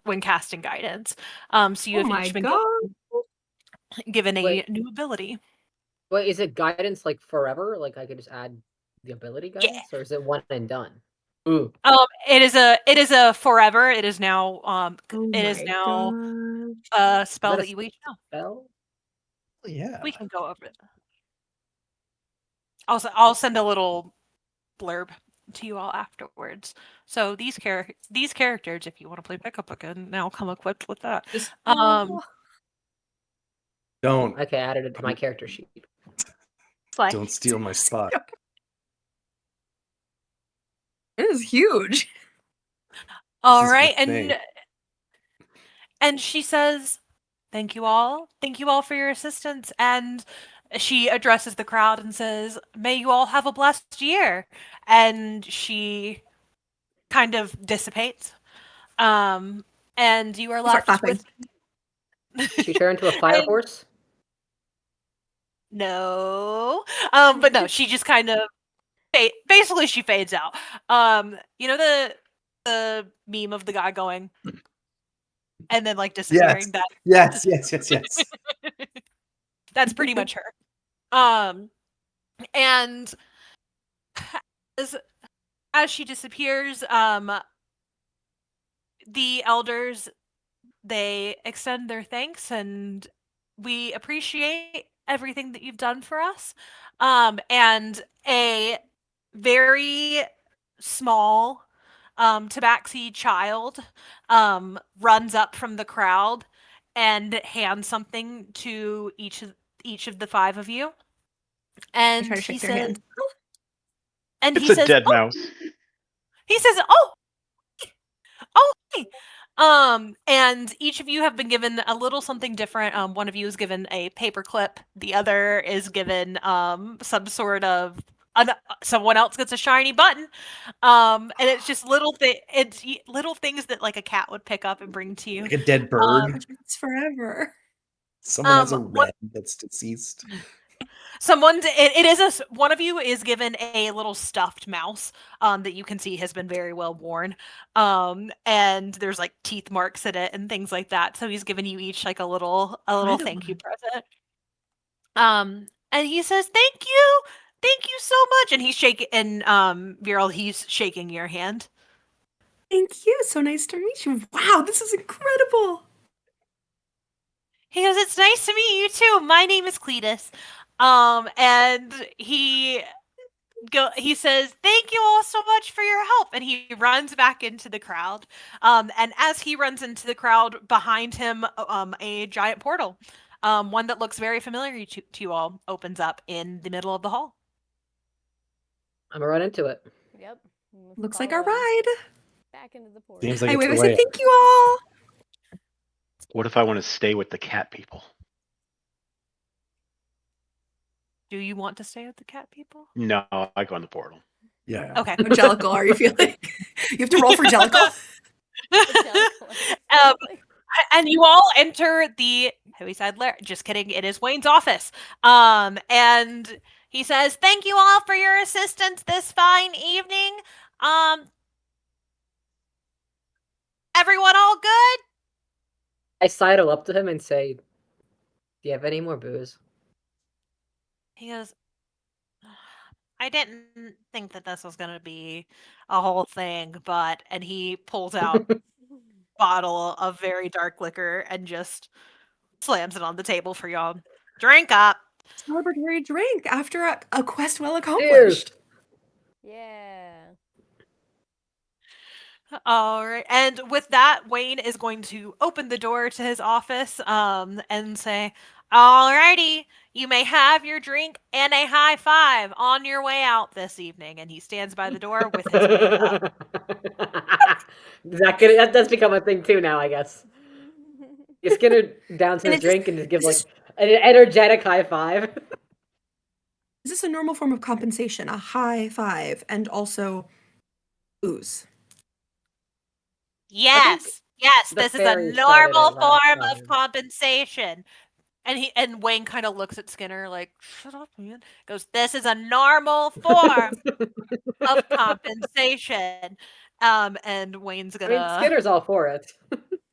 S1: when casting guidance. So you
S3: Oh
S1: have
S3: my
S1: each been
S3: god.
S1: given a
S4: Wait.
S1: new ability.
S4: Wait, is it guidance like forever? Like I could just add the ability
S1: Yeah.
S4: guidance, or is it one and done? Ooh.
S1: It is a forever. It is now
S3: Oh
S1: it is
S3: my
S1: now
S3: god.
S1: a
S4: Is
S1: spell
S4: that a
S1: that you each know.
S4: spell?
S2: yeah.
S1: We can go over it. I'll send a little blurb to you all afterwards. So these characters, if you want to play pickup again, now come equipped with that.
S3: Just
S2: Don't
S4: Okay, I added it to my character sheet.
S1: Slay.
S2: don't steal my spot.
S3: it is huge.
S1: All
S2: This is my
S1: right,
S2: thing.
S1: and she says, "Thank you all. Thank you all for your assistance." And she addresses the crowd and says, "May you all have a blessed year." And she kind of dissipates. And you are
S3: Start
S1: left
S3: clapping.
S1: with
S4: She turned into a fire
S1: And-
S4: horse.
S1: No. But no, she just kind of basically she fades out. You know the meme of the guy going and then like disappearing.
S2: Yes. Yes.
S1: That's pretty much her. And as she disappears, the elders, they extend their thanks, and we appreciate everything that you've done for us. And a very small tabaxi child runs up from the crowd and hands something to each of the 5 of you.
S3: I
S1: And
S3: try to
S1: he
S3: shake their
S1: says,
S3: hand.
S1: and
S5: It's
S1: he
S5: a
S1: says,
S5: dead
S1: "Oh,"
S5: mouse.
S1: he says, "Oh, Oh, hey. And each of you have been given a little something different. One of you is given a paper clip. The other is given some sort of someone else gets a shiny button. And it's just little things that like a cat would pick up and bring to you.
S2: Like a dead bird.
S3: It's forever.
S2: Someone has a
S1: What
S2: red that's deceased.
S1: it is one of you is given a little stuffed mouse that you can see has been very well worn, and there's like teeth marks in it and things like that, so he's given you each like a little thank you present, and he says thank you so much, and he's shaking, and Vy'ral, he's shaking your hand.
S3: Thank you. So nice to meet you. Wow, this is incredible.
S1: He goes, it's nice to meet you too. My name is Cletus. And he says, thank you all so much for your help. And he runs back into the crowd. And as he runs into the crowd, behind him, a giant portal, one that looks very familiar to you all, opens up in the middle of the hall.
S4: I'm gonna run into it.
S6: Yep.
S3: Looks like our
S6: Follow
S3: ride.
S6: back into the portal.
S2: Seems like
S3: I
S2: it's
S3: wave. I
S2: your
S3: said
S2: way.
S3: thank you all.
S5: What if I want to stay with the cat people?
S1: Do you want to stay with the cat people?
S5: No, I go in the portal.
S2: Yeah.
S1: Okay.
S3: How jellical are you feeling? You have to roll for jellical.
S1: And you all enter the Heaviside Lair. Just kidding. It is Wayne's office. And he says, thank you all for your assistance this fine evening. Everyone all good?
S4: I sidle up to him and say, "Do you have any more booze?"
S1: He goes, I didn't think that this was going to be a whole thing, but, and he pulls out a bottle of very dark liquor and just slams it on the table for y'all. Drink up.
S3: Celebratory drink after a quest well accomplished.
S6: Yeah.
S1: All right. And with that, Wayne is going to open the door to his office and say, alrighty, you may have your drink and a high five on your way out this evening. And he stands by the door with his wig up.
S4: That's become a thing too now, I guess. Skinner downs
S3: And
S4: his
S3: it's just-
S4: drink and just give like an energetic high five.
S3: Is this a normal form of compensation? A high five and also booze?
S1: Yes. Yes,
S4: the
S1: this is a
S4: fairy started
S1: normal
S4: it last
S1: form
S4: time.
S1: of compensation. And Wayne kind of looks at Skinner like, shut up, man. Goes, this is a normal form of compensation. And Wayne's
S4: I mean,
S1: gonna
S4: Skinner's all for it.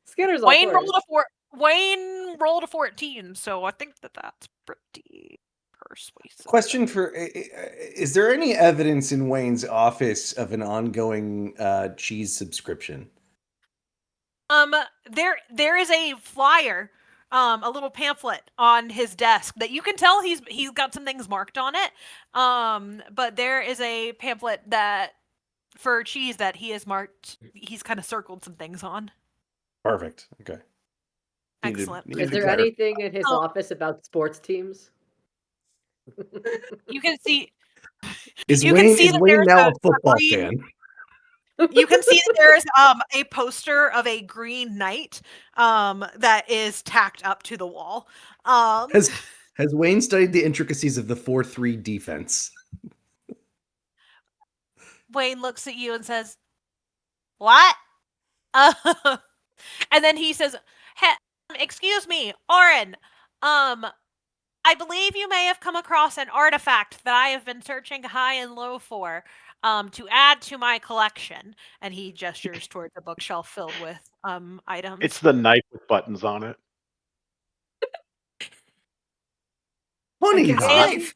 S4: Skinner's all
S1: Wayne
S4: for
S1: rolled
S4: it.
S1: Wayne rolled a 14, so I think that's pretty persuasive.
S2: Question for: is there any evidence in Wayne's office of an ongoing cheese subscription?
S1: There is a flyer, a little pamphlet on his desk that you can tell he's got some things marked on it. But there is a pamphlet that for cheese that he has marked. He's kind of circled some things on.
S2: Perfect. Okay.
S1: Excellent.
S4: Is there anything in his
S1: Oh.
S4: office about sports teams?
S1: You can see.
S2: Is
S1: You
S2: Wayne
S1: can see
S2: is
S1: that
S2: Wayne
S1: there's
S2: now
S1: a
S2: a football
S1: green-
S2: fan?
S1: You can see that there is a poster of a Green Knight that is tacked up to the wall.
S2: Has Wayne studied the intricacies of the 4-3 defense?
S1: Wayne looks at you and says, "What?" And then he says, "Excuse me, Orran. I believe you may have come across an artifact that I have been searching high and low for, to add to my collection." And he gestures towards a bookshelf filled with items.
S5: It's the knife with buttons on it.
S2: Funny
S3: Guess
S2: that.
S3: life.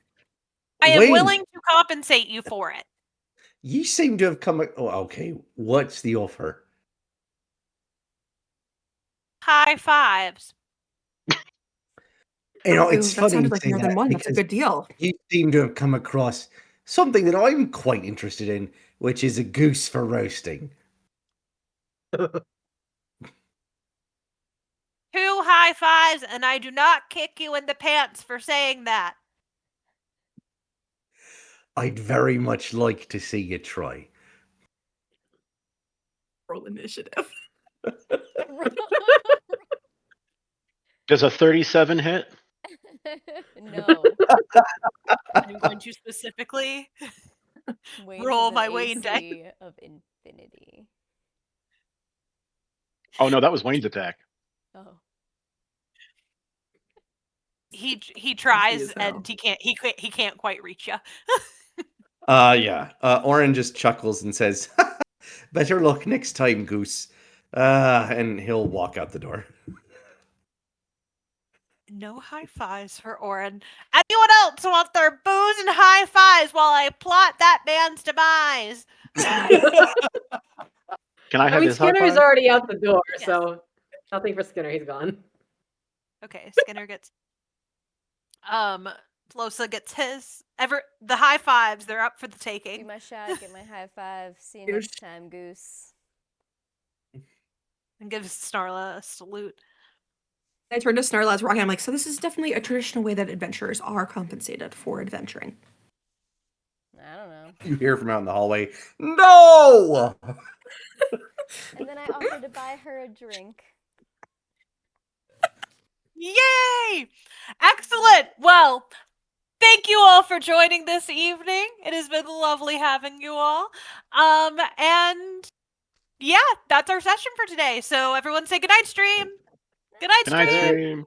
S1: I am
S2: Wayne,
S1: willing to compensate you for it.
S2: you seem to have come. Oh, okay. What's the offer?
S1: High fives.
S2: You know,
S3: Oh,
S2: it's
S3: that
S2: funny
S3: sounded
S2: you
S3: like
S2: say
S3: more than
S2: that
S3: one. That's a
S2: because
S3: good deal.
S2: you seem to have come across something that I'm quite interested in, which is a goose for roasting.
S1: 2 high fives, and I do not kick you in the pants for saying that.
S2: I'd very much like to see you try.
S3: Roll initiative.
S5: Does a 37 hit?
S6: No.
S1: I'm going to specifically
S6: Wayne
S1: roll
S6: has
S1: my
S6: an
S1: Wayne dice.
S6: AC of infinity.
S5: Oh no, that was Wayne's attack.
S6: Oh.
S1: He tries
S3: as hell.
S1: and he can't quite reach you.
S2: Yeah. Orran just chuckles and says, "Better luck next time, Goose." And he'll walk out the door.
S1: No high fives for Orran. Anyone else want their booze and high fives while I plot that man's demise?
S5: Can I have his high
S4: Skinner's
S5: five?
S4: already out the door,
S1: Yes.
S4: so nothing for Skinner. He's gone.
S1: Okay, Skinner gets. Dilosa gets his. The high fives, they're up for the
S6: Do
S1: taking.
S6: my shot, get my high five. See you
S3: Goose.
S6: next time, Goose.
S1: And gives Snarla a salute.
S3: I turned to Snarla as we're walking. I'm like, so this is definitely a traditional way that adventurers are compensated for adventuring.
S6: I don't know.
S2: You hear from out in the hallway, "No!"
S6: And then I offered to buy her a drink.
S1: Yay! Excellent! Well, thank you all for joining this evening. It has been lovely having you all. And yeah, that's our session for today. So everyone say goodnight, stream. Goodnight,
S5: Good night,
S1: stream.
S5: stream.